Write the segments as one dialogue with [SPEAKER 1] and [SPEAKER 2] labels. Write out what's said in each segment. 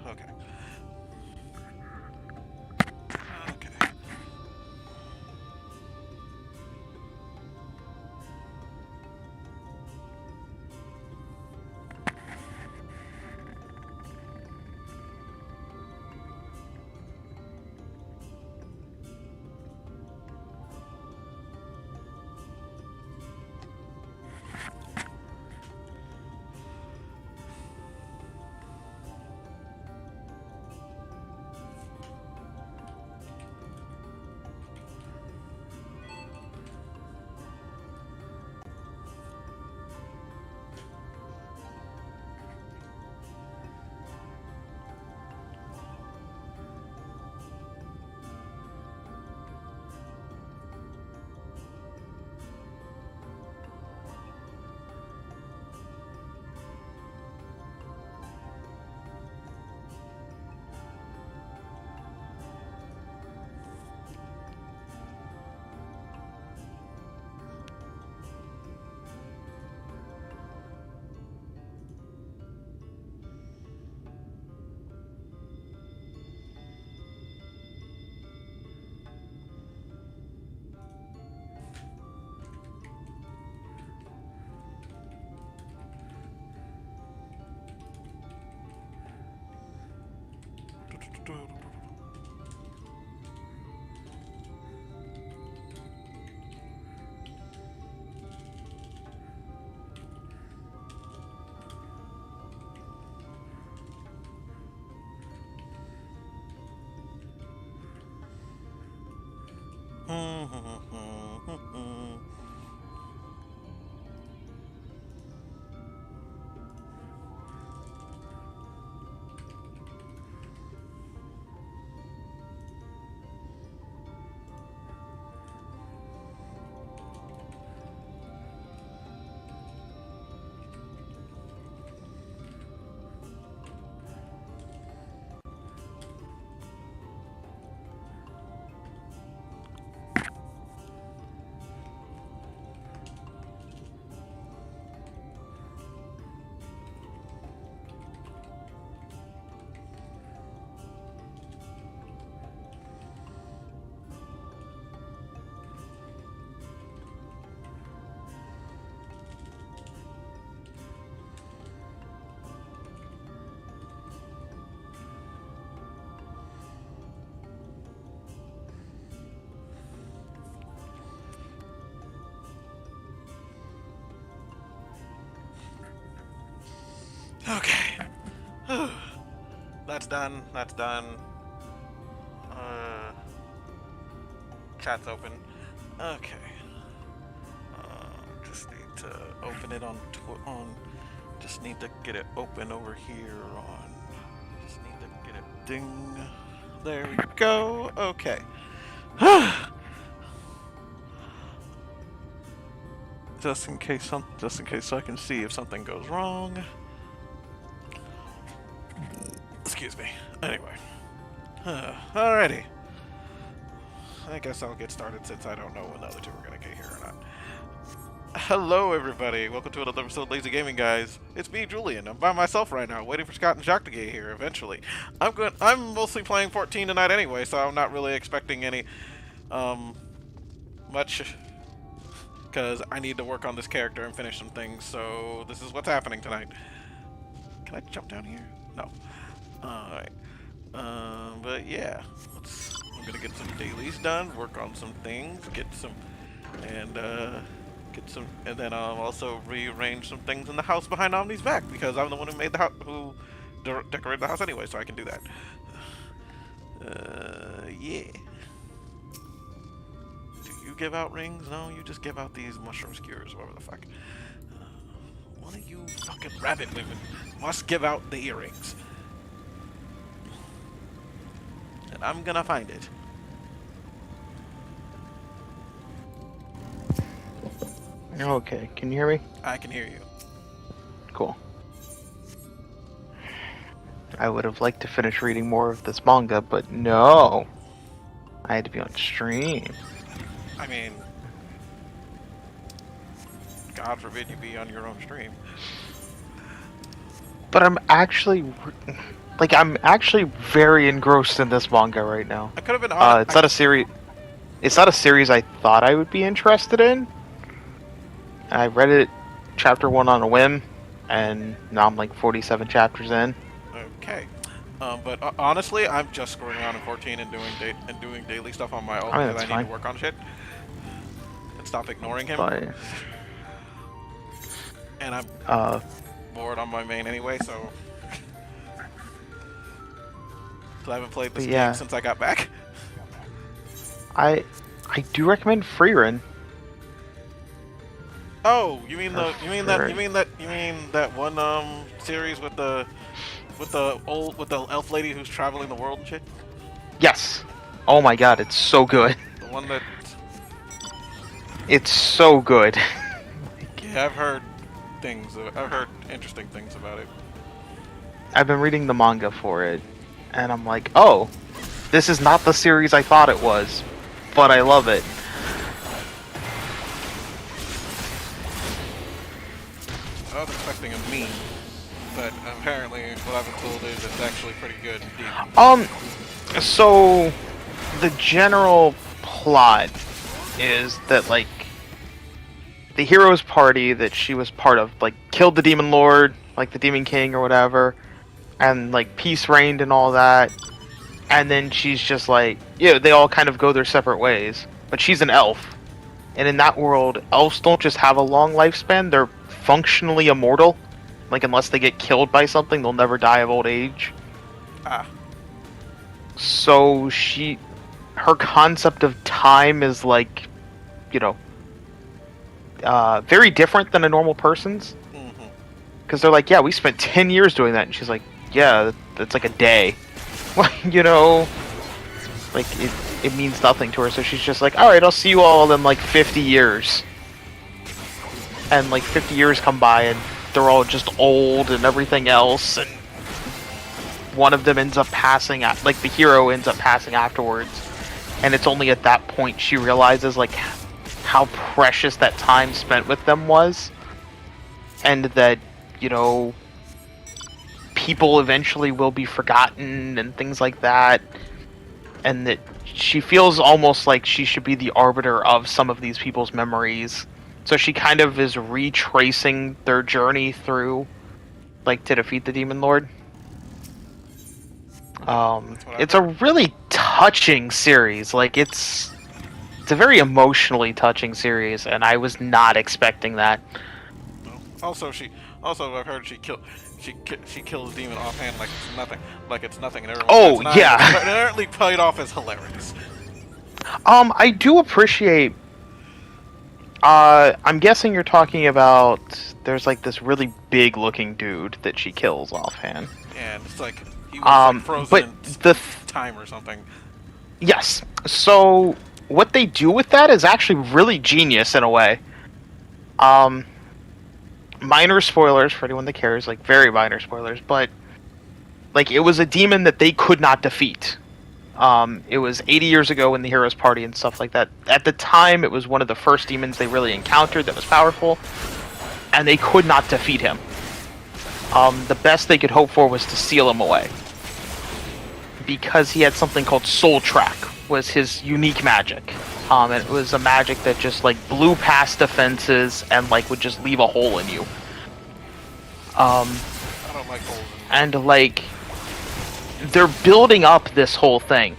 [SPEAKER 1] Okay. Okay. Okay. That's done. That's done. Uh, chat's open. Okay. Just need to open it on. Just need to get it open over here on. Just need to get it ding. There we go. Okay. Just in case so I can see if something goes wrong. Excuse me. Anyway. Alrighty. I guess I'll get started since I don't know when the other two are gonna get here or not. Hello everybody, welcome to another episode of Lazy Gaming, guys. It's me, Julian. I'm by myself right now, waiting for Scott and Jacques to get here eventually. I'm mostly playing 14 tonight anyway, so I'm not really expecting any much, because I need to work on this character and finish some things, so this is what's happening tonight. Can I jump down here? No. Alright. But yeah, I'm gonna get some dailies done, work on some things, and then I'll also rearrange some things in the house behind Omni's back, because I'm the one who made the house, decorated the house anyway, so I can do that. Yeah. Do you give out rings? No, you just give out these mushroom skewers, whatever the fuck. One of you fucking rabbit women must give out the earrings. And I'm gonna find it.
[SPEAKER 2] Okay, can you hear me?
[SPEAKER 1] I can hear you.
[SPEAKER 2] Cool. I would have liked to finish reading more of this manga, but no. I had to be on stream.
[SPEAKER 1] I mean, God forbid you be on your own stream.
[SPEAKER 2] But I'm actually... like I'm actually very engrossed in this manga right now.
[SPEAKER 1] I could have been on.
[SPEAKER 2] It's not a series. It's not a series I thought I would be interested in. I read it chapter 1 on a whim, and now I'm like 47 chapters in.
[SPEAKER 1] Okay. But honestly, I'm just screwing around in 14 and doing daily stuff on my own
[SPEAKER 2] I mean,
[SPEAKER 1] because I
[SPEAKER 2] that's
[SPEAKER 1] need to work on shit and stop ignoring him.
[SPEAKER 2] But
[SPEAKER 1] And I'm bored on my main anyway, so I haven't played this game since I got back.
[SPEAKER 2] I do recommend Freerun.
[SPEAKER 1] Oh, you mean that one series with the elf lady who's traveling the world and shit?
[SPEAKER 2] Yes. Oh my god, it's so good.
[SPEAKER 1] The one that...
[SPEAKER 2] It's so good.
[SPEAKER 1] Yeah, I've heard interesting things about it.
[SPEAKER 2] I've been reading the manga for it, and I'm like, oh, this is not the series I thought it was, but I love it.
[SPEAKER 1] I was expecting a meme, but apparently what I've been told is it's actually pretty good indeed.
[SPEAKER 2] So the general plot is that, like, the hero's party that she was part of, like, killed the Demon Lord, like the Demon King or whatever, and, like, peace reigned and all that, and then she's just like, yeah, they all kind of go their separate ways, but she's an elf, and in that world, elves don't just have a long lifespan, they're functionally immortal, like, unless they get killed by something, they'll never die of old age. So her concept of time is, like, you know, very different than a normal person's. Because they're like, yeah, we spent 10 years doing that. And she's like, yeah, that's like a day. You know? Like, it means nothing to her. So she's just like, alright, I'll see you all in like 50 years. And like 50 years come by and they're all just old and everything else. And one of them ends up passing, like the hero ends up passing afterwards. And it's only at that point she realizes, like, how precious that time spent with them was, and that, you know, people eventually will be forgotten and things like that, and that she feels almost like she should be the arbiter of some of these people's memories. So she kind of is retracing their journey through, like, to defeat the Demon Lord. It's a really touching series. Like, it's a very emotionally touching series, and I was not expecting that.
[SPEAKER 1] Also, I've heard she kills the demon offhand like it's nothing, and everyone.
[SPEAKER 2] Oh yeah,
[SPEAKER 1] apparently played off as hilarious.
[SPEAKER 2] I do appreciate. I'm guessing you're talking about. There's like this really big looking dude that she kills offhand.
[SPEAKER 1] Yeah, and it's like he was like frozen
[SPEAKER 2] but
[SPEAKER 1] in time or something.
[SPEAKER 2] Yes. So what they do with that is actually really genius in a way. Minor spoilers for anyone that cares, like very minor spoilers, but like it was a demon that they could not defeat. It was 80 years ago in the hero's party and stuff like that. At the time, it was one of the first demons they really encountered that was powerful, and they could not defeat him. The best they could hope for was to seal him away, because he had something called Soul Track, was his unique magic. And it was a magic that just like blew past defenses and like would just leave a hole in you.
[SPEAKER 1] I don't like holes.
[SPEAKER 2] And like they're building up this whole thing.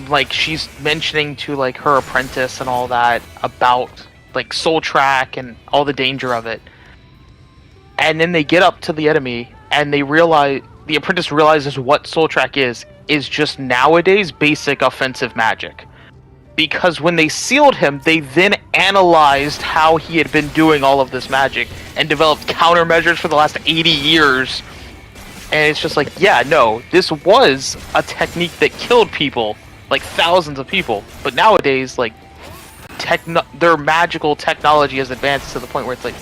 [SPEAKER 2] Like she's mentioning to like her apprentice and all that about like Soul Track and all the danger of it. And then they get up to the enemy and they realize, the apprentice realizes what Soul Track is just nowadays basic offensive magic. Because when they sealed him, they then analyzed how he had been doing all of this magic and developed countermeasures for the last 80 years. And it's just like, yeah, no, this was a technique that killed people, like thousands of people. But nowadays, like, their magical technology has advanced to the point where it's like,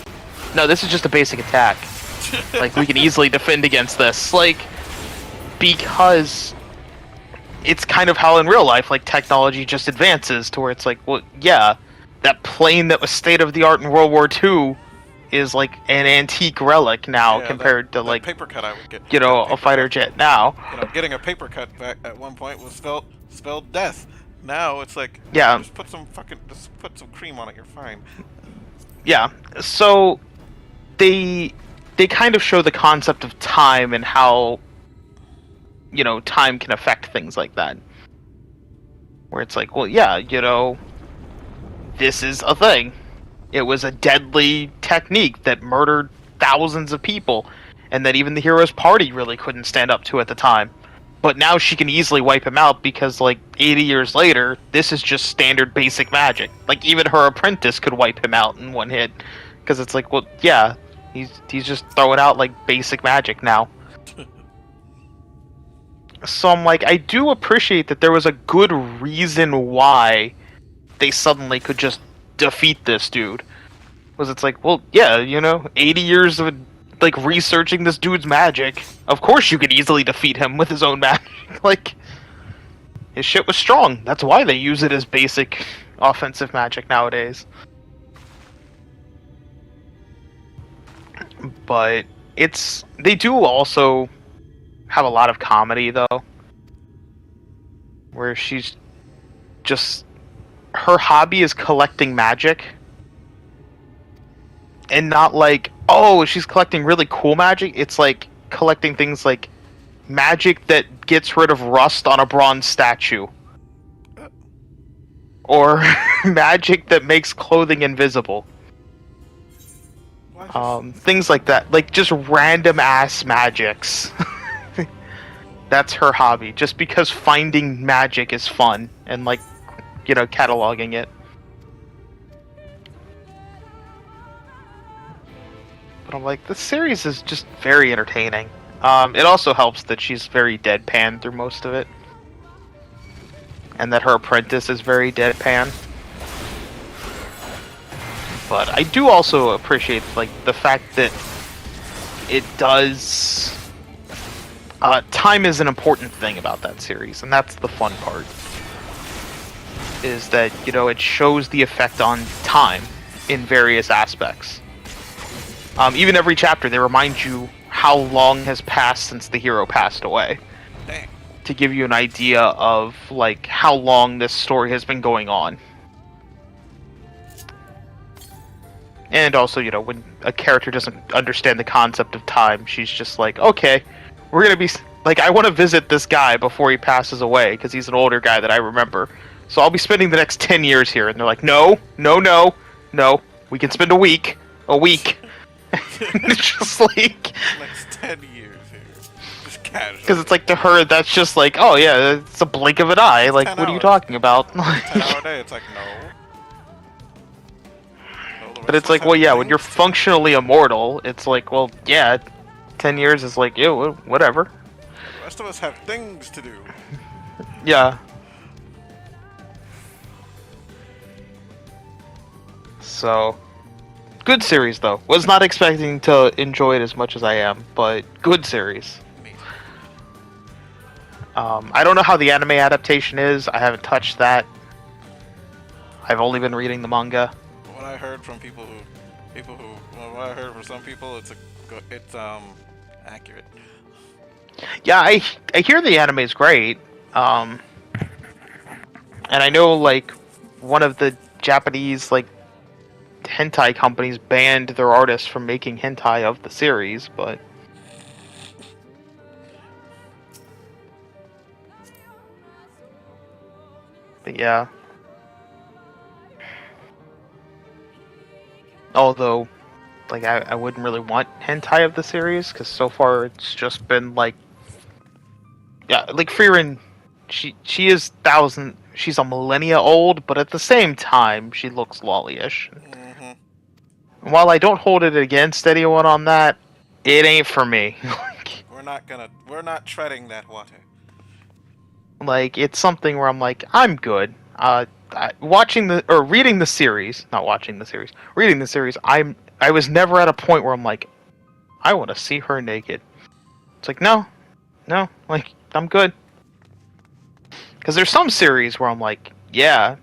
[SPEAKER 2] no, this is just a basic attack. Like, we can easily defend against this. Like, because it's kind of how in real life, like, technology just advances to where it's like, well, yeah, that plane that was state-of-the-art in World War II is like an antique relic now compared to
[SPEAKER 1] that
[SPEAKER 2] like
[SPEAKER 1] paper cut I would get.
[SPEAKER 2] a fighter jet now.
[SPEAKER 1] Getting a paper cut back at one point was spelled death. Now it's like just put some cream on it, you're fine.
[SPEAKER 2] Yeah. So they kind of show the concept of time and how time can affect things like that. Where it's like, well, yeah, this is a thing. It was a deadly technique that murdered thousands of people, and that even the hero's party really couldn't stand up to at the time. But now she can easily wipe him out because, like, 80 years later, this is just standard basic magic. Like, even her apprentice could wipe him out in one hit. Because it's like, well, yeah, he's just throwing out, like, basic magic now. So I'm like, I do appreciate that there was a good reason why they suddenly could just defeat this dude. Was it's like, well, yeah, 80 years of like researching this dude's magic. Of course you could easily defeat him with his own magic. Like, his shit was strong. That's why they use it as basic offensive magic nowadays. But they do also have a lot of comedy though, where she's just, her hobby is collecting magic, and not like, oh, she's collecting really cool magic. It's like collecting things like magic that gets rid of rust on a bronze statue, or magic that makes clothing invisible. Things like that, like just random ass magics. That's her hobby, just because finding magic is fun and like, cataloging it. But I'm like, this series is just very entertaining. It also helps that she's very deadpan through most of it, and that her apprentice is very deadpan. But I do also appreciate like the fact that it does. Time is an important thing about that series, and that's the fun part. Is that, it shows the effect on time in various aspects. Even every chapter, they remind you how long has passed since the hero passed away.
[SPEAKER 1] Dang.
[SPEAKER 2] To give you an idea of, like, how long this story has been going on. And also, when a character doesn't understand the concept of time, she's just like, okay, we're gonna be, like, I want to visit this guy before he passes away, because he's an older guy that I remember. So I'll be spending the next 10 years here. And they're like, no, we can spend a week. It's just like...
[SPEAKER 1] Next 10 years here. Just casual.
[SPEAKER 2] Because it's like, to her, that's just like, oh yeah, it's a blink of an eye. Like, what are you talking about?
[SPEAKER 1] 10-hour day, it's like, no.
[SPEAKER 2] But it's like, well, yeah, when you're functionally immortal, it's like, well, yeah, 10 years is like, ew, whatever.
[SPEAKER 1] The rest of us have things to do.
[SPEAKER 2] Yeah. So, good series though. Was not expecting to enjoy it as much as I am, but good series. I don't know how the anime adaptation is. I haven't touched that. I've only been reading the manga.
[SPEAKER 1] What I heard from what I heard from some people, it's accurate.
[SPEAKER 2] Yeah, I hear the anime is great. And I know like one of the Japanese like hentai companies banned their artists from making hentai of the series, but yeah. Although, like, I wouldn't really want hentai of the series, because so far it's just been like, yeah, like Frieren, she is she's a millennia old, but at the same time she looks lolly-ish. Mm-hmm. While I don't hold it against anyone on that, it ain't for me.
[SPEAKER 1] We're not treading that water.
[SPEAKER 2] Like, it's something where I'm like, I'm good. Reading the series, I was never at a point where I'm like, I want to see her naked. It's like, no, like, I'm good. Because there's some series where I'm like, yeah,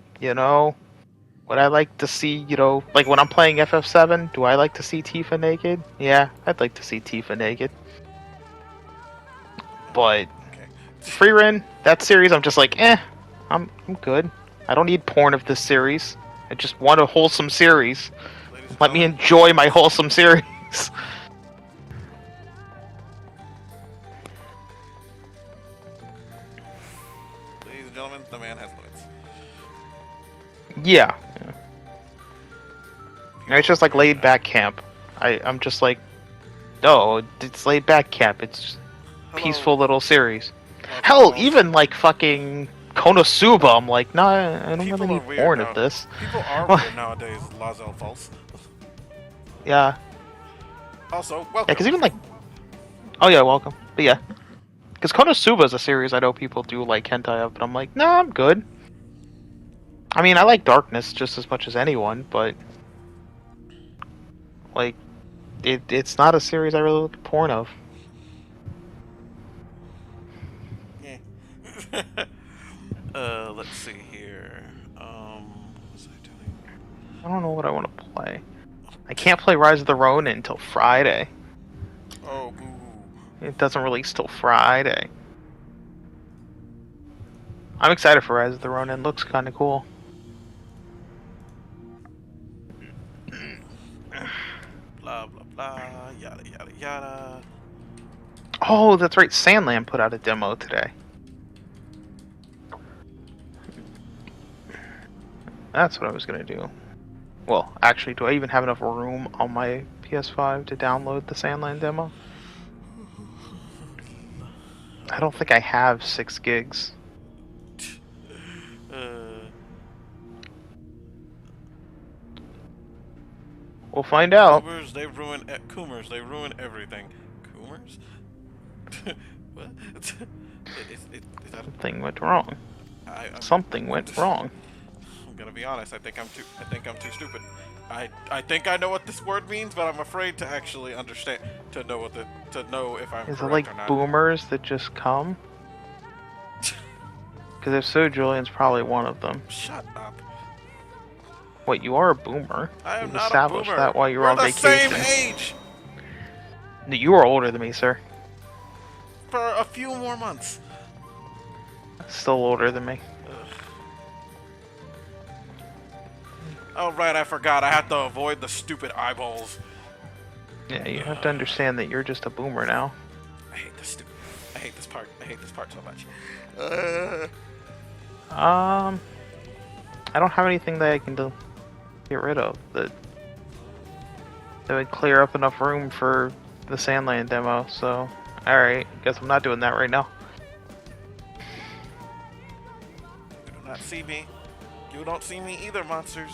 [SPEAKER 2] Would I like to see, you know, like when I'm playing FF7, do I like to see Tifa naked? Yeah, I'd like to see Tifa naked. But
[SPEAKER 1] Okay.
[SPEAKER 2] Free Ren, that series, I'm just like, I'm good. I don't need porn of this series. I just want a wholesome series.
[SPEAKER 1] Ladies and
[SPEAKER 2] Let me
[SPEAKER 1] gentlemen,
[SPEAKER 2] enjoy my wholesome series.
[SPEAKER 1] ladies and gentlemen, the man has limits.
[SPEAKER 2] Yeah. It's just like laid back camp. I'm just like, oh, it's laid back camp. It's just peaceful little series. Hell, even like fucking Konosuba, I'm like, nah, I don't really need porn of this.
[SPEAKER 1] People are weird nowadays, Lazel False.
[SPEAKER 2] Yeah.
[SPEAKER 1] Also,
[SPEAKER 2] Yeah,
[SPEAKER 1] welcome.
[SPEAKER 2] because even like, oh yeah, welcome. But yeah, because Konosuba is a series I know people do like hentai of, but I'm like, nah, I'm good. I mean, I like Darkness just as much as anyone, but like, it's not a series I really look at porn of.
[SPEAKER 1] Yeah. Let's see here. What was I doing?
[SPEAKER 2] I don't know what I want to play. I can't play Rise of the Ronin until Friday.
[SPEAKER 1] Oh, boo.
[SPEAKER 2] It doesn't release till Friday. I'm excited for Rise of the Ronin. Looks kind of cool.
[SPEAKER 1] Blah, blah, blah. Yada, yada, yada.
[SPEAKER 2] Oh, that's right. Sandland put out a demo today. That's what I was gonna do. Well, actually, do I even have enough room on my PS5 to download the Sandland demo? I don't think I have 6 gigs. We'll find out.
[SPEAKER 1] Coomers, they ruin Coomers, they ruin everything. Coomers? What?
[SPEAKER 2] Something went wrong. Something went wrong.
[SPEAKER 1] I'm gonna be honest. I think I'm too stupid. I think I know what this word means, but I'm afraid to actually understand to know if I'm
[SPEAKER 2] Is it
[SPEAKER 1] correct
[SPEAKER 2] like
[SPEAKER 1] or not.
[SPEAKER 2] boomers that just come? Because if so, Julian's probably one of them.
[SPEAKER 1] Shut up.
[SPEAKER 2] Wait, you are a boomer.
[SPEAKER 1] I am
[SPEAKER 2] You've
[SPEAKER 1] not a
[SPEAKER 2] established
[SPEAKER 1] boomer.
[SPEAKER 2] that while you were
[SPEAKER 1] We're
[SPEAKER 2] on
[SPEAKER 1] the
[SPEAKER 2] vacation.
[SPEAKER 1] same age.
[SPEAKER 2] No, you are older than me, sir.
[SPEAKER 1] For a few more months.
[SPEAKER 2] Still older than me.
[SPEAKER 1] Oh right, I forgot. I have to avoid the stupid eyeballs.
[SPEAKER 2] Yeah, you have to understand that you're just a boomer now.
[SPEAKER 1] I hate this stupid. I hate this part. I hate this part so much.
[SPEAKER 2] I don't have anything that I can get rid of that would clear up enough room for the Sandland demo. So, all right, guess I'm not doing that right now.
[SPEAKER 1] You do not see me. You don't see me either, monsters.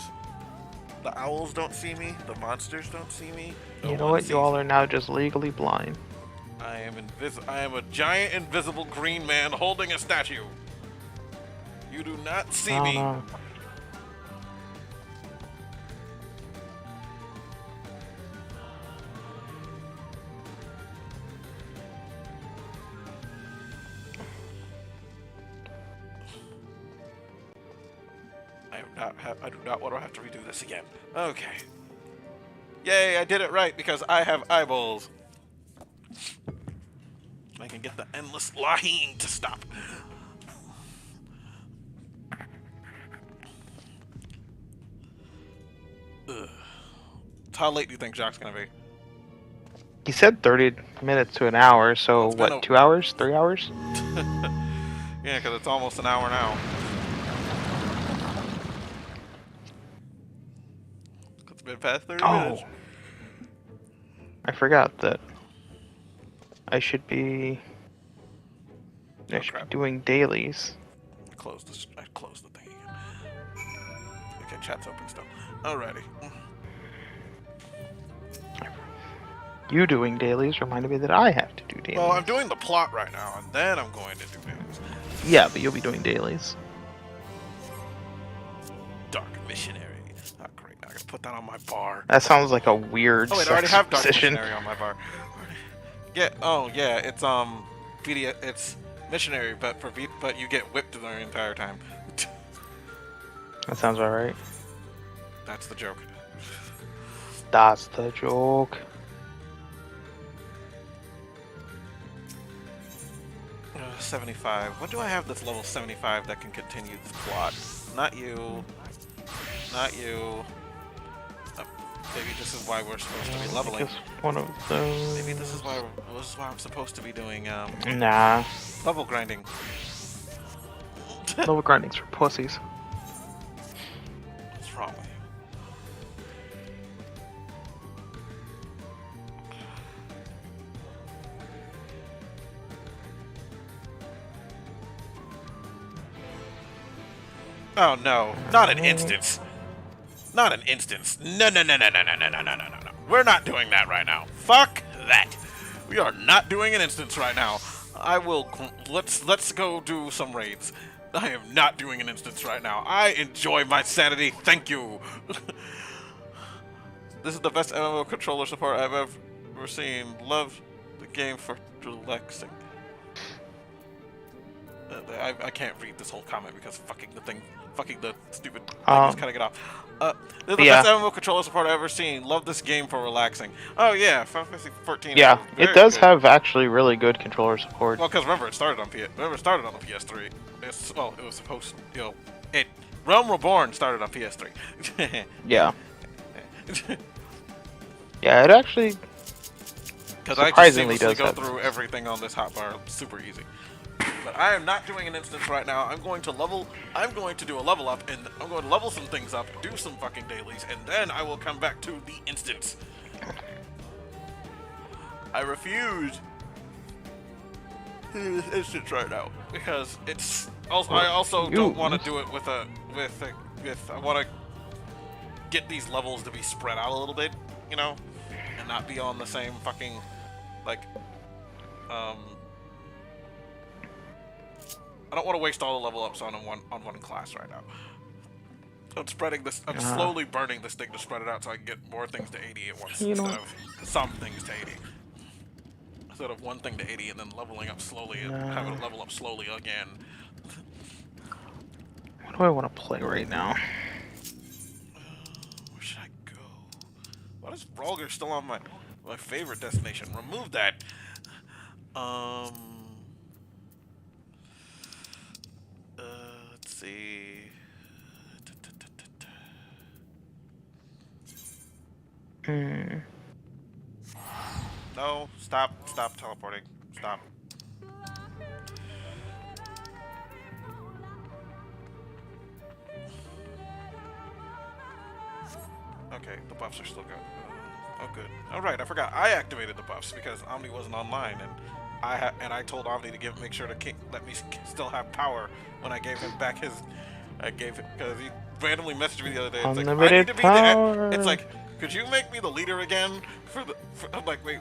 [SPEAKER 1] The owls don't see me. The monsters don't see me.
[SPEAKER 2] You know what? You all are now just legally blind.
[SPEAKER 1] I am a giant invisible green man holding a statue. You do not see me.
[SPEAKER 2] No.
[SPEAKER 1] I do not want to have to redo this again. Okay. Yay, I did it right because I have eyeballs. I can get the endless lying to stop. Ugh. How late do you think Jacques gonna be?
[SPEAKER 2] He said 30 minutes to an hour, so what, 2 hours? 3 hours?
[SPEAKER 1] Yeah, because it's almost an hour now. It's been past 30 minutes.
[SPEAKER 2] I forgot that I should be doing dailies.
[SPEAKER 1] I closed the thing again. Okay, chat's open still. Alrighty.
[SPEAKER 2] You doing dailies reminded me that I have to do dailies.
[SPEAKER 1] Well, I'm doing the plot right now, and then I'm going to do dailies.
[SPEAKER 2] Yeah, but you'll be doing dailies.
[SPEAKER 1] Dark Missionary. Oh, great. Now I gotta put that on my bar.
[SPEAKER 2] That sounds like a weird
[SPEAKER 1] Oh, wait, I already have Dark
[SPEAKER 2] position.
[SPEAKER 1] Missionary on my bar. Yeah, oh, yeah, it's, it's Missionary, but you get whipped the entire time.
[SPEAKER 2] That sounds alright.
[SPEAKER 1] That's the joke.
[SPEAKER 2] That's the joke.
[SPEAKER 1] 75. What do I have that's level 75 that can continue this plot? Not you. Not you. Maybe this is why we're supposed to be leveling.
[SPEAKER 2] One of those.
[SPEAKER 1] Maybe this is why I'm supposed to be doing
[SPEAKER 2] Nah.
[SPEAKER 1] level grinding.
[SPEAKER 2] Level grinding's for pussies.
[SPEAKER 1] What's wrong with you? Oh no, not an instance. Not an instance. No. We're not doing that right now. Fuck that. We are not doing an instance right now. Let's go do some raids. I am not doing an instance right now. I enjoy my sanity. Thank you. This is the best MMO controller support I've ever seen. Love the game for relaxing. I can't read this whole comment because fucking the stupid thing is cutting it off. This is the best MMO controller support I've ever seen. Love this game for relaxing. Oh yeah, Final Fantasy XIV.
[SPEAKER 2] Yeah, it does have actually really good controller support.
[SPEAKER 1] Well, because remember it started on the PS3. It was supposed, Realm Reborn started on PS3.
[SPEAKER 2] Yeah. Yeah, it actually surprisingly
[SPEAKER 1] does go
[SPEAKER 2] have
[SPEAKER 1] through everything on this hotbar super easy. But I am not doing an instance right now. I'm going to do a level up, and I'm going to level some things up, do some fucking dailies, and then I will come back to the instance. I refuse to do this instance right now because it's. I also don't want to do it with. I want to get these levels to be spread out a little bit, and not be on the same fucking I don't want to waste all the level ups on one class right now. I'm spreading this. I'm slowly burning this thing to spread it out so I can get more things to 80 at once instead of some things to 80. Instead of one thing to 80 and then leveling up slowly and having to level up slowly again.
[SPEAKER 2] What do I want to play right now?
[SPEAKER 1] Where should I go? Why is Brolger still on my favorite destination? Remove that. Let's see. No, stop teleporting. Stop. Okay, the buffs are still good. Oh, good. All right, I forgot. I activated the buffs because Omni wasn't online, and I told Omni to make sure to let me still have power when I gave him back his. I gave it because he randomly messaged me the other day. It's like, I need to be the. It's like, could you make me the leader again I'm like, wait,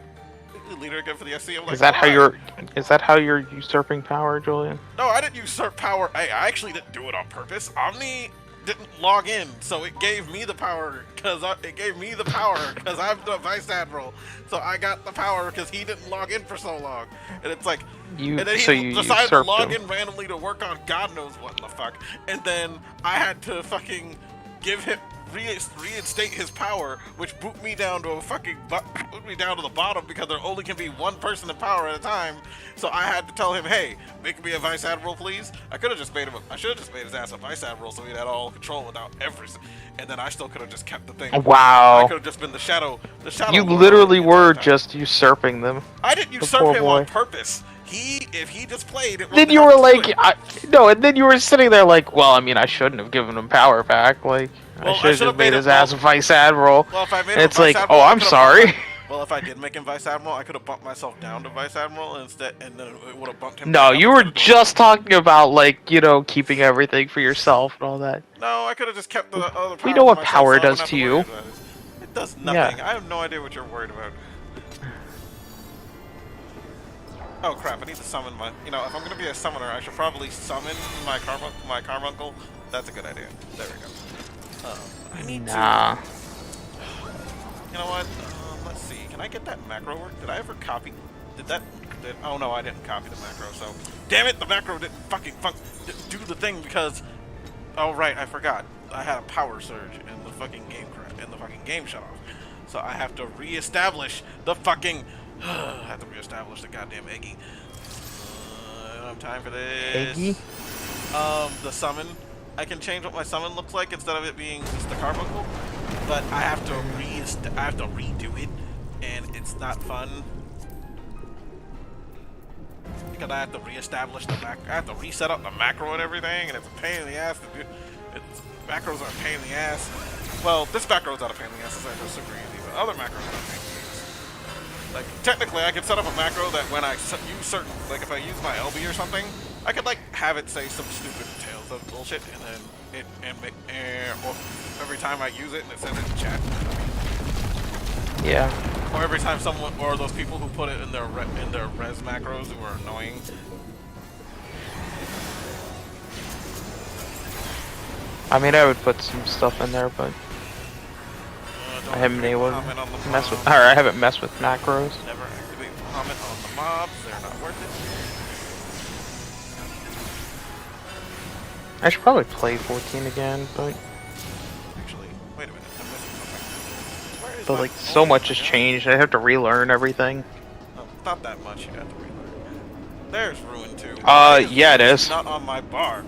[SPEAKER 1] the leader again for the SC? I'm like,
[SPEAKER 2] is that how you're usurping power, Julian?
[SPEAKER 1] No, I didn't usurp power. I actually didn't do it on purpose. Omni didn't log in, so it gave me the power because I'm the vice admiral. So I got the power because he didn't log in for so long, and it's like, and then he decided to log in randomly to work on God knows what in the fuck, and then I had to fucking give him reinstate his power, which boot me down to the bottom because there only can be one person in power at a time. So I had to tell him, hey, make me a vice admiral, please. I should have just made his ass a vice admiral so he had all control without everything. And then I still could have just kept the thing.
[SPEAKER 2] Wow.
[SPEAKER 1] I could have just been the shadow. You
[SPEAKER 2] literally were just usurping them.
[SPEAKER 1] I didn't usurp him on purpose. If he just played,
[SPEAKER 2] then you were like, and then you were sitting there like, well, I mean, I shouldn't have given him power back. Like, I should have just made his ass vice admiral.
[SPEAKER 1] Well, if I made
[SPEAKER 2] him it's like, oh, I'm sorry.
[SPEAKER 1] Well, if I did make him vice admiral, I could have bumped myself down to vice admiral instead, and then it would have bumped him.
[SPEAKER 2] No, you were just talking about keeping everything for yourself and all that.
[SPEAKER 1] No, I could have just kept the other.
[SPEAKER 2] We know what power does to you.
[SPEAKER 1] It does nothing. Yeah. I have no idea what you're worried about. Oh crap! I need to summon my. If I'm gonna be a summoner, I should probably summon my carbuncle. That's a good idea. There we go. I need to. You know what? Let's see. Can I get that macro work? Did I ever copy? Oh no, I didn't copy the macro. So damn it, the macro didn't fucking do the thing because. Oh right, I forgot. I had a power surge and the fucking game crashed and the fucking game shut off. So I have to reestablish the fucking. I have to reestablish the goddamn Eggy. I don't have time for this.
[SPEAKER 2] Eggy?
[SPEAKER 1] The summon. I can change what my summon looks like instead of it being just the carbuncle, but I have to redo it, and it's not fun because I have to reestablish the I have to reset up the macro and everything, and it's a pain in the ass to do. Macros are a pain in the ass. Well, this macro is not a pain in the ass. It's actually super easy, but other macros are a pain in the ass. Like technically, I could set up a macro that when I use certain, like if I use my LB or something, I could like have it say some stupid Tales of bullshit, and then or every time I use it and it says it in chat.
[SPEAKER 2] Yeah.
[SPEAKER 1] Or every time someone, or those people who put it in their res macros who are annoying.
[SPEAKER 2] I mean, I would put some stuff in there, but I haven't been able to mess with. Or I haven't messed with macros.
[SPEAKER 1] Never activate comment on the mobs; they're not worth it.
[SPEAKER 2] I should probably play 14 again, but
[SPEAKER 1] Actually, wait a minute, I'm missing something. Where is
[SPEAKER 2] but
[SPEAKER 1] my
[SPEAKER 2] like so much has changed. I have to relearn everything.
[SPEAKER 1] Oh, not that much. You have to relearn. There's Ruin 2.
[SPEAKER 2] Yeah, it is.
[SPEAKER 1] Not on my bar.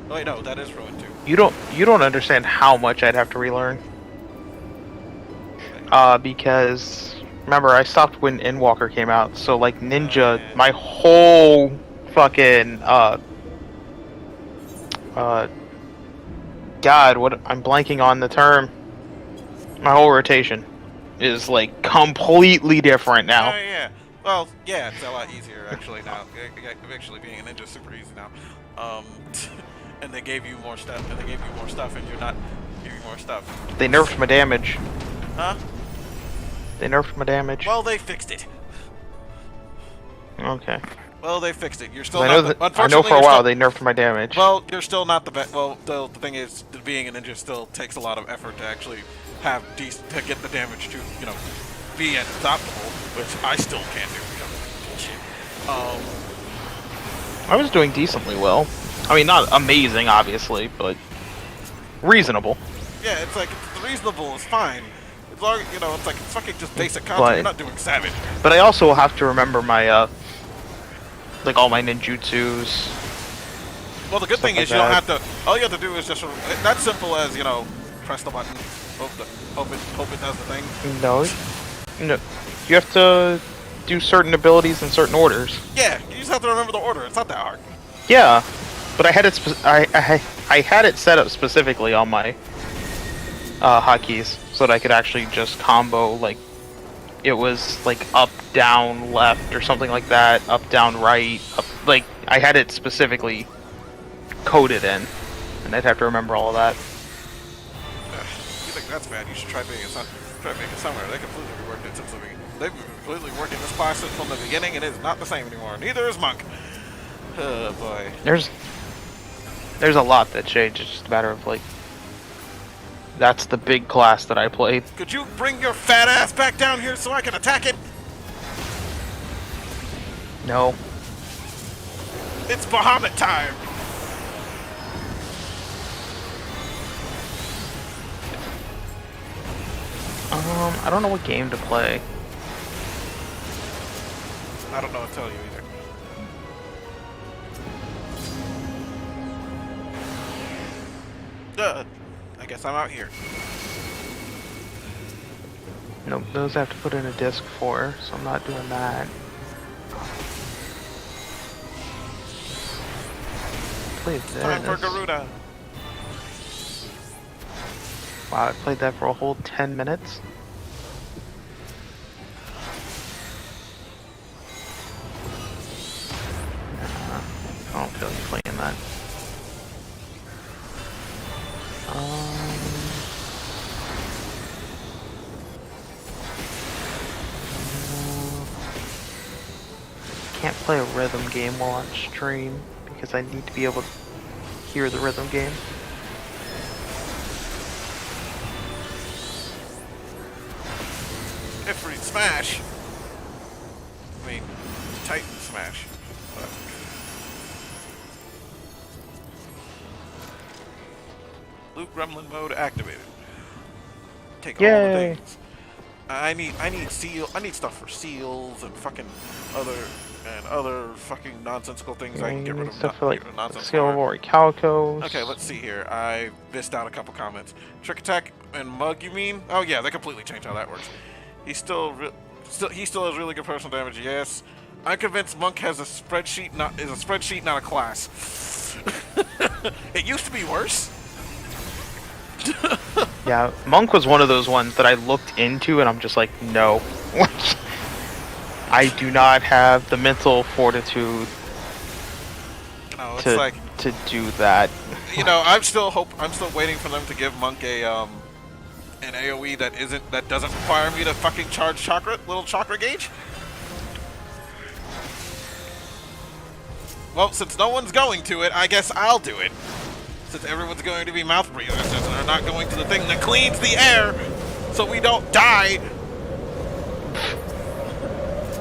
[SPEAKER 1] Oh, wait, no, that is Ruin 2.
[SPEAKER 2] You don't understand how much I'd have to relearn. Because remember I stopped when Endwalker came out, so like Ninja, my whole fucking God, what I'm blanking on the term. My whole rotation is like completely different now.
[SPEAKER 1] Yeah. Well, yeah, it's a lot easier actually now. Actually, being a ninja is super easy now. And they gave you more stuff, and you're not giving more stuff.
[SPEAKER 2] They nerfed my damage.
[SPEAKER 1] Huh?
[SPEAKER 2] They nerfed my damage.
[SPEAKER 1] Well, they fixed it.
[SPEAKER 2] Okay.
[SPEAKER 1] Well, they fixed it. You're still
[SPEAKER 2] I
[SPEAKER 1] not.
[SPEAKER 2] I know for a while they nerfed my damage.
[SPEAKER 1] Well, you're still not the best. Well, the thing is, being a ninja still takes a lot of effort to actually have to get the damage to, you know, be at optimal, which I still can't do because of bullshit.
[SPEAKER 2] I was doing decently well. I mean, not amazing, obviously, but reasonable.
[SPEAKER 1] Yeah, it's like it's reasonable. It's fine. As long, you know, it's like it's fucking just basic content.
[SPEAKER 2] But,
[SPEAKER 1] You're not doing savage.
[SPEAKER 2] But I also have to remember my like all my ninjutsus.
[SPEAKER 1] Well, the good thing
[SPEAKER 2] like
[SPEAKER 1] is you don't have to. All you have to do is just that's simple as, you know, press the button, hope it does the thing.
[SPEAKER 2] No, you have to do certain abilities in certain orders.
[SPEAKER 1] Yeah, you just have to remember the order. It's not that hard.
[SPEAKER 2] Yeah, but I had it. I had it set up specifically on my hotkeys so that I could actually just combo, like it was like up, down, left, or something like that. Up, down, right. Up, like I had it specifically coded in, and I'd have to remember all of that.
[SPEAKER 1] You think that's bad? You should try being a somewhere. They completely reworked it since the beginning. They've been completely working this class from the beginning, and it's not the same anymore. Neither is Monk. Oh boy.
[SPEAKER 2] There's a lot that changed. It's just a matter of like, that's the big class that I played.
[SPEAKER 1] Could you bring your fat ass back down here so I can attack it?
[SPEAKER 2] No.
[SPEAKER 1] It's Bahamut time.
[SPEAKER 2] I don't know what game to play.
[SPEAKER 1] I don't know what to tell you either. I guess I'm out here.
[SPEAKER 2] Nope, those I have to put in a disc for, so I'm not doing that. Played this.
[SPEAKER 1] Time for Garuda.
[SPEAKER 2] Wow, I played that for a whole 10 minutes. Nah, I don't feel like playing that. Can't play a rhythm game while on stream because I need to be able to hear the rhythm game.
[SPEAKER 1] Ifrit Smash. I mean, Titan Smash. But. Loot Gremlin mode activated. Take all
[SPEAKER 2] Yay.
[SPEAKER 1] the things. I need stuff for seals and fucking other fucking nonsensical things I can get rid of.
[SPEAKER 2] Stuff for like
[SPEAKER 1] nonsense.
[SPEAKER 2] Silver Calicos.
[SPEAKER 1] Okay, let's see here. I missed out a couple comments. Trick Attack and Mug, you mean? Oh yeah, they completely changed how that works. He still has really good personal damage. Yes, I'm convinced Monk has a spreadsheet, not a class. It used to be worse.
[SPEAKER 2] Yeah, Monk was one of those ones that I looked into, and I'm just like, no. I do not have the mental fortitude
[SPEAKER 1] No, it's like
[SPEAKER 2] to do that.
[SPEAKER 1] You know, I'm still waiting for them to give Monk a an AoE that doesn't require me to fucking charge little chakra gauge. Well, since no one's going to it, I guess I'll do it. Since everyone's going to be mouth breathers and they're not going to the thing that cleans the air so we don't die.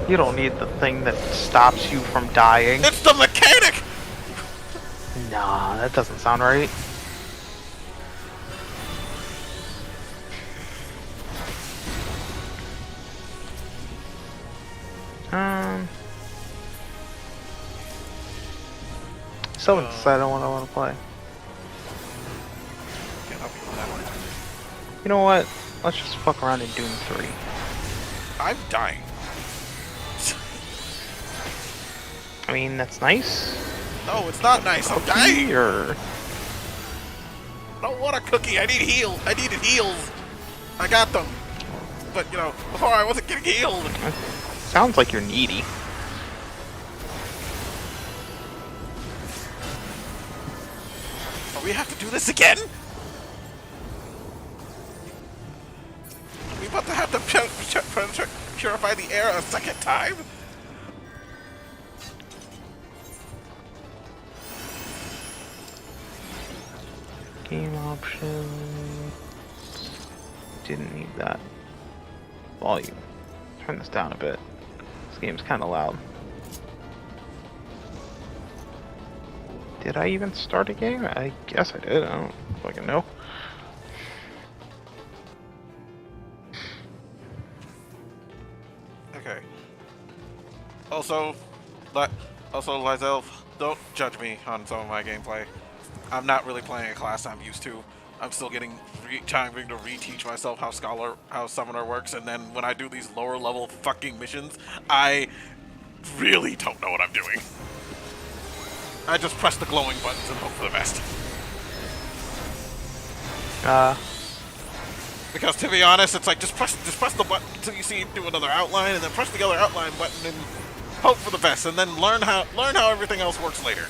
[SPEAKER 2] You don't need the thing that stops you from dying.
[SPEAKER 1] It's the mechanic!
[SPEAKER 2] Nah, that doesn't sound right. Still haven't decided on what I want to play.
[SPEAKER 1] Can't help you with that one.
[SPEAKER 2] You know what? Let's just fuck around in Doom 3.
[SPEAKER 1] I'm dying.
[SPEAKER 2] I mean, that's nice.
[SPEAKER 1] No, it's not nice. I'm dying.
[SPEAKER 2] Or...
[SPEAKER 1] I don't want a cookie. I need heal. I needed heals. I got them. But, you know, before I wasn't getting healed.
[SPEAKER 2] Sounds like you're needy.
[SPEAKER 1] We have to do this again? We about to have to purify the air a second time?
[SPEAKER 2] Game options. Didn't need that. Volume. Turn this down a bit. This game's kind of loud. Did I even start a game? I guess I did. I don't fucking know.
[SPEAKER 1] Okay. Also, Lizelle, don't judge me on some of my gameplay. I'm not really playing a class I'm used to. I'm still trying to reteach myself how Summoner works, and then when I do these lower level fucking missions, I really don't know what I'm doing. I just press the glowing buttons and hope for the best. Because to be honest, it's like just press the button until you see it do another outline, and then press the other outline button and hope for the best, and then learn how everything else works later.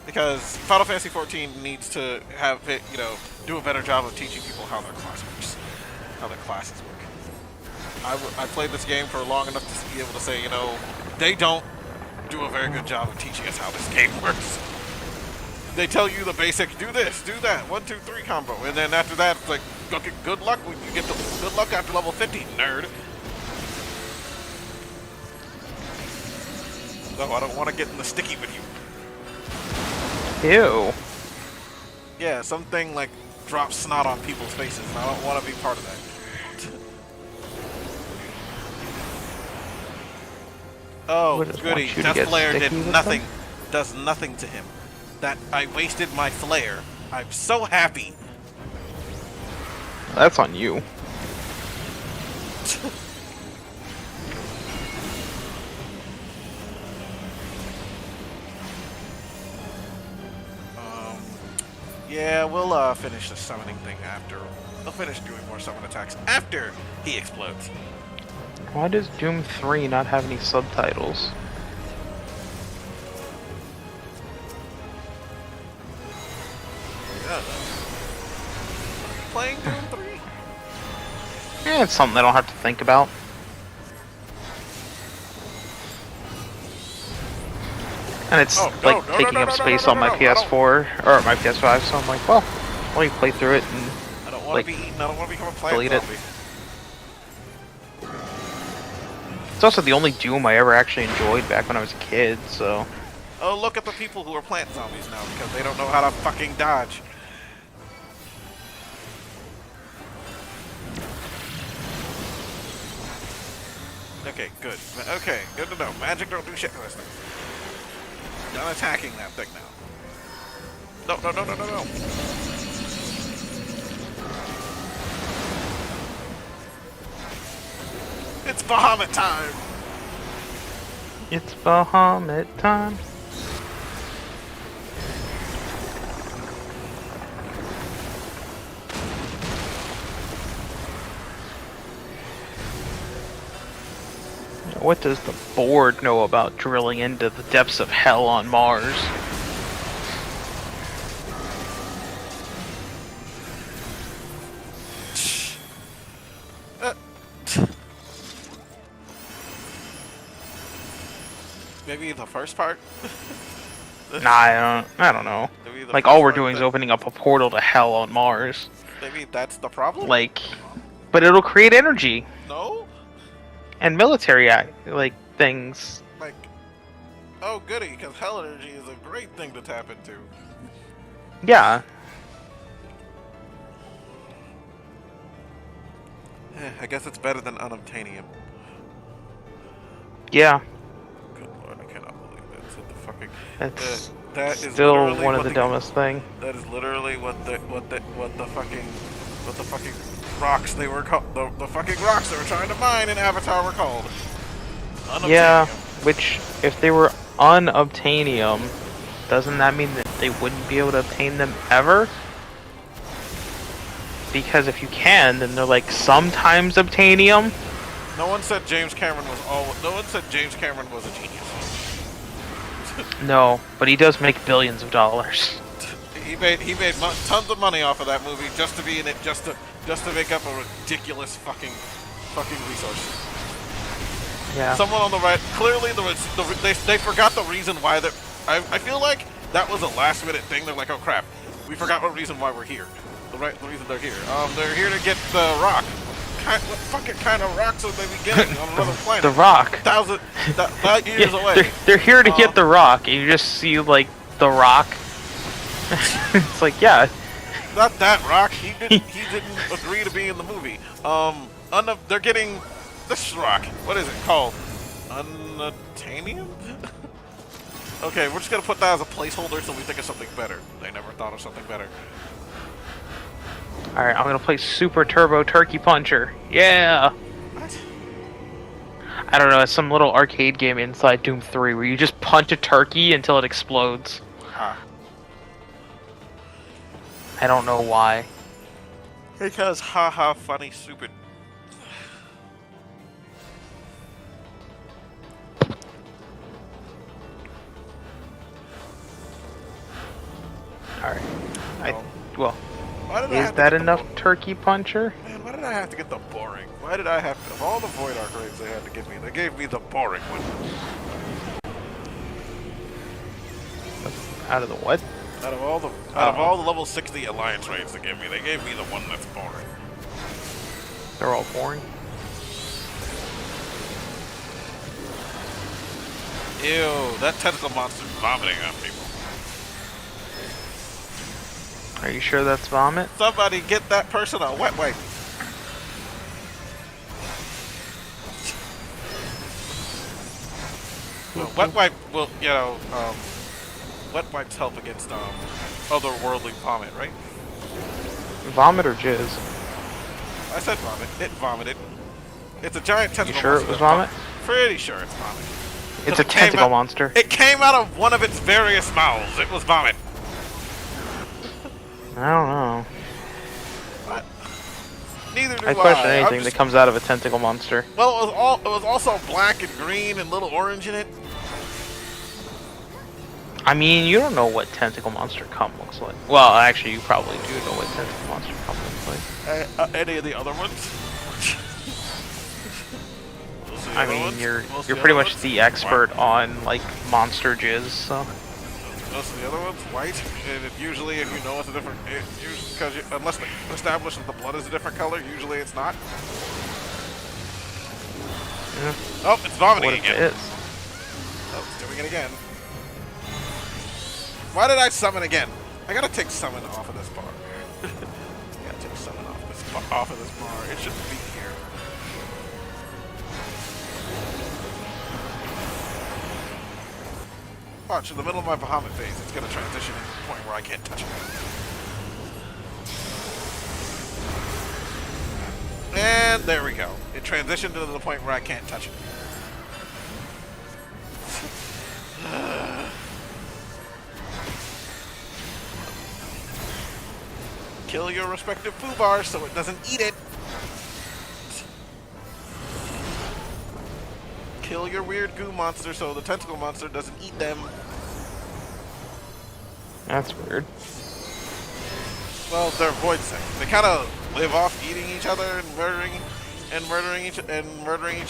[SPEAKER 1] Because Final Fantasy XIV needs to have it, you know, do a better job of teaching people how their class works, how their classes work. I played this game for long enough to be able to say, you know, they don't do a very good job of teaching us how this game works. They tell you the basic, do this, do that, 1, 2, 3 combo, and then after that, it's like, okay, good luck when you get the good luck after level 50, nerd. No, I don't want to get in the sticky with you.
[SPEAKER 2] Ew.
[SPEAKER 1] Yeah, something like drops snot on people's faces, and I don't want to be part of that. Oh, goody. That flare does nothing to him. That I wasted my flare. I'm so happy.
[SPEAKER 2] That's on you.
[SPEAKER 1] Yeah, we'll finish the summoning thing after. We'll finish doing more summon attacks after he explodes.
[SPEAKER 2] Why does Doom 3 not have any subtitles?
[SPEAKER 1] Playing Doom 3?
[SPEAKER 2] Yeah, it's something I don't have to think about. And it's taking up space on my PS4 or my PS5, so I'm like, well, let me play through it and
[SPEAKER 1] I don't want to be eaten. I don't want to become a plant
[SPEAKER 2] delete it.
[SPEAKER 1] zombie.
[SPEAKER 2] It's also the only Doom I ever actually enjoyed back when I was a kid, so
[SPEAKER 1] Oh, look at the people who are plant zombies now because they don't know how to fucking dodge. Okay, good. Okay, good to know. Magic don't do shit to this thing. Done attacking that thing now. No, no, no, no, no, no. It's Bahamut time!
[SPEAKER 2] It's Bahamut time. What does the board know about drilling into the depths of hell on Mars?
[SPEAKER 1] Maybe the first part?
[SPEAKER 2] Nah, I don't know. Like,
[SPEAKER 1] first
[SPEAKER 2] all we're
[SPEAKER 1] part
[SPEAKER 2] doing is
[SPEAKER 1] that-
[SPEAKER 2] opening up a portal to hell on Mars.
[SPEAKER 1] Maybe that's the problem?
[SPEAKER 2] Like, but it'll create energy
[SPEAKER 1] No?
[SPEAKER 2] and military like things.
[SPEAKER 1] Like, oh goody, because hell energy is a great thing to tap into.
[SPEAKER 2] Yeah.
[SPEAKER 1] I guess it's better than unobtainium.
[SPEAKER 2] Yeah.
[SPEAKER 1] Good lord, I cannot believe that. So the fucking
[SPEAKER 2] It's
[SPEAKER 1] that is
[SPEAKER 2] still
[SPEAKER 1] literally
[SPEAKER 2] one of
[SPEAKER 1] what
[SPEAKER 2] the dumbest thing.
[SPEAKER 1] That is literally what the fucking rocks they were called. The fucking rocks they were trying to mine in Avatar were called. Unobtainium.
[SPEAKER 2] Yeah, which if they were unobtainium, doesn't that mean that they wouldn't be able to obtain them ever? Because if you can, then they're like sometimes obtainium.
[SPEAKER 1] No one said James Cameron was No one said James Cameron was a genius.
[SPEAKER 2] No, but he does make billions of dollars.
[SPEAKER 1] He made tons of money off of that movie just to be in it, just to make up a ridiculous fucking resource.
[SPEAKER 2] Yeah.
[SPEAKER 1] Someone on the right, clearly they forgot the reason why that. I feel like that was a last minute thing. They're like, oh crap, we forgot what reason why we're here. The reason they're here. They're here to get the rock. What fucking kind of rocks would they be getting on another planet?
[SPEAKER 2] The rock.
[SPEAKER 1] Light years away.
[SPEAKER 2] They're here to get the rock, and you just see like the rock. It's like, yeah.
[SPEAKER 1] Not that rock. He didn't agree to be in the movie. They're getting this rock. What is it called? Unobtainium? Okay, we're just gonna put that as a placeholder so we think of something better. They never thought of something better.
[SPEAKER 2] Alright, I'm gonna play Super Turbo Turkey Puncher. Yeah!
[SPEAKER 1] What?
[SPEAKER 2] I don't know, it's some little arcade game inside Doom 3 where you just punch a turkey until it explodes.
[SPEAKER 1] Huh.
[SPEAKER 2] I don't know why.
[SPEAKER 1] Because haha funny stupid.
[SPEAKER 2] Alright.
[SPEAKER 1] Oh.
[SPEAKER 2] Well,
[SPEAKER 1] Why did I
[SPEAKER 2] is
[SPEAKER 1] have to
[SPEAKER 2] that
[SPEAKER 1] get the
[SPEAKER 2] enough Turkey Puncher?
[SPEAKER 1] Man, why did I have to get the boring? Why did I have to? Of all the Void Arc raids they had to give me, they gave me the boring one.
[SPEAKER 2] Out of the what?
[SPEAKER 1] Out of all the level 60 Alliance raids they gave me the one that's boring.
[SPEAKER 2] They're all boring.
[SPEAKER 1] Ew, that tentacle monster's vomiting on people.
[SPEAKER 2] Are you sure that's vomit?
[SPEAKER 1] Somebody get that person a wet wipe. Well, wet wipe will, wet wipes help against otherworldly vomit, right?
[SPEAKER 2] Vomit or jizz?
[SPEAKER 1] I said vomit. It vomited. It's a giant
[SPEAKER 2] You
[SPEAKER 1] tentacle
[SPEAKER 2] sure
[SPEAKER 1] monster.
[SPEAKER 2] it was vomit?
[SPEAKER 1] Pretty sure it's vomit.
[SPEAKER 2] It's a tentacle monster.
[SPEAKER 1] It came out of one of its various mouths. It was vomit.
[SPEAKER 2] I don't know.
[SPEAKER 1] What? Neither do
[SPEAKER 2] I question
[SPEAKER 1] I'm
[SPEAKER 2] anything
[SPEAKER 1] just-
[SPEAKER 2] that comes out of a tentacle monster.
[SPEAKER 1] Well, it was also black and green and little orange in it.
[SPEAKER 2] I mean, you don't know what tentacle monster cum looks like. Well, actually, you probably do know what tentacle monster cum looks like.
[SPEAKER 1] Any of the other ones?
[SPEAKER 2] I mean, you're pretty much the expert on like monster jizz, so.
[SPEAKER 1] Most of the other ones, white, and usually if you know it's a different, because unless they establish that the blood is a different color, usually it's not.
[SPEAKER 2] Yeah.
[SPEAKER 1] Oh, it's vomiting
[SPEAKER 2] What if
[SPEAKER 1] again.
[SPEAKER 2] it is?
[SPEAKER 1] Oh, it's doing it again. Why did I summon again? I gotta take summon off of this bar. I gotta take summon off of this bar. It shouldn't be here. Watch, in the middle of my Bahamut phase, it's gonna transition into the point where I can't touch it. And there we go. It transitioned to the point where I can't touch it. Kill your respective foo bars so it doesn't eat it. Kill your weird goo monster so the tentacle monster doesn't eat them.
[SPEAKER 2] That's weird.
[SPEAKER 1] Well, they're void things. They kind of live off eating each other and murdering each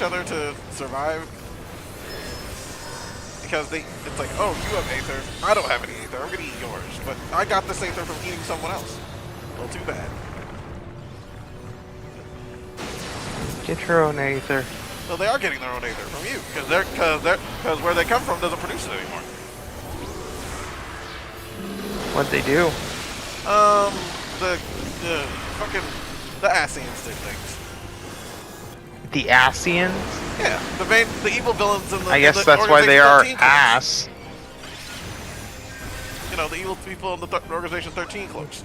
[SPEAKER 1] other to survive. Because it's like, oh, you have Aether. I don't have any Aether. I'm gonna eat yours. But I got this Aether from eating someone else. Well, too bad.
[SPEAKER 2] Get your own Aether.
[SPEAKER 1] Well, they are getting their own Aether from you, because where they come from doesn't produce it anymore.
[SPEAKER 2] What'd they do?
[SPEAKER 1] The Asians did things.
[SPEAKER 2] The Asians?
[SPEAKER 1] Yeah, the evil villains in the.
[SPEAKER 2] I guess
[SPEAKER 1] the
[SPEAKER 2] that's why they are
[SPEAKER 1] 13
[SPEAKER 2] ass.
[SPEAKER 1] You know, the evil people in the Organization 13 cloaks.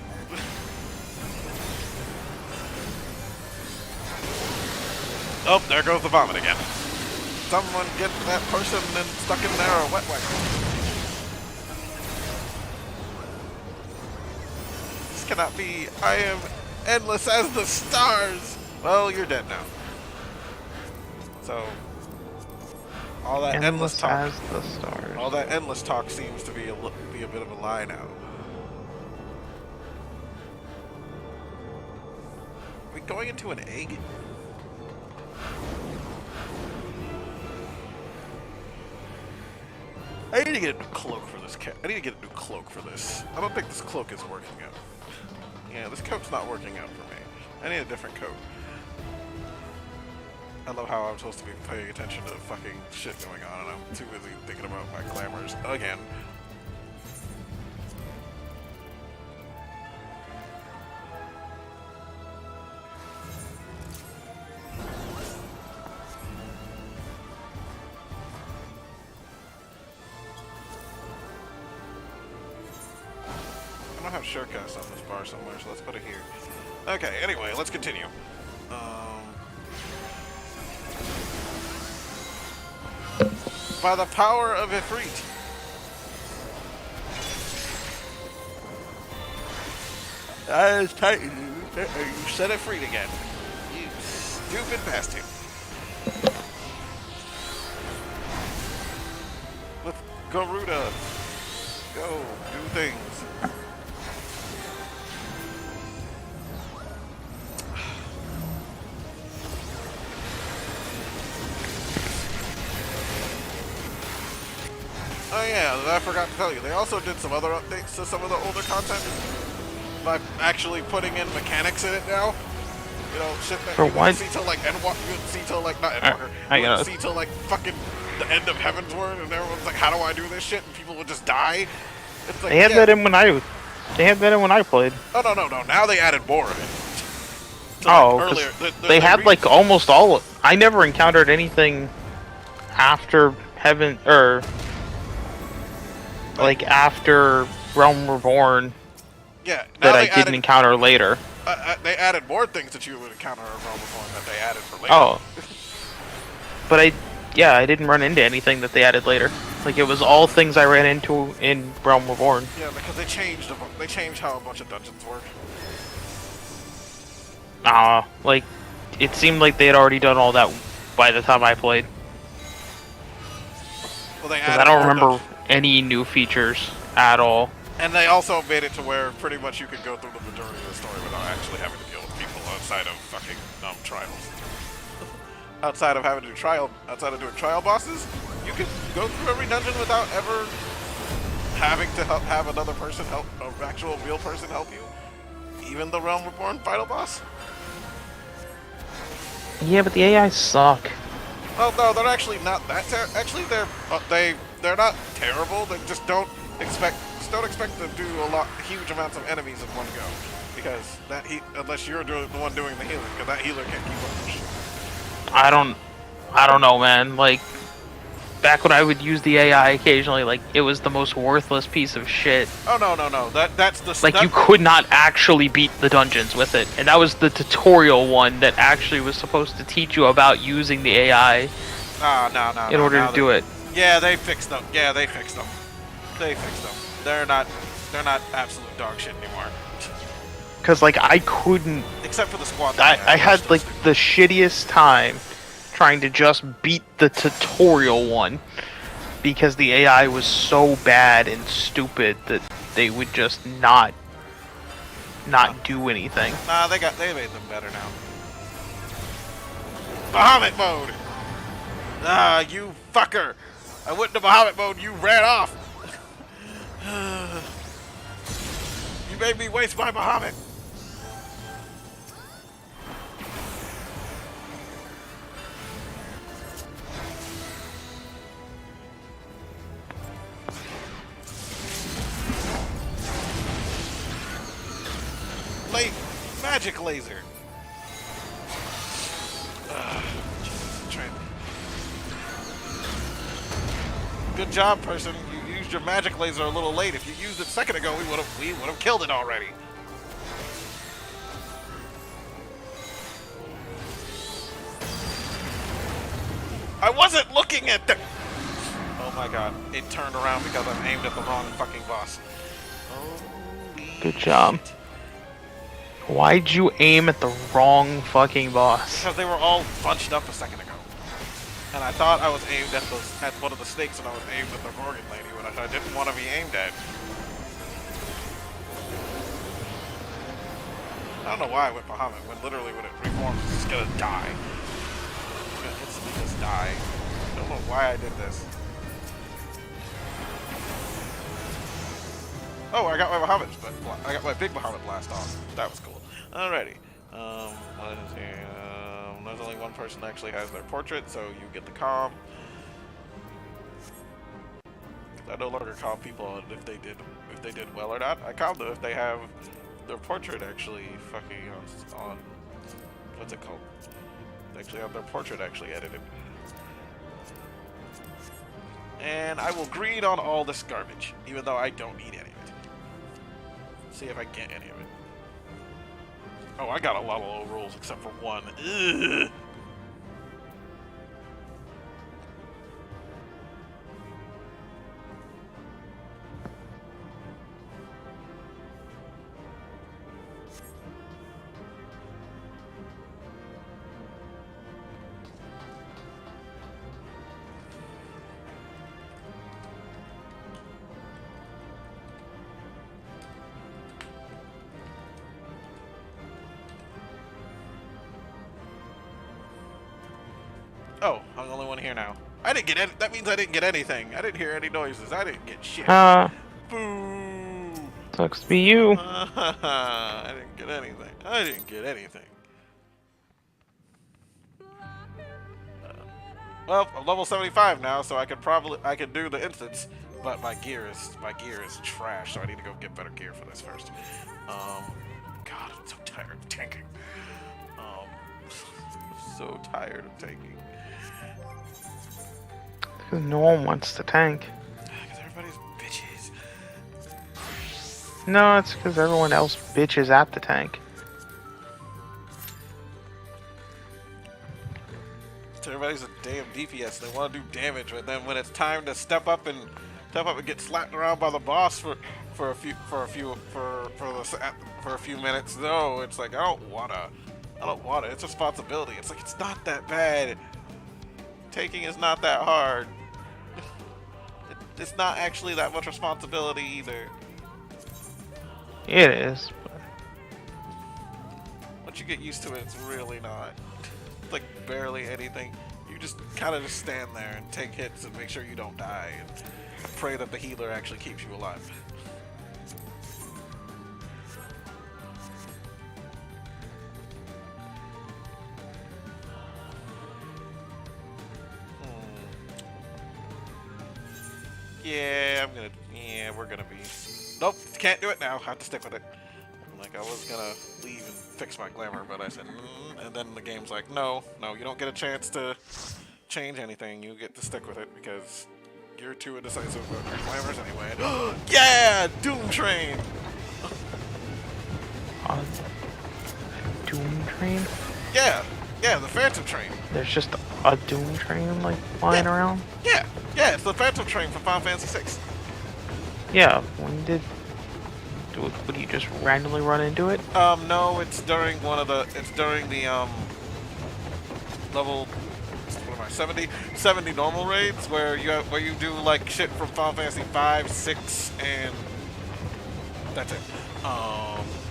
[SPEAKER 1] Oh, there goes the vomit again. Someone get that person and stuck in there or wet wipe. This cannot be. I am endless as the stars. Well, you're dead now. So, all that endless talk.
[SPEAKER 2] As the stars.
[SPEAKER 1] All that endless talk seems to be a bit of a lie now. Are we going into an egg? I need to get a new cloak for this cat. I need to get a new cloak for this. I don't think this cloak is working out. Yeah, this coat's not working out for me. I need a different coat. I love how I'm supposed to be paying attention to fucking shit going on and I'm too busy thinking about my glamours again. I don't have shortcuts on this bar somewhere, so let's put it here. Okay, anyway, let's continue. By the power of Ifrit. That is tight. You set Ifrit again. You stupid bastard. With Garuda. Go, do things. Oh yeah, I forgot to tell you, they also did some other updates to some of the older content by actually putting in mechanics in it now. You know, shit that you wouldn't see till like Endwalker, you wouldn't see till like, not Endwalker, you wouldn't see till like fucking the end of Heavensward, and everyone's like, how do I do this shit? And people would just die. It's like,
[SPEAKER 2] they had that in when I played.
[SPEAKER 1] Oh no, now they added more of it. So,
[SPEAKER 2] oh,
[SPEAKER 1] like, earlier,
[SPEAKER 2] they had like almost all of, I never encountered anything after Heaven, or like after Realm Reborn,
[SPEAKER 1] yeah,
[SPEAKER 2] that I didn't encounter later.
[SPEAKER 1] They added more things that you would encounter in Realm Reborn that they added for later.
[SPEAKER 2] Oh, but I didn't run into anything that they added later. Like it was all things I ran into in Realm Reborn.
[SPEAKER 1] Yeah, because they changed how a bunch of dungeons work.
[SPEAKER 2] Like it seemed like they had already done all that by the time I played.
[SPEAKER 1] Well, they
[SPEAKER 2] I don't remember any new features at all.
[SPEAKER 1] And they also made it to where pretty much you could go through the majority of the story without actually having to deal with people outside of fucking trials. Outside of doing trial bosses, you could go through every dungeon without ever having to have another person help, an actual real person help you. Even the Realm Reborn final boss.
[SPEAKER 2] Yeah, but the AI suck.
[SPEAKER 1] Well, no, they're actually not that actually, they're not terrible. They just don't expect just don't expect to do huge amounts of enemies in one go, because unless you're the one doing the healing, because that healer can't keep up with shit.
[SPEAKER 2] I don't know, man. Like, back when I would use the AI occasionally, like, it was the most worthless piece of shit.
[SPEAKER 1] Oh no. That's the
[SPEAKER 2] like you could not actually beat the dungeons with it, and that was the tutorial one that actually was supposed to teach you about using the AI.
[SPEAKER 1] No.
[SPEAKER 2] In order to do it.
[SPEAKER 1] Yeah, they fixed them. They fixed them. They're not absolute dog shit anymore.
[SPEAKER 2] Cause like I couldn't.
[SPEAKER 1] Except for the squad.
[SPEAKER 2] I had like the shittiest time trying to just beat the tutorial one because the AI was so bad and stupid that they would just not do anything.
[SPEAKER 1] Nah, they made them better now. Bahamut mode! Ah, you fucker! I went to Bahamut mode, you ran off! You made me waste my Bahamut! Magic laser! Good job, person. You used your magic laser a little late. If you used it a second ago, we would have killed it already. I wasn't looking at the. Oh my god! It turned around because I'm aimed at the wrong fucking boss. Holy
[SPEAKER 2] Good job.
[SPEAKER 1] shit.
[SPEAKER 2] Why'd you aim at the wrong fucking boss?
[SPEAKER 1] Because they were all bunched up a second ago. And I thought I was aimed at one of the snakes, and I was aimed at the Gorgon lady, which I didn't want to be aimed at. I don't know why I went Bahamut, when literally when it reforms, it's just gonna die. It's gonna instantly just die. I don't know why I did this. Oh, I got my Bahamut, but I got my big Bahamut blast off. That was cool. Alrighty. What is here? There's only one person that actually has their portrait, so you get the calm. I no longer calm people on if they did well or not. I calm them if they have their portrait actually fucking on what's it called? They actually have their portrait actually edited. And I will green on all this garbage, even though I don't need any of it. See if I get any of it. Oh, I got a lot of low rolls except for one. Ugh. Oh, I'm the only one here now. I didn't get any. That means I didn't get anything. I didn't hear any noises. I didn't get shit. Boo!
[SPEAKER 2] Sucks to be you.
[SPEAKER 1] I didn't get anything. I didn't get anything. Well, I'm level 75 now, so I could do the instance, but my gear is trash, so I need to go get better gear for this first. God, I'm so tired of tanking. So tired of tanking.
[SPEAKER 2] No one wants to tank.
[SPEAKER 1] Because everybody's bitches.
[SPEAKER 2] No, it's because everyone else bitches at the tank.
[SPEAKER 1] Everybody's a damn DPS. They want to do damage, but then when it's time to step up and get slapped around by the boss for a few minutes, no, it's like I don't wanna. It's a responsibility. It's like it's not that bad. Taking is not that hard. It's not actually that much responsibility either.
[SPEAKER 2] It is. But
[SPEAKER 1] Once you get used to it, it's really not. It's like barely anything. You just kind of just stand there and take hits and make sure you don't die and pray that the healer actually keeps you alive. Yeah, yeah, we're gonna be. Nope, can't do it now. Have to stick with it. Like, I was gonna leave and fix my glamour, but I said, and then the game's like, no, you don't get a chance to change anything. You get to stick with it because you're too indecisive about your glamours anyway. Yeah, Doom Train.
[SPEAKER 2] Doom Train?
[SPEAKER 1] Yeah, the Phantom Train.
[SPEAKER 2] There's just a Doom Train like flying around?
[SPEAKER 1] Yeah, it's the Phantom Train from Final Fantasy VI.
[SPEAKER 2] Yeah, would you just randomly run into it?
[SPEAKER 1] No, it's during it's during the, level, what am I, 70 normal raids, where you do, like, shit from Final Fantasy V, 6, and that's it.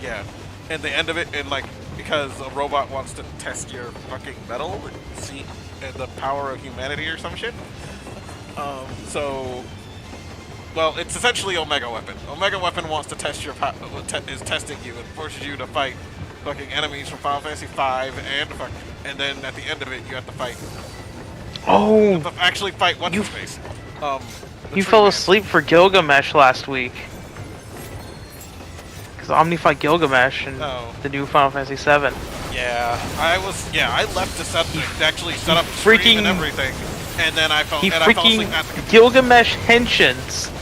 [SPEAKER 1] Yeah. And the end of it, and, like, because a robot wants to test your fucking metal and see the power of humanity or some shit. Well, it's essentially Omega Weapon. Omega Weapon wants to test your is testing you and forces you to fight fucking enemies from Final Fantasy V and then at the end of it you have to fight.
[SPEAKER 2] Oh,
[SPEAKER 1] you have to actually fight what's his face.
[SPEAKER 2] You fell asleep for Gilgamesh last week. Because Omni fought Gilgamesh in the new Final Fantasy VII.
[SPEAKER 1] Yeah, I left to actually set up the stream and everything, and then I fell asleep at the computer.
[SPEAKER 2] Gilgamesh henshins.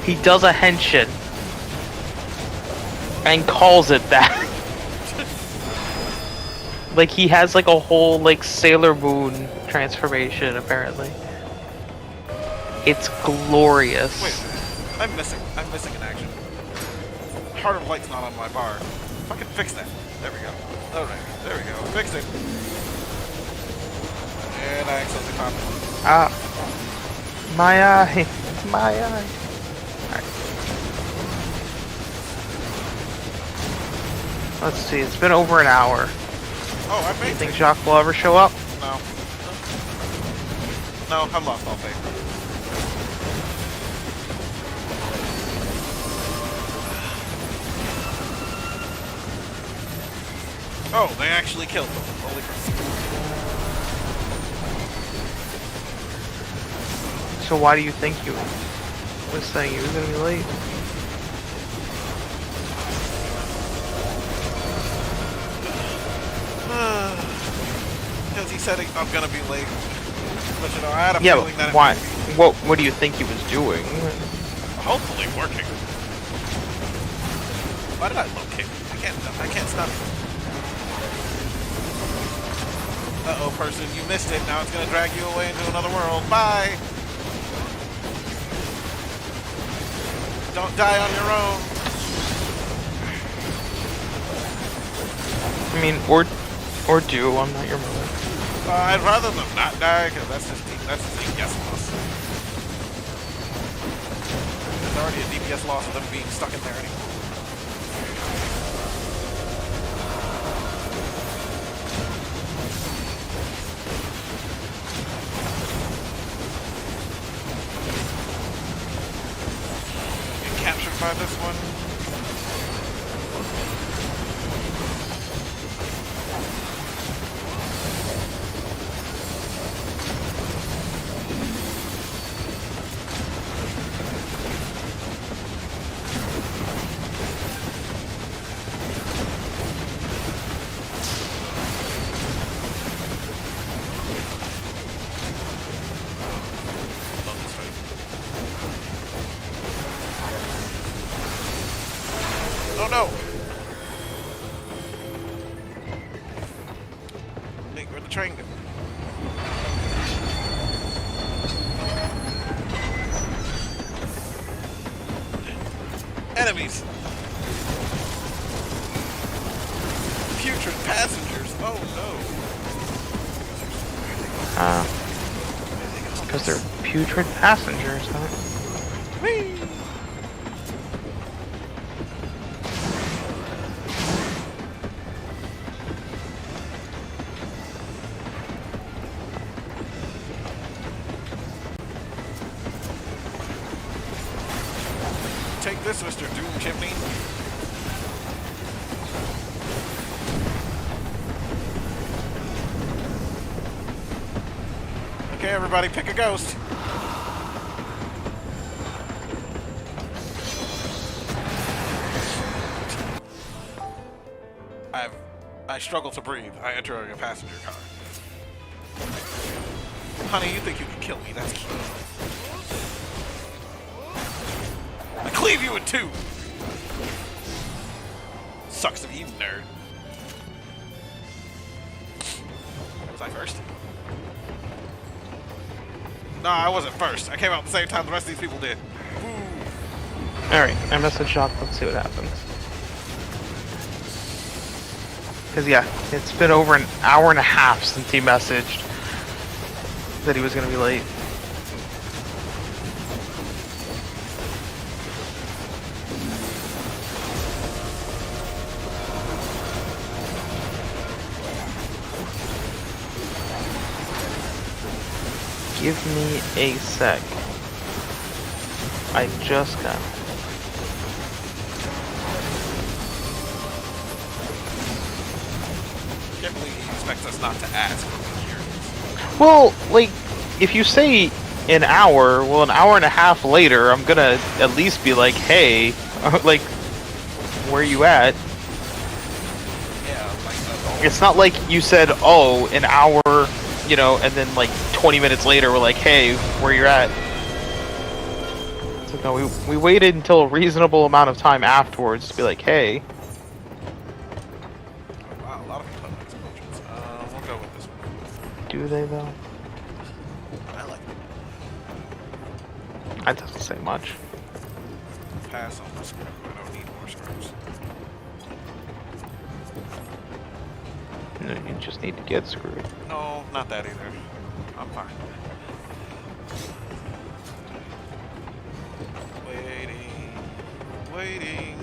[SPEAKER 2] He does a henshin and calls it that. Like he has like a whole like Sailor Moon transformation apparently. It's glorious.
[SPEAKER 1] Wait, I'm missing an action. Heart of Light's not on my bar. Fucking fix that. There we go. Alright, there we go. Fixed it. And I accidentally popped it.
[SPEAKER 2] Ah. My eye. My eye. Alright. Let's see, it's been over an hour.
[SPEAKER 1] Oh, I made it.
[SPEAKER 2] Think Jacques will ever show up?
[SPEAKER 1] No. No, I'm lost all faith. Oh, they actually killed them. Holy crap.
[SPEAKER 2] So why do you think you was saying you were gonna be late?
[SPEAKER 1] Because he said I'm gonna be late. But you know, I had a feeling that
[SPEAKER 2] why? What do you think he was doing?
[SPEAKER 1] Hopefully working. Why did I locate? I can't stop it. Uh-oh, person, you missed it. Now it's gonna drag you away into another world. Bye! Don't die on your own.
[SPEAKER 2] I mean, or do. I'm not your mother.
[SPEAKER 1] I'd rather them not die, because that's just DPS loss. There's already a DPS loss of them being stuck in there anyway. Captured by this one. Oh no! Hey, where'd the train go? Enemies! Putrid passengers! Oh no!
[SPEAKER 2] Because they're putrid passengers, huh?
[SPEAKER 1] Whee! Take this, Mr. Doom Chimney. Okay, everybody, pick a ghost. I struggle to breathe. I enter a passenger car. Honey, you think you can kill me? That's cute. I cleave you in two! Sucks to be you, nerd. Was I first? No, I wasn't first. I came out at the same time the rest of these people did.
[SPEAKER 2] Alright, I messaged Shock. Let's see what happens. Because, yeah, it's been over an hour and a half since he messaged that he was going to be late. Give me a sec. I just got...
[SPEAKER 1] I can't believe he expects us not to ask.
[SPEAKER 2] Well, like, if you say an hour, well, an hour and a half later, I'm gonna at least be like, hey, like, where you at?
[SPEAKER 1] Yeah, like
[SPEAKER 2] It's not like you said, oh, an hour, you know, and then like 20 minutes later, we're like, hey, where you're at? So no, we waited until a reasonable amount of time afterwards to be like, hey.
[SPEAKER 1] Wow, a lot of people have explosions. We'll go with this one.
[SPEAKER 2] Do they though?
[SPEAKER 1] I like it.
[SPEAKER 2] That doesn't say much.
[SPEAKER 1] Pass on the screw. I don't need more screws.
[SPEAKER 2] No, you just need to get screwed.
[SPEAKER 1] No, not that either. I'm fine. Waiting.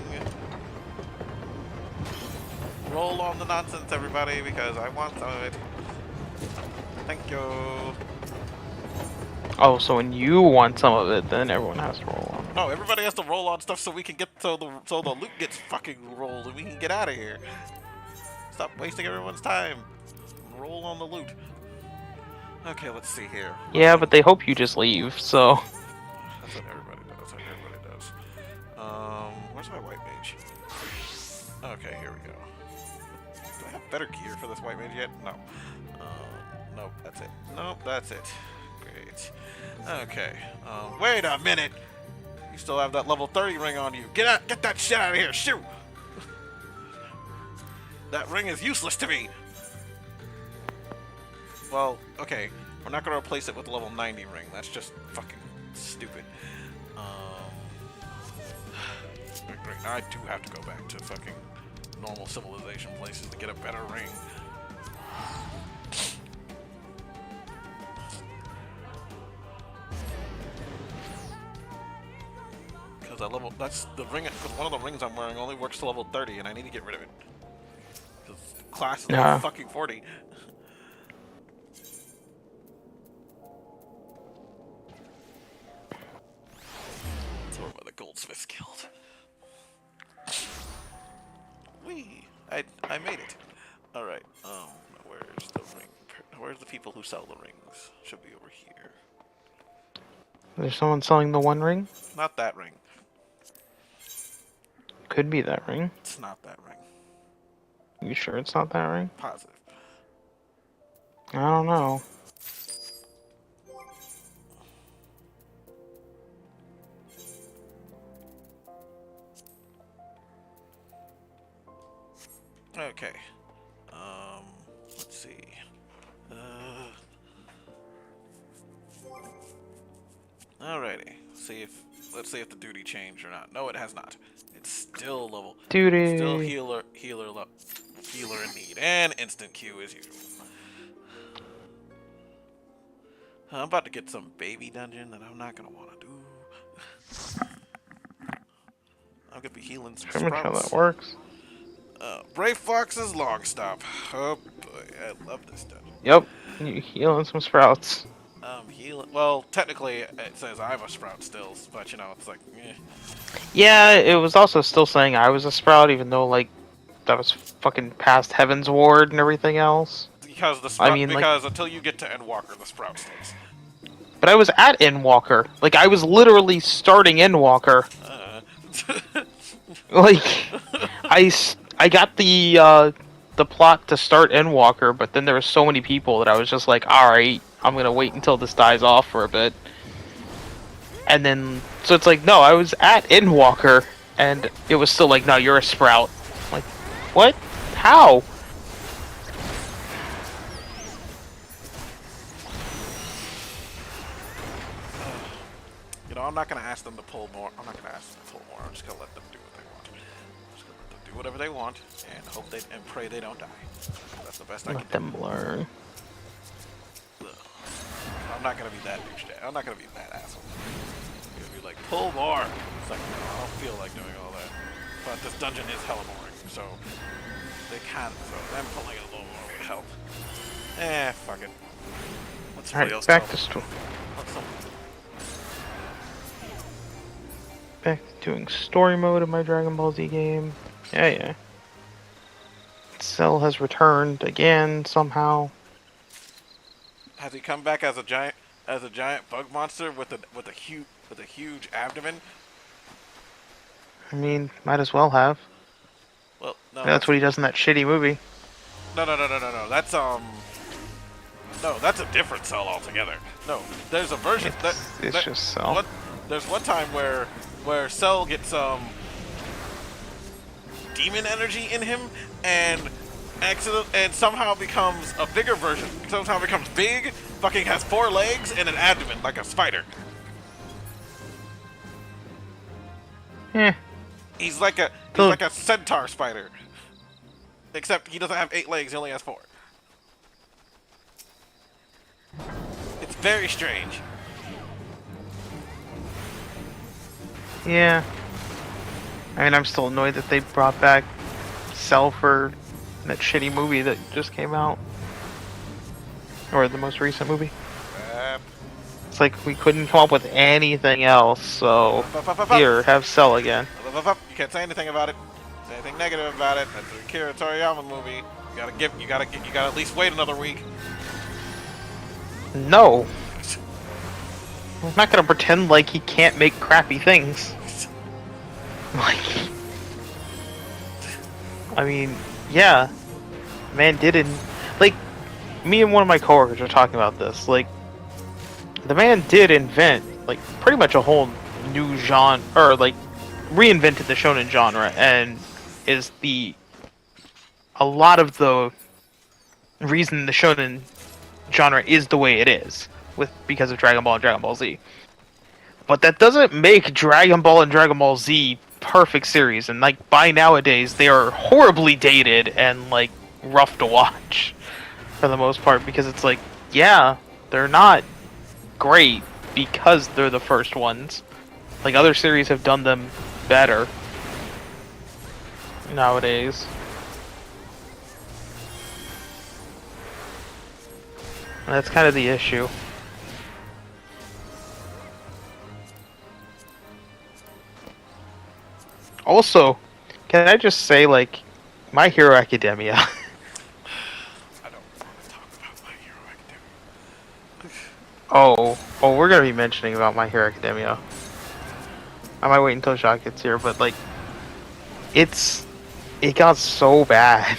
[SPEAKER 1] Roll on the nonsense, everybody, because I want some of it. Thank you.
[SPEAKER 2] Oh, so when you want some of it, then everyone has to roll on it.
[SPEAKER 1] No, everybody has to roll on stuff so we can get so the loot gets fucking rolled and we can get out of here. Stop wasting everyone's time. Roll on the loot. Okay, let's see here.
[SPEAKER 2] Yeah, but they hope you just leave, so...
[SPEAKER 1] That's what everybody does. That's what everybody does. Where's my white mage? Okay, here we go. Do I have better gear for this white mage yet? No. Nope, that's it. Nope, that's it. Great. Okay. Wait a minute! You still have that level 30 ring on you. Get out! Get that shit out of here! Shoot! That ring is useless to me! Well, okay. We're not gonna replace it with the level 90 ring. That's just fucking stupid. Great. Now I do have to go back to fucking normal civilization places to get a better ring. Because that's the ring. Because one of the rings I'm wearing only works to level 30, and I need to get rid of it. Because class is level fucking 40. It's over by the goldsmith's guild. I made it. All right. Where's the ring? Where's the people who sell the rings? Should be over here.
[SPEAKER 2] There's someone selling the one ring?
[SPEAKER 1] Not that ring.
[SPEAKER 2] Could be that ring.
[SPEAKER 1] It's not that ring.
[SPEAKER 2] You sure it's not that ring?
[SPEAKER 1] Positive.
[SPEAKER 2] I don't know.
[SPEAKER 1] Okay. Let's see. Alrighty. Let's see if the duty changed or not. No, it has not. It's still level.
[SPEAKER 2] Duty.
[SPEAKER 1] Still healer in need, and instant Q as usual. I'm about to get some baby dungeon that I'm not gonna want to do. I'm gonna be healing some
[SPEAKER 2] Pretty much how
[SPEAKER 1] sprouts.
[SPEAKER 2] that works.
[SPEAKER 1] Brave Fox's long stop. Oh boy, I love this dungeon.
[SPEAKER 2] Yep, you healing some sprouts.
[SPEAKER 1] Healing. Well, technically, it says I'm a sprout still, but you know, it's like, eh.
[SPEAKER 2] Yeah, it was also still saying I was a sprout, even though like that was fucking past Heaven's Ward and everything else.
[SPEAKER 1] Because the sprout,
[SPEAKER 2] like,
[SPEAKER 1] until you get to Endwalker, the sprout stays.
[SPEAKER 2] But I was at Endwalker. Like I was literally starting Endwalker. Like I got the the plot to start Endwalker, but then there were so many people that I was just like, alright, I'm gonna wait until this dies off for a bit. And then, so it's like, no, I was at Endwalker, and it was still like, no, you're a Sprout. I'm like, what? How?
[SPEAKER 1] You know, I'm not gonna ask them to pull more. I'm not gonna ask them to pull more. I'm just gonna let them do what they want. I'm just gonna let them do whatever they want and hope they and pray they don't die. That's the best I can
[SPEAKER 2] Let them learn.
[SPEAKER 1] do. I'm not gonna be that douchebag. I'm not gonna be that asshole. I'm gonna be like, pull more. It's like, no, I don't feel like doing all that. But this dungeon is hella boring, so they can't. So them pulling a little more would help. Fuck it. Let somebody else
[SPEAKER 2] Alright, back
[SPEAKER 1] tell
[SPEAKER 2] to
[SPEAKER 1] them.
[SPEAKER 2] story.
[SPEAKER 1] Let some-
[SPEAKER 2] Back to doing story mode of my Dragon Ball Z game. Yeah. Cell has returned again somehow.
[SPEAKER 1] Has he come back as a giant bug monster with a huge abdomen?
[SPEAKER 2] I mean, might as well have.
[SPEAKER 1] Well, no.
[SPEAKER 2] That's what he does in that shitty movie.
[SPEAKER 1] No. That's no, that's a different Cell altogether. No, there's a version
[SPEAKER 2] It's just Cell.
[SPEAKER 1] There's one time where Cell gets demon energy in him and somehow becomes a bigger version. Somehow becomes big, fucking has 4 legs and an abdomen like a spider.
[SPEAKER 2] Eh.
[SPEAKER 1] He's like a centaur spider. Except he doesn't have 8 legs, he only has 4. It's very strange.
[SPEAKER 2] Yeah. I mean, I'm still annoyed that they brought back Cell for that shitty movie that just came out. Or the most recent movie. It's like we couldn't come up with anything else, so here, have Cell again.
[SPEAKER 1] You can't say anything about it. Say anything negative about it. That's a Akira Toriyama movie. You gotta at least wait another week.
[SPEAKER 2] No. I'm not gonna pretend like he can't make crappy things. Like, I mean, yeah, man didn't. Like, me and one of my coworkers were talking about this. Like, the man did invent, like, pretty much a whole new genre, or like, reinvented the shonen genre, and is a lot of the reason the shonen genre is the way it is, because of Dragon Ball and Dragon Ball Z. But that doesn't make Dragon Ball and Dragon Ball Z perfect series, and like by nowadays they are horribly dated and like rough to watch for the most part, because it's like, yeah, they're not great because they're the first ones. Like, other series have done them better nowadays. And that's kind of the issue. Also, can I just say, like, My Hero Academia.
[SPEAKER 1] I don't want to talk about My Hero Academia.
[SPEAKER 2] Oh, we're gonna be mentioning about My Hero Academia. I might wait until Jacques gets here, but like, it got so bad.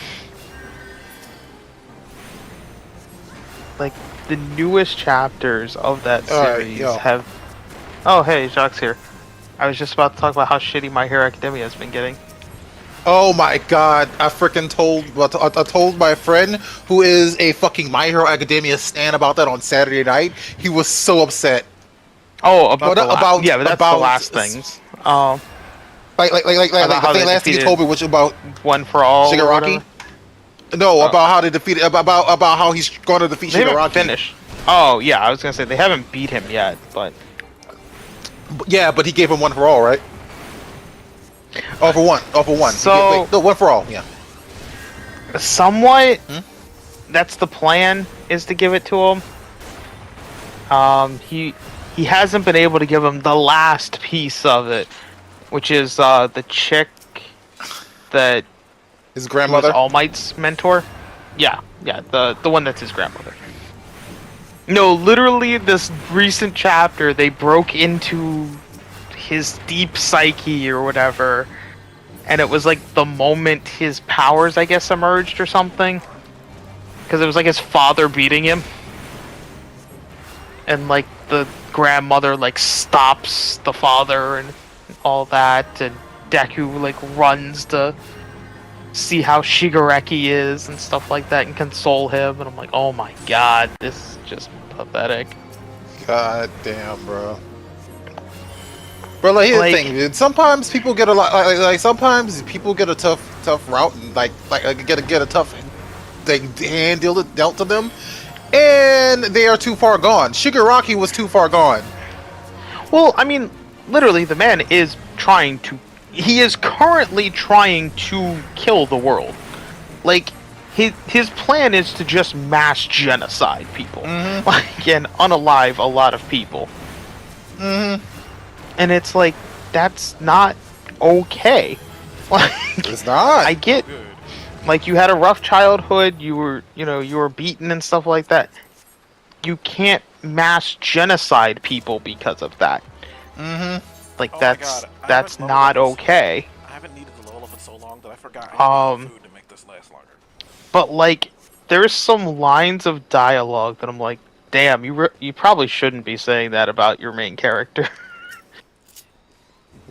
[SPEAKER 2] Like, the newest chapters of that series have. Oh, hey, Jacques here. I was just about to talk about how shitty My Hero Academia has been getting.
[SPEAKER 3] Oh my god, I told my friend who is a fucking My Hero Academia stan about that on Saturday night. He was so upset.
[SPEAKER 2] Oh, but that's the last things.
[SPEAKER 3] Like the thing last thing he told me, which about
[SPEAKER 2] One for All.
[SPEAKER 3] Shigaraki. No, about how they defeated, about how he's going to defeat
[SPEAKER 2] They
[SPEAKER 3] Shigaraki.
[SPEAKER 2] haven't finished. Oh yeah, I was gonna say they haven't beat him yet, but
[SPEAKER 3] yeah, but he gave him One for All, right? All for one.
[SPEAKER 2] So
[SPEAKER 3] no, One for All. Yeah.
[SPEAKER 2] Somewhat. That's the plan, is to give it to him. He hasn't been able to give him the last piece of it, which is the chick that
[SPEAKER 3] his grandmother,
[SPEAKER 2] was All Might's mentor. Yeah, the one that's his grandmother. No, literally, this recent chapter, they broke into his deep psyche or whatever, and it was like the moment his powers, I guess, emerged or something. Because it was like his father beating him. And like the grandmother like stops the father and all that, and Deku like runs to see how Shigaraki is and stuff like that and console him, and I'm like, oh my god, this is just pathetic.
[SPEAKER 3] God damn, bro. Bro, like, here's the thing, dude. Sometimes people get a lot, like sometimes people get a tough route, and like get a tough hand dealt to them, and they are too far gone. Shigaraki was too far gone.
[SPEAKER 2] Well, I mean, literally, the man is he is currently trying to kill the world. Like, his plan is to just mass genocide people.
[SPEAKER 3] Mm-hmm.
[SPEAKER 2] Like, and unalive a lot of people.
[SPEAKER 3] Mm-hmm.
[SPEAKER 2] And it's like, that's not okay. Like,
[SPEAKER 3] it's not.
[SPEAKER 2] I get, like, you had a rough childhood, you were beaten and stuff like that. You can't mass genocide people because of that.
[SPEAKER 3] Mm-hmm.
[SPEAKER 2] Like, that's not okay.
[SPEAKER 1] I haven't needed to level up in so long that I forgot I need food to make this last longer.
[SPEAKER 2] But like, there's some lines of dialogue that I'm like, damn, you probably shouldn't be saying that about your main character.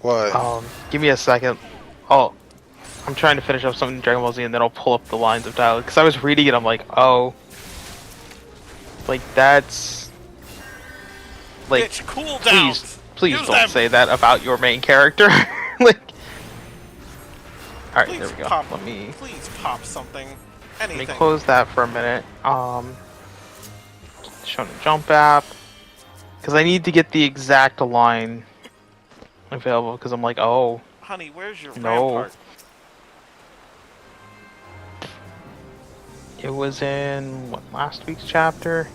[SPEAKER 3] What?
[SPEAKER 2] Give me a second. Oh, I'm trying to finish up something in Dragon Ball Z, and then I'll pull up the lines of dialogue. Because I was reading it, I'm like, oh, like that's like,
[SPEAKER 1] bitch, cool down.
[SPEAKER 2] Please don't say that about your main character. Like, all right, there we go.
[SPEAKER 1] Please pop something. Anything.
[SPEAKER 2] Let me close that for a minute. Shonen Jump app, because I need to get the exact line available. Because I'm like, oh,
[SPEAKER 1] honey, where's your
[SPEAKER 2] no.
[SPEAKER 1] rampart?
[SPEAKER 2] It was in what, last week's chapter.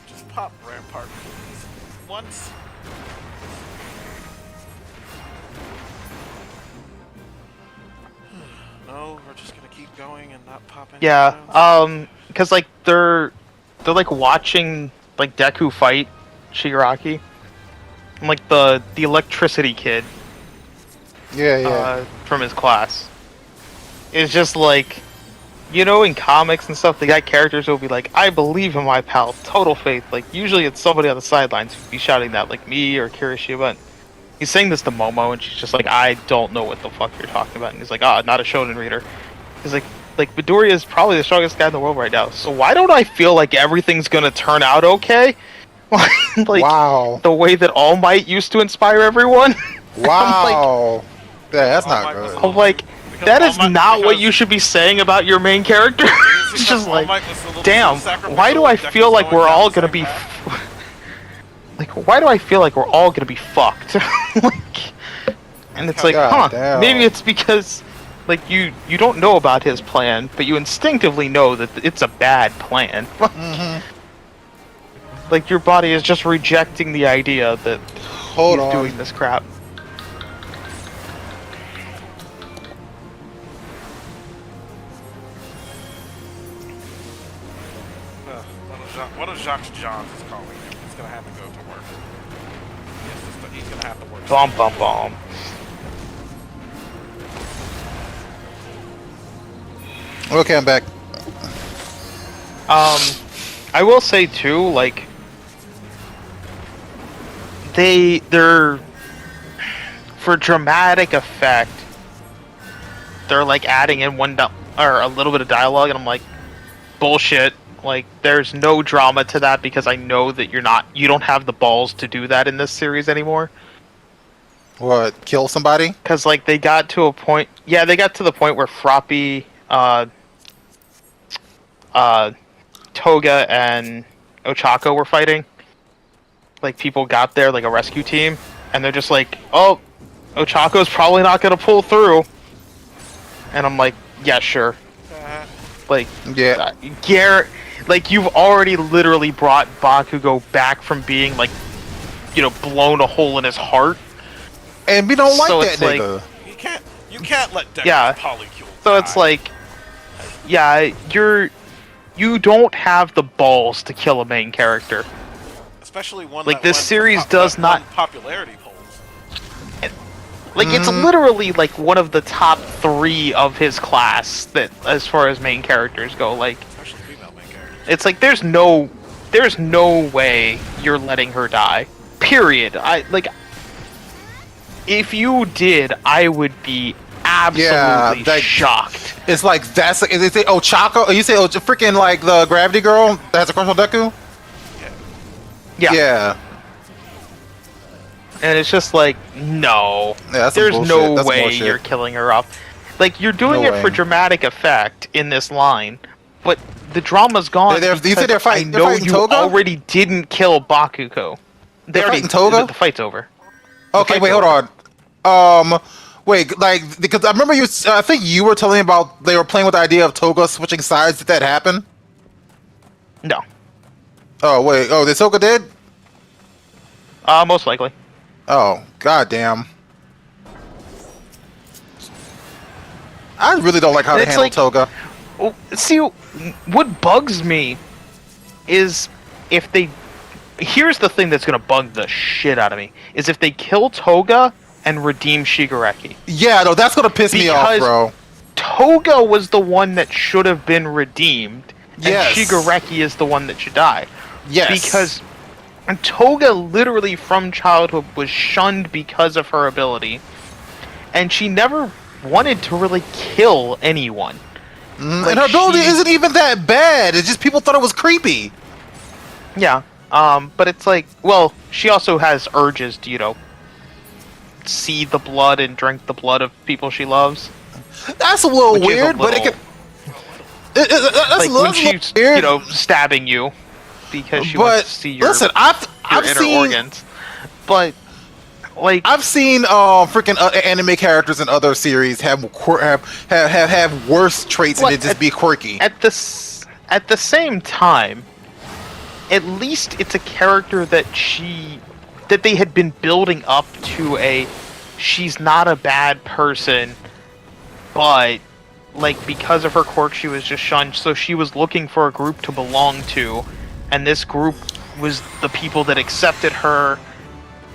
[SPEAKER 1] Just pop rampart, please. Once. No, we're just gonna keep going and not pop any.
[SPEAKER 2] Yeah, because like they're like watching like Deku fight Shigaraki, and like the electricity kid.
[SPEAKER 3] Yeah.
[SPEAKER 2] From his class. It's just like, you know, in comics and stuff, the guy characters will be like, I believe in my pal, total faith. Like, usually it's somebody on the sidelines who'd be shouting that, like me or Kirishima. And he's saying this to Momo, and she's just like, I don't know what the fuck you're talking about. And he's like, not a shonen reader. He's like Midoriya is probably the strongest guy in the world right now. So why don't I feel like everything's gonna turn out okay? Like,
[SPEAKER 3] wow.
[SPEAKER 2] The way that All Might used to inspire everyone.
[SPEAKER 3] Wow. Yeah, that's not good.
[SPEAKER 2] I'm like, that is not what you should be saying about your main character. It's just like, damn, why do I feel like we're all gonna be... Like, why do I feel like we're all gonna be fucked? Like, and it's like, huh, maybe it's because, like, you don't know about his plan, but you instinctively know that it's a bad plan. Like, your body is just rejecting the idea that he's doing this crap.
[SPEAKER 1] What if Jacques Johns is calling him? He's gonna have to go to work. He's gonna have to work.
[SPEAKER 2] Bomb.
[SPEAKER 3] Okay, I'm back.
[SPEAKER 2] I will say too, like, they're for dramatic effect, they're like adding in or a little bit of dialogue, and I'm like, bullshit. Like, there's no drama to that because I know that you don't have the balls to do that in this series anymore.
[SPEAKER 3] What, kill somebody?
[SPEAKER 2] Because, like, they got to the point where Froppy, Toga, and Ochako were fighting. Like, people got there, like a rescue team, and they're just like, oh, Ochako's probably not gonna pull through. And I'm like, yeah, sure. Like,
[SPEAKER 3] yeah.
[SPEAKER 2] Garrett, like, you've already literally brought Bakugo back from being, like, you know, blown a hole in his heart.
[SPEAKER 3] And we don't like that nigga.
[SPEAKER 1] Like, you can't let Deku polycule.
[SPEAKER 2] So it's like, yeah, you don't have the balls to kill a main character.
[SPEAKER 1] Especially one
[SPEAKER 2] like
[SPEAKER 1] that
[SPEAKER 2] this
[SPEAKER 1] won
[SPEAKER 2] series does
[SPEAKER 1] that
[SPEAKER 2] not
[SPEAKER 1] won popularity polls.
[SPEAKER 2] Like it's literally like one of the top 3 of his class that, as far as main characters go. Like,
[SPEAKER 1] Especially female main characters.
[SPEAKER 2] it's like there's no way you're letting her die. Period. If you did, I would be absolutely shocked.
[SPEAKER 3] It's like that's like, they say Ochako. You say freaking like the Gravity Girl that has a crush on Deku. Yeah.
[SPEAKER 2] And it's just like, no.
[SPEAKER 3] Yeah,
[SPEAKER 2] there's no way you're killing her off. Like, you're doing it for dramatic effect in this line, but the drama's gone.
[SPEAKER 3] You say they're fighting?
[SPEAKER 2] I know you
[SPEAKER 3] Toga?
[SPEAKER 2] already didn't kill Bakugo.
[SPEAKER 3] They're fighting Toga?
[SPEAKER 2] The fight's over.
[SPEAKER 3] Okay, wait, hold on. Wait, like, because I remember I think you were telling me about they were playing with the idea of Toga switching sides. Did that happen?
[SPEAKER 2] No.
[SPEAKER 3] Oh, wait. Oh, the Toga did?
[SPEAKER 2] Most likely.
[SPEAKER 3] Oh, goddamn. I really don't like how they handle Toga.
[SPEAKER 2] See, what bugs me is if they... Here's the thing that's gonna bug the shit out of me, is if they kill Toga and redeem Shigaraki.
[SPEAKER 3] Yeah, no, that's gonna piss me off, bro.
[SPEAKER 2] Toga was the one that should have been redeemed,
[SPEAKER 3] yes.
[SPEAKER 2] and Shigaraki is the one that should die.
[SPEAKER 3] Yes.
[SPEAKER 2] Because Toga literally from childhood was shunned because of her ability, and she never wanted to really kill anyone.
[SPEAKER 3] Like, and her ability isn't even that bad, it's just people thought it was creepy.
[SPEAKER 2] Yeah, but it's like, well, she also has urges to, you know, see the blood and drink the blood of people she loves.
[SPEAKER 3] That's a little weird, but it could... That's
[SPEAKER 2] like when she's, you know, stabbing you because she wants to see your, I've inner
[SPEAKER 3] seen
[SPEAKER 2] organs. But like
[SPEAKER 3] I've seen freaking anime characters in other series have worse traits and just be quirky.
[SPEAKER 2] At the same time, at least it's a character that they had been building up to she's not a bad person, but like because of her quirk she was just shunned, so she was looking for a group to belong to, and this group was the people that accepted her,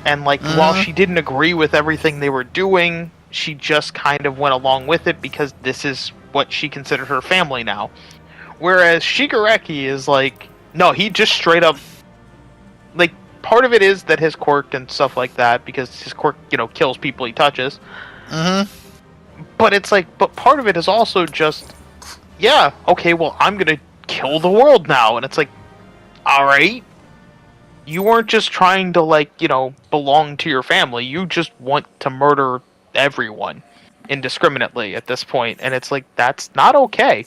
[SPEAKER 2] and like while she didn't agree with everything they were doing, she just kind of went along with it because this is what she considered her family now. Whereas Shigaraki is like, no, he just straight up, like, part of it is that his quirk and stuff like that, because his quirk, you know, kills people he touches. But it's like, but part of it is also just, yeah, okay, well, I'm gonna kill the world now. And it's like, alright, you weren't just trying to, like, you know, belong to your family. You just want to murder everyone indiscriminately at this point. And it's like, that's not okay.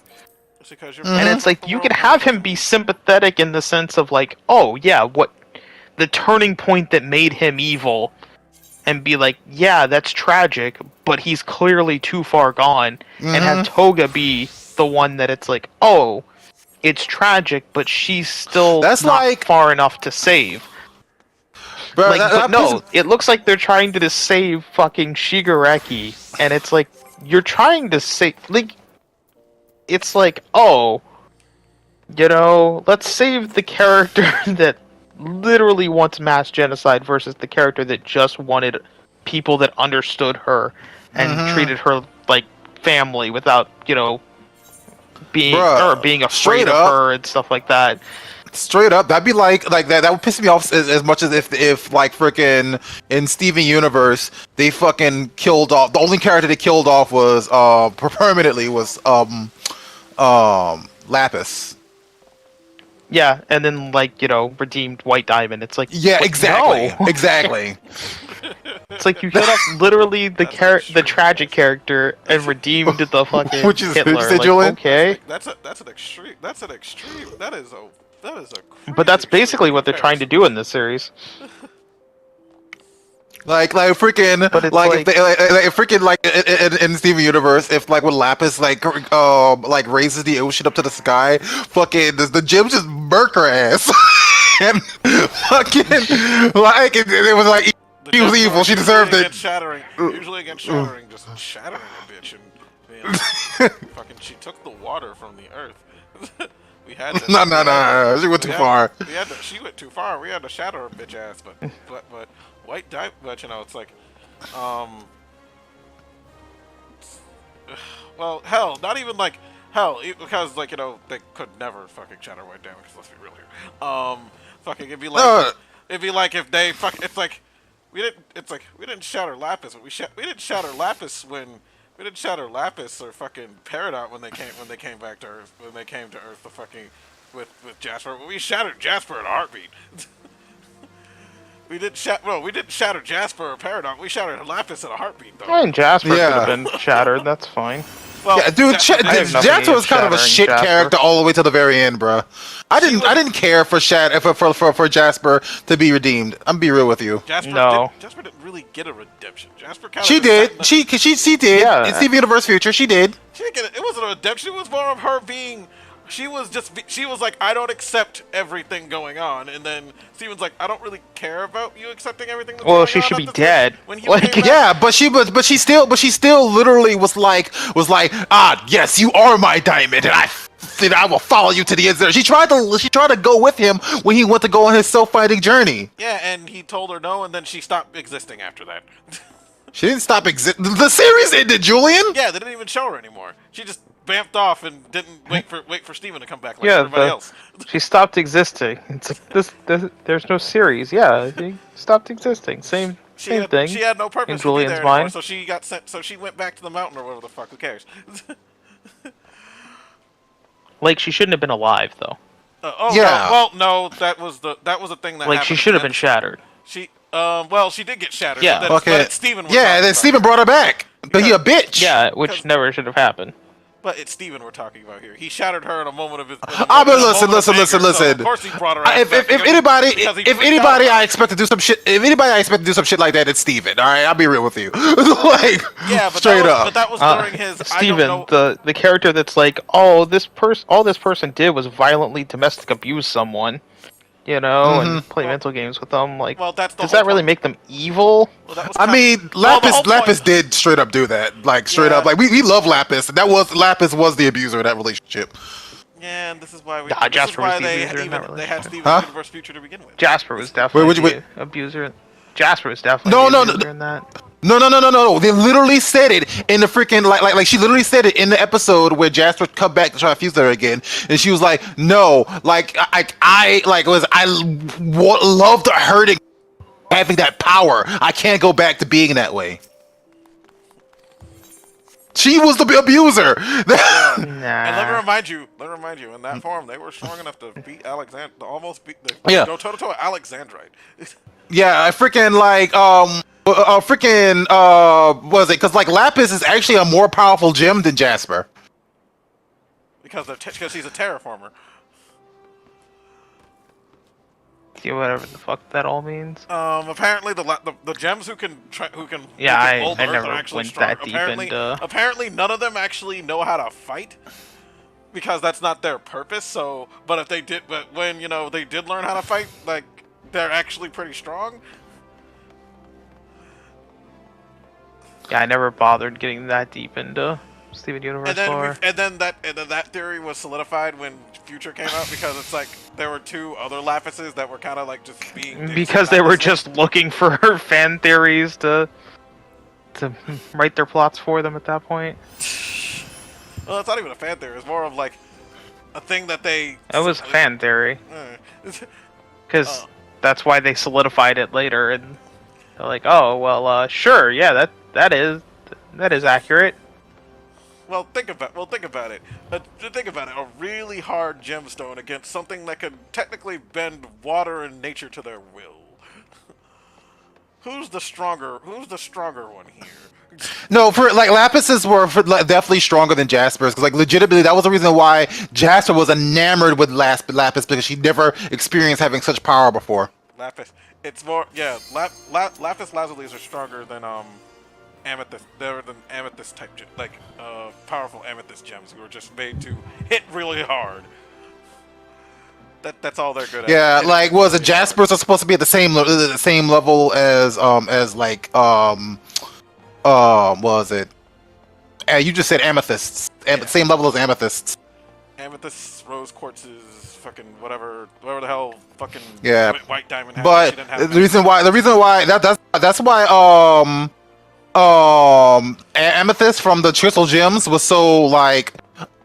[SPEAKER 2] And it's like, you can have him be sympathetic in the sense of like, oh yeah, what the turning point that made him evil, and be like, yeah, that's tragic, but he's clearly too far gone, and have Toga be the one that it's like, oh, it's tragic, but she's still not far enough to save.
[SPEAKER 3] Bro,
[SPEAKER 2] like, no, it looks like they're trying to just save fucking Shigaraki, and it's like, you're trying to save, like, it's like, oh, you know, let's save the character that literally wants mass genocide versus the character that just wanted people that understood her and treated her like family without, you know, being afraid of her and stuff like that.
[SPEAKER 3] Straight up, that'd be like that would piss me off as much as if like frickin' in Steven Universe they fucking killed off, the only character they killed off was permanently was Lapis.
[SPEAKER 2] Yeah, and then, like, you know, redeemed White Diamond. It's like,
[SPEAKER 3] yeah, exactly,
[SPEAKER 2] no.
[SPEAKER 3] Exactly.
[SPEAKER 2] It's like you shut up literally the tragic character and redeemed the fucking
[SPEAKER 3] which is
[SPEAKER 2] Hitler.
[SPEAKER 3] Like, Julian?
[SPEAKER 2] Okay,
[SPEAKER 1] that's an extreme. That is a.
[SPEAKER 2] But that's basically what they're trying to do in this series.
[SPEAKER 3] Like freaking, like freaking, like in Steven Universe, if like when Lapis like raises the ocean up to the sky, fucking the gym just murk her ass, and fucking like it was like she was evil, she deserved it.
[SPEAKER 1] Usually against shattering, just shattering a bitch, and fucking she took the water from the earth. We had to.
[SPEAKER 3] No. She went too far.
[SPEAKER 1] She went too far. We had to shatter her bitch ass. But white diamond. But it's like, well, hell, not even like hell, because like they could never fucking shatter white diamond. Because let's be real here. Fucking it'd be like if they it's like we didn't shatter Lapis, but we didn't shatter Lapis when. We didn't shatter Lapis or fucking Peridot when they came back to Earth. When they came to Earth, the fucking with Jasper. We shattered Jasper in a heartbeat. we didn't shatter Jasper or Peridot. We shattered Lapis in a heartbeat, though.
[SPEAKER 2] And Jasper could have been shattered. That's fine.
[SPEAKER 3] Well, yeah, dude, Jasper was kind of a shit character all the way to the very end, bro. I didn't care for Jasper to be redeemed. I'm be real with you.
[SPEAKER 1] Jasper didn't really get a redemption. Jasper kind of.
[SPEAKER 3] She did. She did. Yeah. In Steven Universe Future, she did.
[SPEAKER 1] She didn't get it. It wasn't a redemption. It was more of her being. She was like, I don't accept everything going on, and then Steven's like, I don't really care about you accepting everything that's going on.
[SPEAKER 2] Well, she should be dead.
[SPEAKER 3] Yeah, but she still literally was like, yes, you are my diamond, and I will follow you to the end. She tried to go with him when he went to go on his self-fighting journey.
[SPEAKER 1] Yeah, and he told her no, and then she stopped existing after that.
[SPEAKER 3] She didn't stop existing. The series ended, Julian.
[SPEAKER 1] Yeah, they didn't even show her anymore. She just bamped off and didn't wait for Steven to come back like everybody else.
[SPEAKER 2] She stopped existing. It's like this, there's no series. Yeah, he stopped existing. Same thing.
[SPEAKER 1] She had no purpose
[SPEAKER 2] in Julian's
[SPEAKER 1] to be there anymore,
[SPEAKER 2] mind.
[SPEAKER 1] so she got sent. So she went back to the mountain or whatever the fuck. Who cares?
[SPEAKER 2] Like she shouldn't have been alive though.
[SPEAKER 1] Yeah. No, that was the thing that.
[SPEAKER 2] Like she should have been shattered.
[SPEAKER 1] She she did get shattered.
[SPEAKER 2] Yeah.
[SPEAKER 1] But Steven.
[SPEAKER 3] Yeah, and then Steven brought her back. But he a bitch.
[SPEAKER 2] Yeah, which never should have happened.
[SPEAKER 1] But it's Steven we're talking about here. He shattered her in a moment of his.
[SPEAKER 3] Listen.
[SPEAKER 1] So of course he brought her.
[SPEAKER 3] If anybody I expect to do some shit, like that, it's Steven. All right, I'll be real with you. Like,
[SPEAKER 1] yeah, but
[SPEAKER 3] straight up.
[SPEAKER 1] But that was during his.
[SPEAKER 2] Steven, the character that's like, all this person did was violently domestic abuse someone. And play mental games with them. Like, does that really make them evil?
[SPEAKER 3] Lapis did straight up do that. Like, straight up. Like, we love Lapis. Lapis was the abuser in that relationship.
[SPEAKER 1] Yeah, and this is why they had Steven Universe Future to begin with.
[SPEAKER 2] Jasper was definitely the abuser. Jasper was definitely the abuser in that.
[SPEAKER 3] No. They literally said it in the freaking like she literally said it in the episode where Jasper come back to try to fuse her again, and she was like, "No, like I loved hurting, having that power. I can't go back to being that way." She was the abuser.
[SPEAKER 1] And let me remind you, in that form, they were strong enough to beat Alexander, go toe to toe with Alexandrite.
[SPEAKER 3] Yeah, I freaking was it? Because like Lapis is actually a more powerful gem than Jasper.
[SPEAKER 1] Because he's a terraformer.
[SPEAKER 2] Yeah, whatever the fuck that all means.
[SPEAKER 1] Apparently the gems who can
[SPEAKER 2] yeah, I
[SPEAKER 1] Earth
[SPEAKER 2] never
[SPEAKER 1] are actually
[SPEAKER 2] went
[SPEAKER 1] strong.
[SPEAKER 2] that deep into.
[SPEAKER 1] Apparently none of them actually know how to fight. Because that's not their purpose. So, but if they did, but when they did learn how to fight, like they're actually pretty strong.
[SPEAKER 2] Yeah, I never bothered getting that deep into Steven Universe lore.
[SPEAKER 1] And then that theory was solidified when Future came out because it's like there were two other Lapises that were kind of like just being.
[SPEAKER 2] Because they were just looking for fan theories to write their plots for them at that point.
[SPEAKER 1] Well, it's not even a fan theory. It's more of like a thing that they.
[SPEAKER 2] It was a fan theory. Because that's why they solidified it later, and they're like, "Oh, well, sure, yeah, that is accurate."
[SPEAKER 1] Well, think about it. Think about it. A really hard gemstone against something that could technically bend water and nature to their will. Who's the stronger one here?
[SPEAKER 3] No, for like Lapises were definitely stronger than Jasper's because like legitimately that was the reason why Jasper was enamored with Lapis because she never experienced having such power before.
[SPEAKER 1] Lapis, it's more Lapis Lazulis are stronger than amethyst. They're than amethyst type powerful amethyst gems who are just made to hit really hard. That's all they're good at.
[SPEAKER 3] Yeah, like was it Jasper's are supposed to be at the same level as was it? You just said amethysts. Same level as amethysts.
[SPEAKER 1] Amethyst, rose quartzes, fucking whatever the hell, fucking
[SPEAKER 3] Yeah.
[SPEAKER 1] white diamond. She
[SPEAKER 3] But
[SPEAKER 1] didn't have
[SPEAKER 3] the reason why that's why Amethyst from the Crystal Gems was so like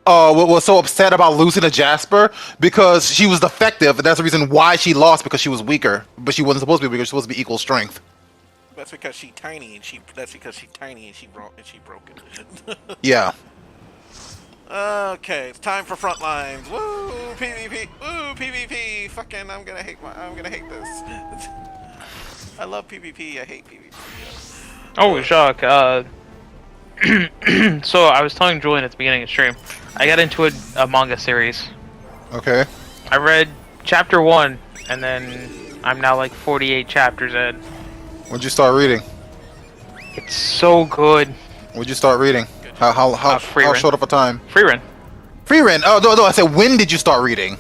[SPEAKER 3] was so upset about losing to Jasper because she was defective, and that's the reason why she lost, because she was weaker. But she wasn't supposed to be weaker; she was supposed to be equal strength.
[SPEAKER 1] That's because she's tiny and she broke it.
[SPEAKER 3] Yeah.
[SPEAKER 1] Okay, it's time for front lines. Woo, PvP. Woo, PvP. Fucking, I'm gonna hate this. I love PvP. I hate PvP.
[SPEAKER 2] Oh, Jacques. So I was telling Julian at the beginning of the stream, I got into a manga series.
[SPEAKER 3] Okay.
[SPEAKER 2] I read chapter 1, and then I'm now like 48 chapters in.
[SPEAKER 3] When'd you start reading?
[SPEAKER 2] It's so good.
[SPEAKER 3] When'd you start reading? How short of a time?
[SPEAKER 2] Free run.
[SPEAKER 3] Free run. Oh no, I said when did you start reading?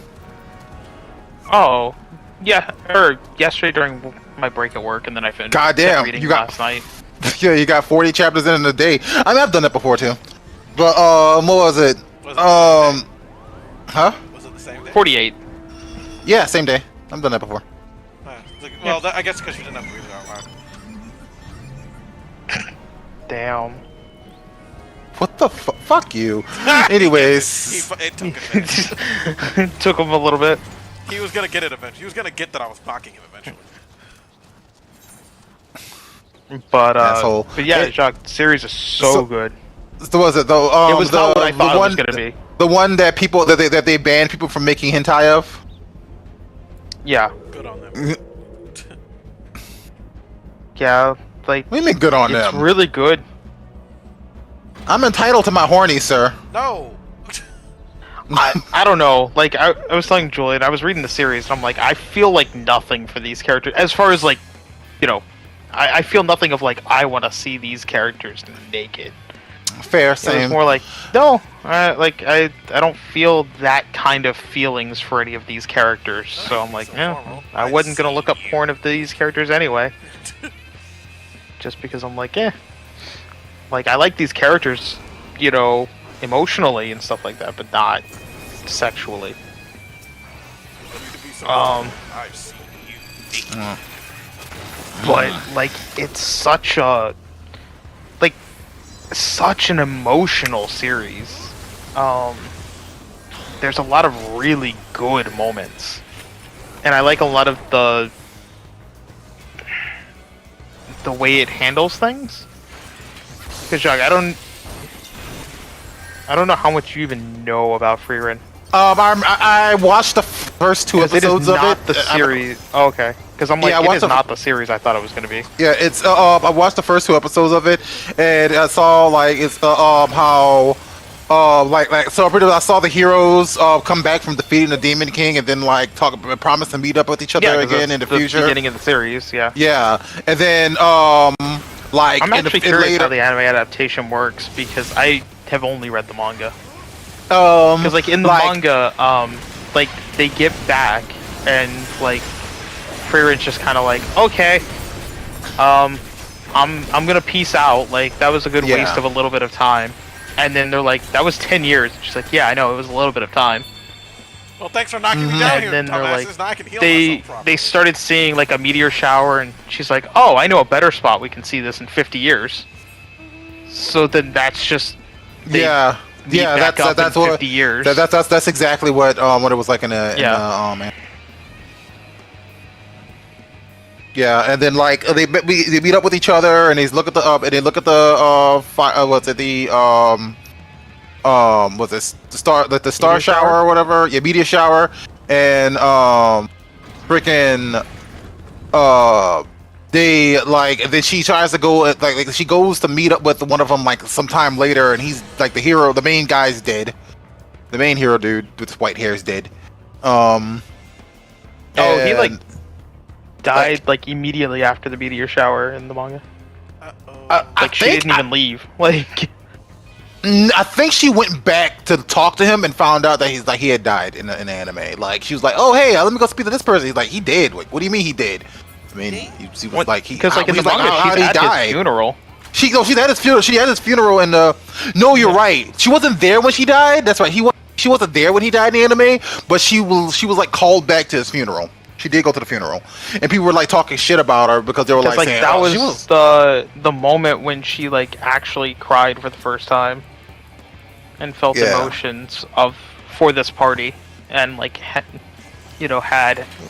[SPEAKER 2] Oh, yeah, or yesterday during my break at work, and then I finished reading last night.
[SPEAKER 3] Yeah, you got 40 chapters in a day. I mean, I've done that before too. But what was it? Huh?
[SPEAKER 1] Was it the same day?
[SPEAKER 2] 48.
[SPEAKER 3] Yeah, same day. I've done that before.
[SPEAKER 1] Well, I guess because you didn't have to read it out loud.
[SPEAKER 2] Damn.
[SPEAKER 3] What the fuck you? Anyways.
[SPEAKER 1] It took him.
[SPEAKER 2] It took him a little bit.
[SPEAKER 1] He was gonna get it eventually. He was gonna get that I was mocking him eventually.
[SPEAKER 2] But yeah,
[SPEAKER 3] It,
[SPEAKER 2] Jacques, the series is so good.
[SPEAKER 3] So was it though?
[SPEAKER 2] It was not what I thought it was gonna be.
[SPEAKER 3] The one that people that they banned people from making hentai of.
[SPEAKER 2] Yeah.
[SPEAKER 1] Good on them.
[SPEAKER 2] Yeah, like.
[SPEAKER 3] What do you mean good on them?
[SPEAKER 2] It's really good.
[SPEAKER 3] I'm entitled to my horny, sir.
[SPEAKER 1] No.
[SPEAKER 2] I don't know. Like I was telling Julian, I was reading the series, and I'm like, I feel like nothing for these characters. As far as like, you know, I feel nothing of like I want to see these characters naked.
[SPEAKER 3] Fair, same.
[SPEAKER 2] It's more like no, I don't feel that kind of feelings for any of these characters. So I'm like, yeah, I wasn't gonna look up porn of these characters anyway. Just because I'm like, like I like these characters, you know, emotionally and stuff like that, but not sexually.
[SPEAKER 1] I've seen you.
[SPEAKER 2] But like it's such an emotional series. There's a lot of really good moments, and I like a lot of the way it handles things. Because Jacques, I don't know how much you even know about Free Run.
[SPEAKER 3] I watched the first 2 episodes
[SPEAKER 2] of it.
[SPEAKER 3] It is
[SPEAKER 2] not the series. Oh, okay. Because I'm like, it is not the series I thought it was going to be.
[SPEAKER 3] Yeah, it's I watched the first 2 episodes of it, and I saw like it's how so pretty much I saw the heroes come back from defeating the Demon King, and then like promise to meet up with each other again in the future.
[SPEAKER 2] Beginning of the series, yeah.
[SPEAKER 3] Yeah, and then like
[SPEAKER 2] I'm actually curious how the anime adaptation works, because I have only read the manga. Because like in the manga, like they get back and like Freeran's just kind of like, okay, I'm gonna peace out. Like that was a good waste of a little bit of time. And then they're like, that was 10 years. She's like, yeah, I know, it was a little bit of time.
[SPEAKER 1] Well, thanks for knocking me down here,
[SPEAKER 2] then they're like,
[SPEAKER 1] now I can heal myself properly.
[SPEAKER 2] They started seeing like a meteor shower, and she's like, oh, I know a better spot we can see this in 50 years. So then that's just
[SPEAKER 3] that's what
[SPEAKER 2] 50 years.
[SPEAKER 3] That's exactly what it was like in man. Yeah, and then like they meet up with each other, and they look at the the star shower or whatever, meteor shower, and freaking they like then she tries to go like she goes to meet up with one of them like sometime later, and he's like the hero, the main guy's dead, the main hero dude with white hair is dead.
[SPEAKER 2] He like died like immediately after the meteor shower in the manga. Like she didn't even leave. Like
[SPEAKER 3] I think she went back to talk to him and found out that he had died in the anime. Like she was like, "Oh hey, let me go speak to this person." He's like, "He did." Like, what do you mean he did? I mean, he was like
[SPEAKER 2] because like in the manga, she's at his funeral.
[SPEAKER 3] She's at his funeral. She had his funeral, and no, you're right. She wasn't there when she died. That's right. she wasn't there when he died in the anime, but she was like called back to his funeral. She did go to the funeral, and people were like talking shit about her because they were like saying,
[SPEAKER 2] that
[SPEAKER 3] oh,
[SPEAKER 2] was the moment when she like actually cried for the first time and felt emotions for this party, and like had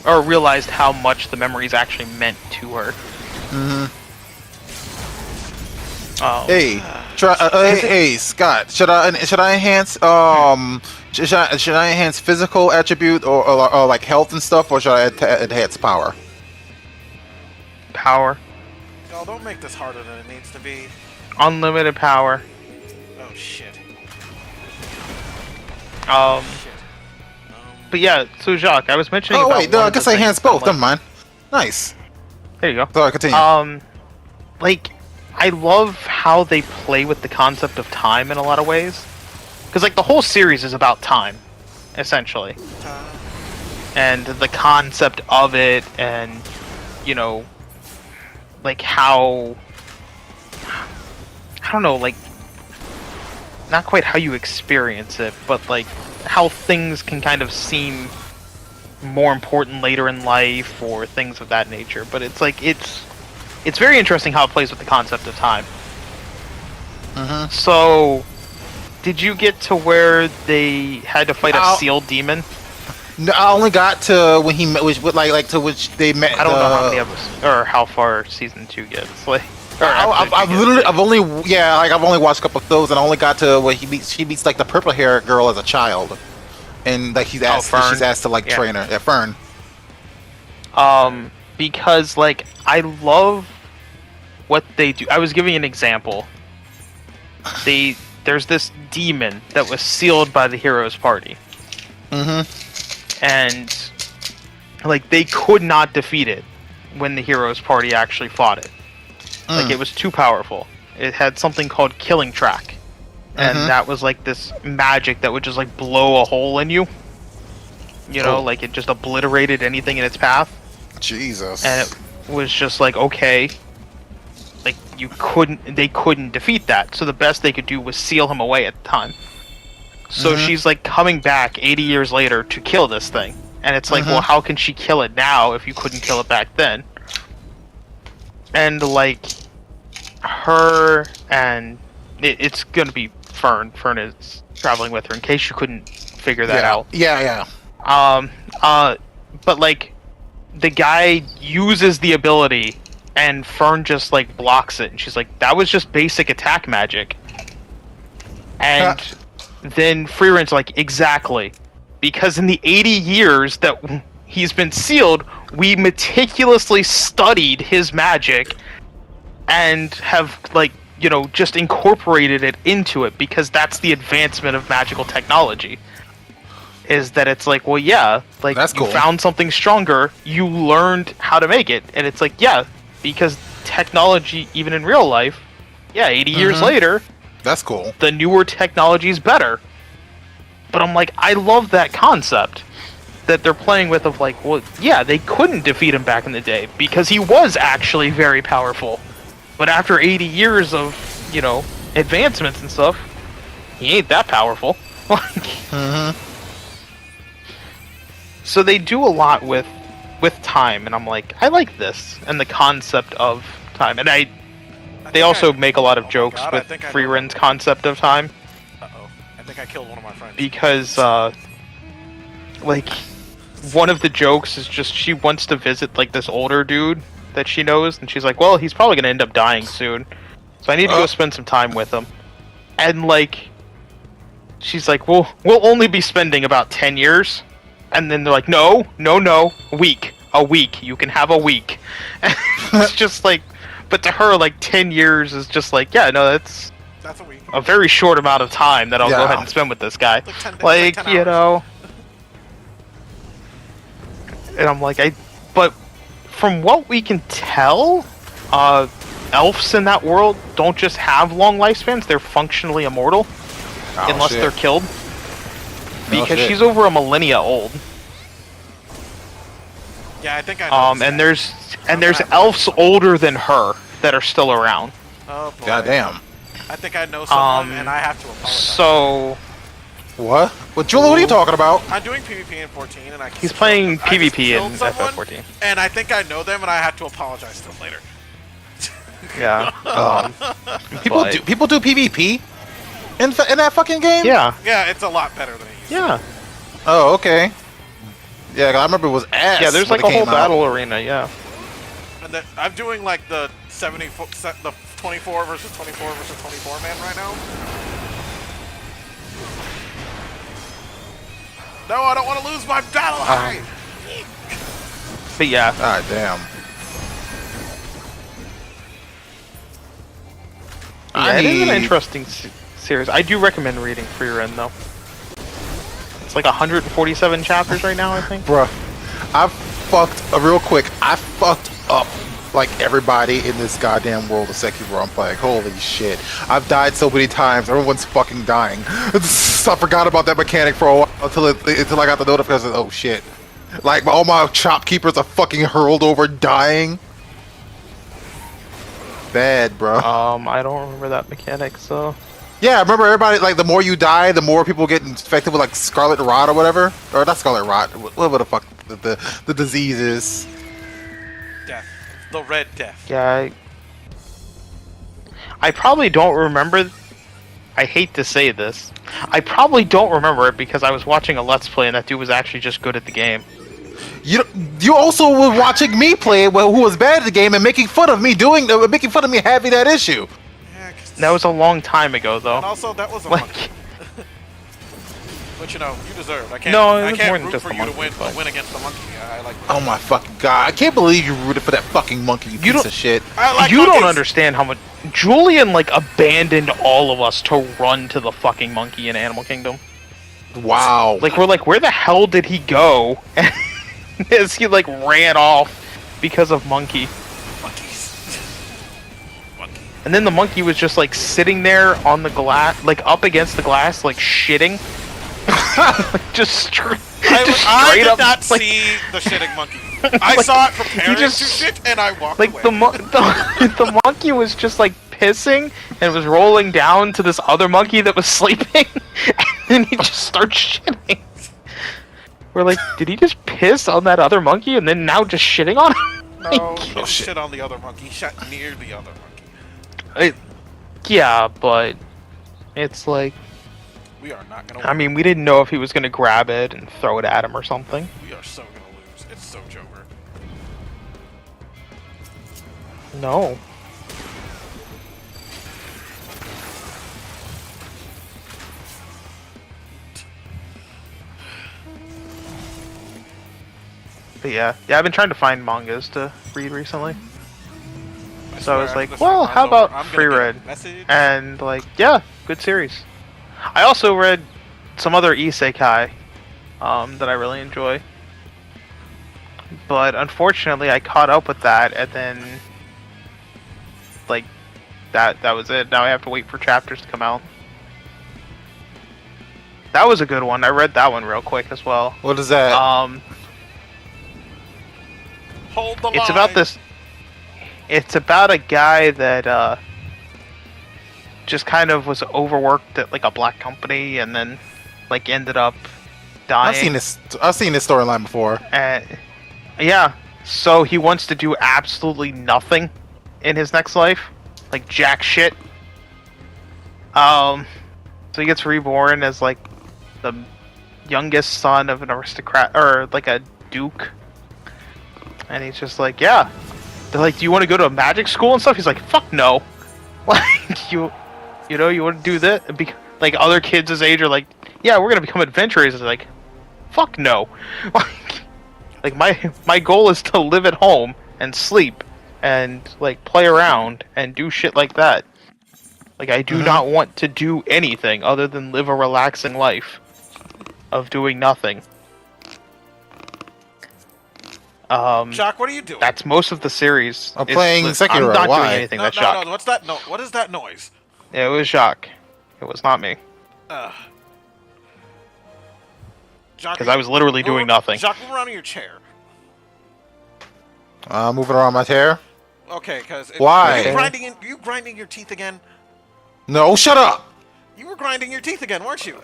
[SPEAKER 2] or realized how much the memories actually meant to her.
[SPEAKER 3] Hey, Scott. Should I enhance should I enhance physical attribute or like health and stuff, or should I enhance power?
[SPEAKER 2] Power.
[SPEAKER 1] No, don't make this harder than it needs to be.
[SPEAKER 2] Unlimited power.
[SPEAKER 1] Oh shit.
[SPEAKER 2] But yeah, so Jacques, I was mentioning.
[SPEAKER 3] Oh wait, no, I guess I enhance both. Never mind. Nice.
[SPEAKER 2] There you go.
[SPEAKER 3] Sorry, continue.
[SPEAKER 2] Like, I love how they play with the concept of time in a lot of ways. Because, like, the whole series is about time, essentially. And the concept of it, and, you know, like, how... I don't know, like... Not quite how you experience it, but, like, how things can kind of seem more important later in life, or things of that nature. But it's, like, it's very interesting how it plays with the concept of time. So, did you get to where they had to fight a sealed demon?
[SPEAKER 3] No, I only got to when he met, to which they met.
[SPEAKER 2] I don't know how many episodes or how far season 2 gets. Like,
[SPEAKER 3] I've only watched a couple of those, and I only got to where he meets like the purple hair girl as a child, and like she's asked to like train her. Yeah, Fern.
[SPEAKER 2] Because like I love what they do. I was giving an example. There's this demon that was sealed by the hero's party. And like they could not defeat it when the hero's party actually fought it. Like it was too powerful. It had something called killing track. And that was like this magic that would just like blow a hole in you. You know, like it just obliterated anything in its path.
[SPEAKER 3] Jesus.
[SPEAKER 2] And it was just like, okay, like they couldn't defeat that. So the best they could do was seal him away at the time. So she's like coming back 80 years later to kill this thing. And it's like, well, how can she kill it now if you couldn't kill it back then? And like her and it's gonna be Fern. Fern is traveling with her in case you couldn't figure that out.
[SPEAKER 3] Yeah.
[SPEAKER 2] But like the guy uses the ability and Fern just like blocks it, and she's like, that was just basic attack magic. And then Freeren's like, exactly, because in the 80 years that he's been sealed, we meticulously studied his magic and have like, you know, just incorporated it into it, because that's the advancement of magical technology. Is that it's like, well, yeah, like
[SPEAKER 3] that's
[SPEAKER 2] you
[SPEAKER 3] cool.
[SPEAKER 2] Found something stronger, you learned how to make it, and it's like, yeah, because technology, even in real life, 80 years later,
[SPEAKER 3] that's cool.
[SPEAKER 2] The newer technology is better. But I'm like, I love that concept that they're playing with of like, well, yeah, they couldn't defeat him back in the day because he was actually very powerful. But after 80 years of, you know, advancements and stuff, he ain't that powerful. So they do a lot with time, and I'm like, I like this and the concept of time. And they also make a lot of jokes with Freeren's concept of time.
[SPEAKER 1] Uh-oh. I think I killed one of my friends.
[SPEAKER 2] Because, like, one of the jokes is just she wants to visit, like, this older dude that she knows, and she's like, well, he's probably gonna end up dying soon, so I need to go spend some time with him. And, like, she's like, well, we'll only be spending about 10 years. And then they're like, no, a week, you can have a week. And it's just like, but to her, like, 10 years is just like, yeah, no, that's
[SPEAKER 1] a week.
[SPEAKER 2] A very short amount of time that I'll go ahead and spend with this guy. Like 10 you know. And I'm like, but from what we can tell, elves in that world don't just have long lifespans, they're functionally immortal. Unless they're killed. Because she's over a millennia old.
[SPEAKER 1] Yeah, I think I know.
[SPEAKER 2] And there's elves older than her that are still around.
[SPEAKER 1] Oh boy.
[SPEAKER 3] Goddamn.
[SPEAKER 1] I think I know someone, and I have to apologize.
[SPEAKER 2] So,
[SPEAKER 3] What? What, Julian? What are you talking about?
[SPEAKER 1] I'm doing PvP in 14, and
[SPEAKER 2] He's playing PvP in FF14.
[SPEAKER 1] And I think I know them, and I had to apologize to them later.
[SPEAKER 2] Yeah.
[SPEAKER 3] People do PvP in that fucking game.
[SPEAKER 2] Yeah.
[SPEAKER 1] Yeah, it's a lot better than it used to.
[SPEAKER 2] Yeah.
[SPEAKER 3] Oh, okay. Yeah, I remember it was ass.
[SPEAKER 2] Yeah, there's
[SPEAKER 3] when
[SPEAKER 2] like
[SPEAKER 3] it
[SPEAKER 2] a whole
[SPEAKER 3] came out.
[SPEAKER 2] battle arena. Yeah.
[SPEAKER 1] And then I'm doing like the 24 versus 24 versus 24 man right now. No, I don't want to lose my battle high.
[SPEAKER 2] But yeah.
[SPEAKER 3] Ah, damn.
[SPEAKER 2] Yeah, it is an interesting series. I do recommend reading Free Ren though. It's like 147 chapters right now, I think.
[SPEAKER 3] Bruh, I fucked up like everybody in this goddamn world of Sekiro. I'm like, holy shit. I've died so many times. Everyone's fucking dying. I forgot about that mechanic for a while until I got the notification. Oh shit. Like all my shopkeepers are fucking hurled over dying. Bad, bro.
[SPEAKER 2] I don't remember that mechanic, so.
[SPEAKER 3] Yeah, I remember everybody, like, the more you die, the more people get infected with, like, Scarlet Rot or whatever. Or not Scarlet Rot, whatever the fuck the disease is.
[SPEAKER 1] Death. The Red Death.
[SPEAKER 2] Yeah, I probably don't remember. I hate to say this. I probably don't remember it because I was watching a Let's Play and that dude was actually just good at the game.
[SPEAKER 3] You also were watching me play it, who was bad at the game, and making fun of me having that issue.
[SPEAKER 1] Yeah,
[SPEAKER 2] That was a long time ago, though.
[SPEAKER 1] and also, that was a
[SPEAKER 2] Like-
[SPEAKER 1] monkey. But you know, you deserve. I
[SPEAKER 2] No, it
[SPEAKER 1] I
[SPEAKER 2] was
[SPEAKER 1] can't
[SPEAKER 2] more than
[SPEAKER 1] root
[SPEAKER 2] just
[SPEAKER 1] for
[SPEAKER 2] the
[SPEAKER 1] you to
[SPEAKER 2] monkey, but-
[SPEAKER 1] win against the monkey. I like.
[SPEAKER 3] Oh my fucking god! I can't believe you rooted for that fucking monkey, you piece of shit.
[SPEAKER 1] I like
[SPEAKER 2] You
[SPEAKER 1] monkeys.
[SPEAKER 2] don't understand how much Julian like abandoned all of us to run to the fucking monkey in Animal Kingdom.
[SPEAKER 3] Wow.
[SPEAKER 2] Like we're like, where the hell did he go? As he like ran off because of monkey.
[SPEAKER 1] Monkeys. Monkey.
[SPEAKER 2] And then the monkey was just like sitting there on the glass, like up against the glass, like shitting. just straight
[SPEAKER 1] I did
[SPEAKER 2] up.
[SPEAKER 1] not
[SPEAKER 2] like,
[SPEAKER 1] see the shitting monkey. I
[SPEAKER 2] Like,
[SPEAKER 1] saw it preparing
[SPEAKER 2] just-
[SPEAKER 1] to shit, and I walked
[SPEAKER 2] like
[SPEAKER 1] away.
[SPEAKER 2] the monkey was just like pissing and was rolling down to this other monkey that was sleeping, and then he just starts shitting. We're like, did he just piss on that other monkey and then now just shitting on him?
[SPEAKER 1] No, he didn't
[SPEAKER 3] shit.
[SPEAKER 1] shit on the other monkey. He shot near the other monkey.
[SPEAKER 2] Yeah, but it's like,
[SPEAKER 1] We are not gonna.
[SPEAKER 2] I mean, we didn't know if he was gonna grab it and throw it at him or something.
[SPEAKER 1] We are so gonna lose. It's so Joker.
[SPEAKER 2] No. But yeah, I've been trying to find mangas to read recently. So I was
[SPEAKER 1] swear,
[SPEAKER 2] like,
[SPEAKER 1] this
[SPEAKER 2] well,
[SPEAKER 1] runs
[SPEAKER 2] how
[SPEAKER 1] over.
[SPEAKER 2] about
[SPEAKER 1] I'm gonna
[SPEAKER 2] Free
[SPEAKER 1] get a
[SPEAKER 2] Red?
[SPEAKER 1] message.
[SPEAKER 2] And like, yeah, good series. I also read some other isekai that I really enjoy. But unfortunately, I caught up with that, and then like that was it. Now I have to wait for chapters to come out. That was a good one. I read that one real quick as well.
[SPEAKER 3] What is that?
[SPEAKER 1] Hold the line.
[SPEAKER 2] It's about this. It's about a guy that just kind of was overworked at like a black company, and then like ended up dying.
[SPEAKER 3] I've seen this storyline before.
[SPEAKER 2] And yeah, so he wants to do absolutely nothing in his next life, like jack shit. So he gets reborn as like the youngest son of an aristocrat or like a duke, and he's just like, yeah. They're like, do you want to go to a magic school and stuff? He's like, fuck no. Like you know, you want to do that? Like other kids his age are like, yeah, we're gonna become adventurers. It's like, fuck no. Like my goal is to live at home and sleep and like play around and do shit like that. Like I do not want to do anything other than live a relaxing life of doing nothing.
[SPEAKER 1] Jock, what are you doing?
[SPEAKER 2] That's most of the series.
[SPEAKER 3] I'm playing Sekiro.
[SPEAKER 2] I'm not
[SPEAKER 3] Why?
[SPEAKER 2] doing anything.
[SPEAKER 1] No,
[SPEAKER 2] That's
[SPEAKER 1] no,
[SPEAKER 2] Jacques.
[SPEAKER 1] no. What's that? No. What is that noise?
[SPEAKER 2] Yeah, it was Jacques. It was not me.
[SPEAKER 1] Jock,
[SPEAKER 2] Because I was literally doing nothing.
[SPEAKER 1] Jock, move around in your chair.
[SPEAKER 3] Moving around my chair.
[SPEAKER 1] Okay, because
[SPEAKER 3] Why?
[SPEAKER 1] Are you grinding your teeth again?
[SPEAKER 3] No, shut up.
[SPEAKER 1] You were grinding your teeth again, weren't you?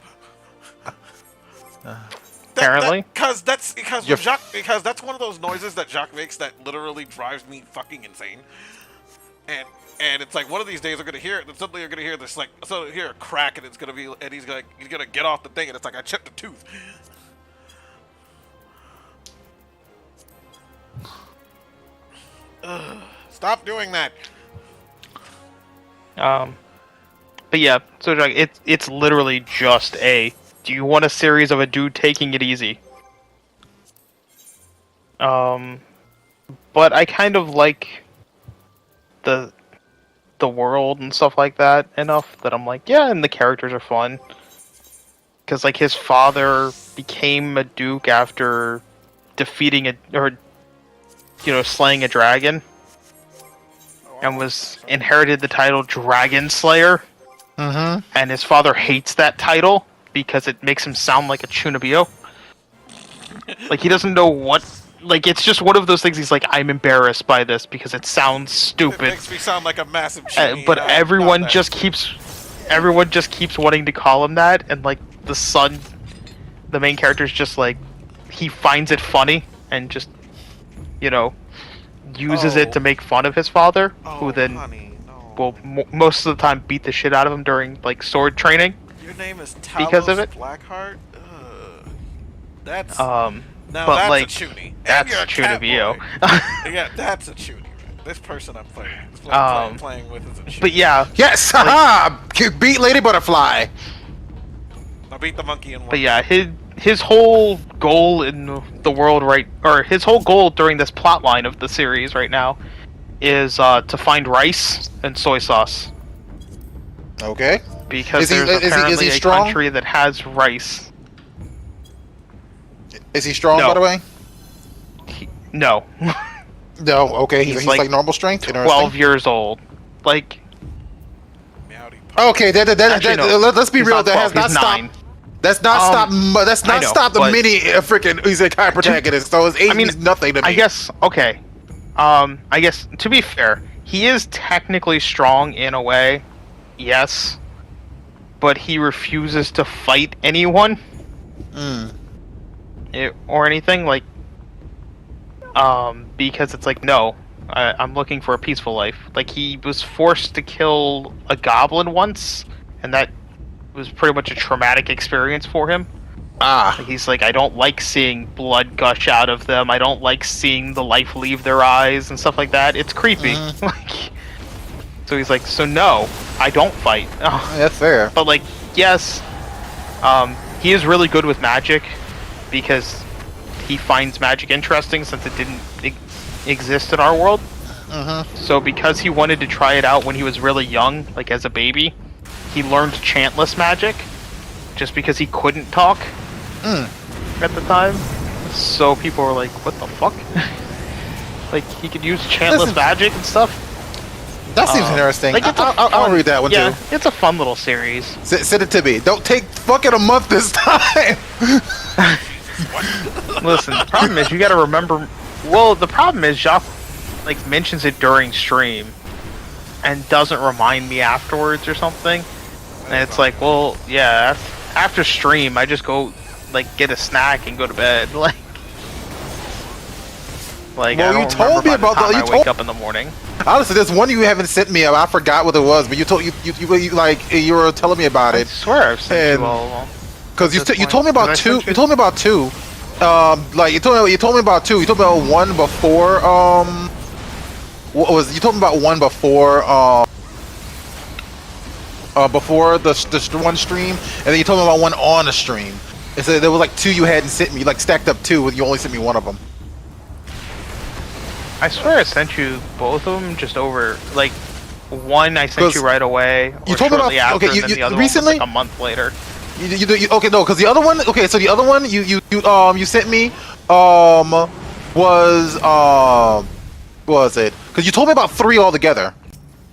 [SPEAKER 2] Apparently.
[SPEAKER 1] Because that's
[SPEAKER 3] You're-
[SPEAKER 1] that's one of those noises that Jacques makes that literally drives me fucking insane. And it's like one of these days I'm gonna hear it, and suddenly you're gonna hear this like hear a crack, and it's gonna be, and he's gonna get off the thing, and it's like I chipped a tooth. Ugh, stop doing that.
[SPEAKER 2] But yeah, so like, it's literally just do you want a series of a dude taking it easy? But I kind of like the world and stuff like that enough that I'm like, yeah, and the characters are fun. Because like his father became a duke after defeating slaying a dragon, and inherited the title Dragon Slayer.
[SPEAKER 3] Mm-hmm.
[SPEAKER 2] And his father hates that title because it makes him sound like a Chunibyo. Like he doesn't know what. Like it's just one of those things. He's like, I'm embarrassed by this because it sounds stupid.
[SPEAKER 1] It makes me sound like a massive shitty,
[SPEAKER 2] but everyone just keeps wanting to call him that, and like the son, the main character is just like, he finds it funny and just, uses it to make fun of his father, who then will most of the time beat the shit out of him during like sword training.
[SPEAKER 1] Your name is Talos
[SPEAKER 2] because of it.
[SPEAKER 1] Blackheart. That's now
[SPEAKER 2] but
[SPEAKER 1] that's
[SPEAKER 2] like,
[SPEAKER 1] a Chuny.
[SPEAKER 2] That's
[SPEAKER 1] a
[SPEAKER 2] Chunibyo.
[SPEAKER 1] Yeah, that's a Chuny. This person I'm playing with is a Chuny.
[SPEAKER 2] But yeah.
[SPEAKER 3] Yes, haha! Beat Lady Butterfly.
[SPEAKER 1] I beat the monkey in one.
[SPEAKER 2] But yeah, his whole goal in the world his whole goal during this plot line of the series right now is to find rice and soy sauce.
[SPEAKER 3] Okay.
[SPEAKER 2] Because there's apparently a country that has rice.
[SPEAKER 3] Is he strong,
[SPEAKER 2] No.
[SPEAKER 3] by the way?
[SPEAKER 2] No.
[SPEAKER 3] No, okay, he's like normal strength?
[SPEAKER 2] 12 years old. Like...
[SPEAKER 3] Okay,
[SPEAKER 2] Actually, no.
[SPEAKER 3] Let's be
[SPEAKER 2] He's
[SPEAKER 3] real,
[SPEAKER 2] not
[SPEAKER 3] that has
[SPEAKER 2] 12,
[SPEAKER 3] not
[SPEAKER 2] he's
[SPEAKER 3] stopped...
[SPEAKER 2] 9.
[SPEAKER 3] That's not stopped the
[SPEAKER 2] but-
[SPEAKER 3] mini freaking isekai protagonist, so his age means nothing to me.
[SPEAKER 2] I guess, okay. I guess, to be fair, he is technically strong in a way, yes, but he refuses to fight anyone. Or anything, like, because it's like, no, I'm looking for a peaceful life. Like, he was forced to kill a goblin once, and that was pretty much a traumatic experience for him. Like, he's like, I don't like seeing blood gush out of them. I don't like seeing the life leave their eyes and stuff like that. It's creepy. Like, so he's like, so no, I don't fight.
[SPEAKER 3] That's fair.
[SPEAKER 2] But like, yes, he is really good with magic because he finds magic interesting since it didn't exist in our world. So because he wanted to try it out when he was really young, like as a baby, he learned chantless magic just because he couldn't talk at the time. So people were like, what the fuck? Like, he could use chantless magic and stuff.
[SPEAKER 3] That seems interesting.
[SPEAKER 2] Like,
[SPEAKER 3] I'll read that one too.
[SPEAKER 2] It's a fun little series.
[SPEAKER 3] Send it to me. Don't take fucking a month this time.
[SPEAKER 2] Listen, the problem is you gotta remember... Well, the problem is Jacques, like, mentions it during stream and doesn't remind me afterwards or something. And it's like, well, yeah, after stream, I just go, like, get a snack and go to bed. Like,
[SPEAKER 3] Well,
[SPEAKER 2] I don't
[SPEAKER 3] you told me
[SPEAKER 2] remember
[SPEAKER 3] about
[SPEAKER 2] by the
[SPEAKER 3] that.
[SPEAKER 2] time I wake up in the morning.
[SPEAKER 3] Honestly, there's one you haven't sent me. I forgot what it was, but you were telling me about
[SPEAKER 2] I
[SPEAKER 3] it.
[SPEAKER 2] swear I've sent you all of them.
[SPEAKER 3] Because
[SPEAKER 2] At this
[SPEAKER 3] you told me
[SPEAKER 2] point.
[SPEAKER 3] about
[SPEAKER 2] Did I
[SPEAKER 3] two.
[SPEAKER 2] send
[SPEAKER 3] You told me about two. You told me about two. You told me about one before. What was you told me about one before? Before the one stream, and then you told me about one on the stream. And so there was like two you hadn't sent me. You like stacked up two, and you only sent me one of them.
[SPEAKER 2] I swear I sent you both of them just over, like, one I sent you right away, or
[SPEAKER 3] you told me
[SPEAKER 2] shortly
[SPEAKER 3] about
[SPEAKER 2] after,
[SPEAKER 3] okay.
[SPEAKER 2] and then the other
[SPEAKER 3] Recently,
[SPEAKER 2] one was like a month later.
[SPEAKER 3] Okay, no, because the other one. Okay, so the other one you sent me was what was it? Because you told me about three altogether.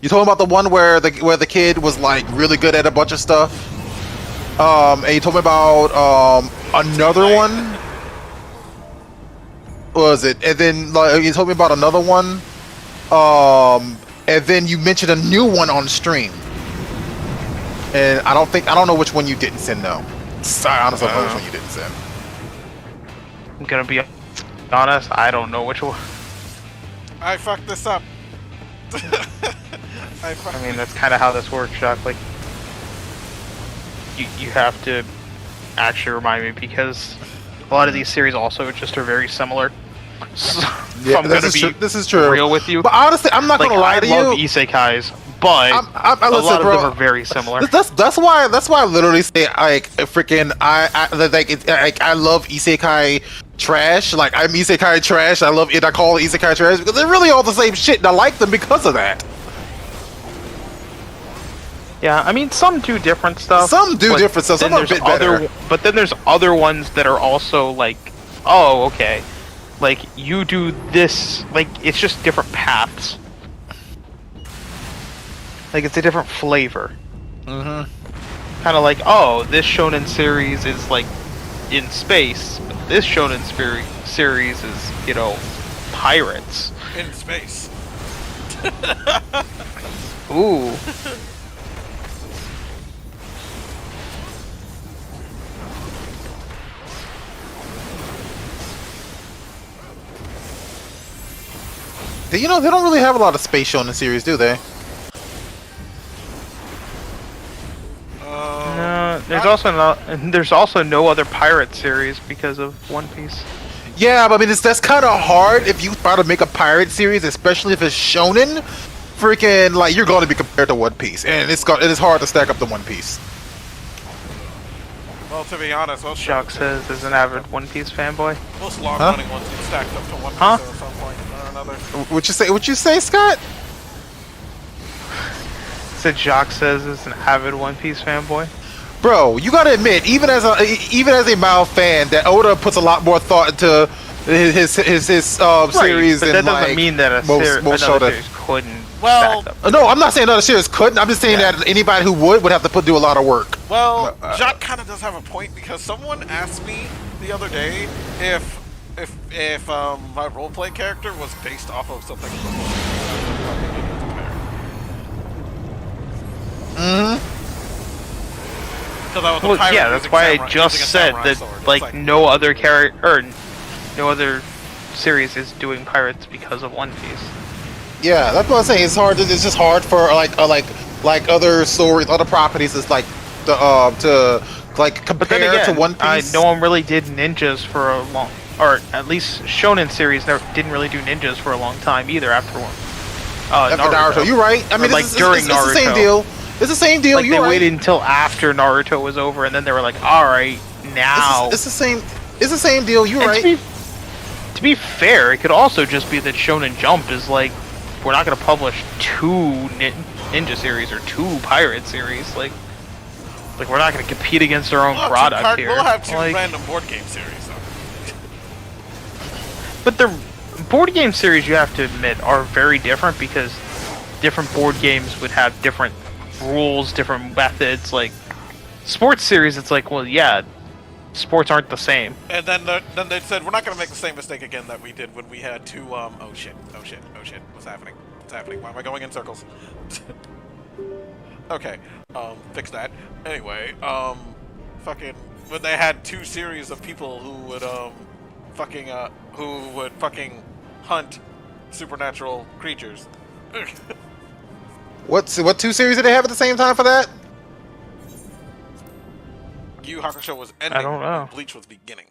[SPEAKER 3] You told me about the one where the kid was like really good at a bunch of stuff. And you told me about another one. What was it? And then like, you told me about another one. And then you mentioned a new one on stream. And I don't know which one you didn't send though. I honestly don't know which one you didn't send.
[SPEAKER 2] I'm gonna be honest, I don't know which one.
[SPEAKER 1] I fucked this up.
[SPEAKER 2] I mean, that's kind of how this works, Chuck. Like, you have to actually remind me because a lot of these series also just are very similar. So,
[SPEAKER 3] Yeah,
[SPEAKER 2] I'm gonna be
[SPEAKER 3] this is true.
[SPEAKER 2] real with you.
[SPEAKER 3] But honestly, I'm not
[SPEAKER 2] Like,
[SPEAKER 3] gonna lie to you.
[SPEAKER 2] I love isekais, but
[SPEAKER 3] I
[SPEAKER 2] a
[SPEAKER 3] listen,
[SPEAKER 2] lot
[SPEAKER 3] bro,
[SPEAKER 2] of them are very similar.
[SPEAKER 3] That's why I literally say like freaking I love isekai trash. Like I'm isekai trash. I love it. I call it isekai trash because they're really all the same shit, and I like them because of that.
[SPEAKER 2] Yeah, I mean, some do different stuff.
[SPEAKER 3] Some do different stuff. Some are a bit better.
[SPEAKER 2] But then there's other ones that are also like, oh, okay. Like, you do this, like, it's just different paths. Like, it's a different flavor.
[SPEAKER 3] Mm-hmm.
[SPEAKER 2] Kind of like, oh, this shonen series is, like, in space. But this shonen series is, you know, pirates.
[SPEAKER 1] In space.
[SPEAKER 2] Ooh.
[SPEAKER 3] You know, they don't really have a lot of space shonen series, do they?
[SPEAKER 2] No, there's also no other pirate series because of One Piece.
[SPEAKER 3] Yeah, but I mean, that's kind of hard if you try to make a pirate series, especially if it's shonen. Freaking, like, you're going to be compared to One Piece, and it is hard to stack up to One Piece.
[SPEAKER 1] Well, to be honest, most
[SPEAKER 2] Shock says is an avid One Piece fanboy.
[SPEAKER 1] most long-running ones get stacked up to One Piece
[SPEAKER 2] Huh?
[SPEAKER 1] at some point or another.
[SPEAKER 3] What you say, Scott?
[SPEAKER 2] Said Jock says is an avid One Piece fanboy.
[SPEAKER 3] Bro, you gotta admit, even as a mild fan, that Oda puts a lot more thought into his series
[SPEAKER 2] But
[SPEAKER 3] than
[SPEAKER 2] that doesn't
[SPEAKER 3] like
[SPEAKER 2] mean that another series couldn't
[SPEAKER 1] Well,
[SPEAKER 2] stack up.
[SPEAKER 3] No, I'm not saying another series couldn't. I'm just saying that anybody who would have to do a lot of work.
[SPEAKER 1] Well, Jacques kind of does have a point because someone asked me the other day if my roleplay character was based off of something.
[SPEAKER 2] Well, yeah, that's why I just said that like no other character or no other series is doing pirates because of One Piece.
[SPEAKER 3] Yeah, that's what I'm saying. It's hard. It's just hard for like other stories, other properties. It's like to like
[SPEAKER 2] But then
[SPEAKER 3] compare
[SPEAKER 2] again,
[SPEAKER 3] to One Piece.
[SPEAKER 2] no one really did ninjas for a long, or at least shonen series didn't really do ninjas for a long time either. After Naruto.
[SPEAKER 3] You're right. I mean,
[SPEAKER 2] like during Naruto,
[SPEAKER 3] it's the same deal. It's the same deal.
[SPEAKER 2] Like
[SPEAKER 3] You're
[SPEAKER 2] they
[SPEAKER 3] right.
[SPEAKER 2] waited until after Naruto was over, and then they were like, "All right, now."
[SPEAKER 3] It's the same. It's the same deal. You're
[SPEAKER 2] And
[SPEAKER 3] right.
[SPEAKER 2] To be fair, it could also just be that Shonen Jump is like, we're not going to publish two ninja series or two pirate series. Like we're not going to compete against our own product here.
[SPEAKER 1] We'll have two
[SPEAKER 2] Like,
[SPEAKER 1] random board game series, though.
[SPEAKER 2] but the board game series, you have to admit, are very different because different board games would have different rules, different methods. Like sports series, it's like, well, yeah, sports aren't the same.
[SPEAKER 1] And then they said we're not going to make the same mistake again that we did when we had two. Oh shit! What's happening? What's happening? Why am I going in circles? Okay, fix that. Anyway, fucking when they had two series of people who would fucking hunt supernatural creatures.
[SPEAKER 3] What two series did they have at the same time for that?
[SPEAKER 1] Yu Yu Hakusho was ending.
[SPEAKER 2] I don't know.
[SPEAKER 1] When Bleach was beginning.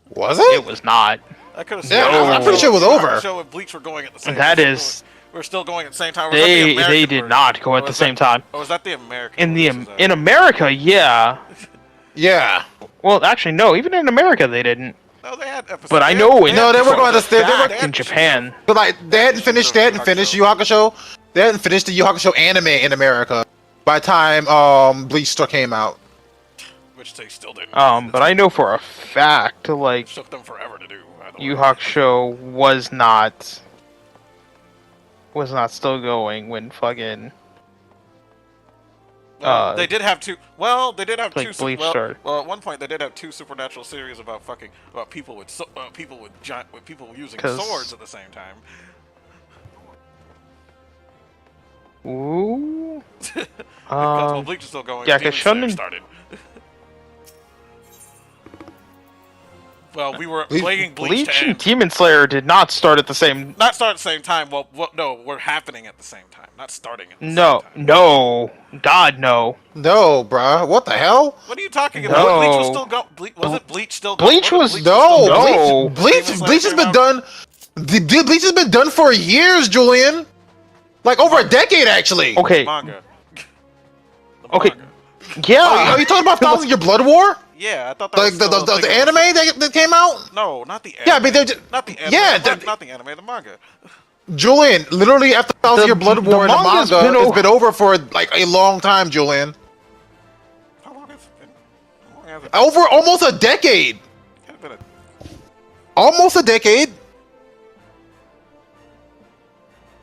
[SPEAKER 3] Was it?
[SPEAKER 2] It was not.
[SPEAKER 1] I could have.
[SPEAKER 3] Yeah, I'm pretty sure it was over.
[SPEAKER 1] Hakusho and Bleach were going at the same.
[SPEAKER 2] That is.
[SPEAKER 1] We're still going at the same time. Was that the
[SPEAKER 2] They
[SPEAKER 1] American
[SPEAKER 2] did
[SPEAKER 1] version?
[SPEAKER 2] not go at the same time.
[SPEAKER 1] Or was that the American?
[SPEAKER 2] In America, yeah.
[SPEAKER 3] Yeah.
[SPEAKER 2] Well, actually, no. Even in America, they didn't.
[SPEAKER 1] No, they had episodes.
[SPEAKER 2] But I know in
[SPEAKER 3] they were going to stay.
[SPEAKER 2] in Japan.
[SPEAKER 3] But like they hadn't finished Yu Yu Hakusho. They hadn't finished the Yu Yu Hakusho anime in America by the time Bleach still came out.
[SPEAKER 1] Which they still didn't.
[SPEAKER 2] But I know for a fact, like,
[SPEAKER 1] It took them forever to do.
[SPEAKER 2] Yu Yu Hakusho was not still going when fucking.
[SPEAKER 1] They did have two. Well, they did have
[SPEAKER 2] like
[SPEAKER 1] two.
[SPEAKER 2] Bleach started.
[SPEAKER 1] Well, at one point they did have two supernatural series about people with people using swords at the same time.
[SPEAKER 2] Ooh.
[SPEAKER 1] Because Bleach is still going.
[SPEAKER 2] yeah,
[SPEAKER 1] Demon
[SPEAKER 2] 'cause
[SPEAKER 1] Slayer
[SPEAKER 2] Shonen-
[SPEAKER 1] started. Well, we were playing Bleach to
[SPEAKER 2] and
[SPEAKER 1] end.
[SPEAKER 2] Demon Slayer did not start at the same.
[SPEAKER 1] Not start at the same time. Well, no, we're happening at the same time. Not starting at the same
[SPEAKER 2] No,
[SPEAKER 1] time.
[SPEAKER 2] no, God, no.
[SPEAKER 3] No, bruh. What the hell?
[SPEAKER 1] What are you talking
[SPEAKER 2] No.
[SPEAKER 1] about? Bleach was still going. Wasn't Bleach still going?
[SPEAKER 2] Bleach was
[SPEAKER 3] No,
[SPEAKER 2] No.
[SPEAKER 3] Bleach has been done. Bleach has been done for years, Julian. Like over a decade, actually.
[SPEAKER 2] Okay,
[SPEAKER 1] Manga. The
[SPEAKER 2] okay,
[SPEAKER 1] manga.
[SPEAKER 2] yeah.
[SPEAKER 3] Are you talking about 1,000 Year Blood War?
[SPEAKER 1] Yeah, I thought that
[SPEAKER 3] Like
[SPEAKER 1] was still a
[SPEAKER 3] the
[SPEAKER 1] thing.
[SPEAKER 3] anime that came out?
[SPEAKER 1] No, not the anime.
[SPEAKER 3] Yeah, I mean, they're just,
[SPEAKER 1] not the anime.
[SPEAKER 3] yeah,
[SPEAKER 1] not the anime. The manga.
[SPEAKER 3] Julian, literally after 1,000 Year Blood War, the
[SPEAKER 2] manga's
[SPEAKER 3] manga
[SPEAKER 2] been
[SPEAKER 3] has been over for like a long time, Julian.
[SPEAKER 1] How long has it been? How long has it
[SPEAKER 3] Over almost a decade.
[SPEAKER 1] been?
[SPEAKER 3] Almost a decade.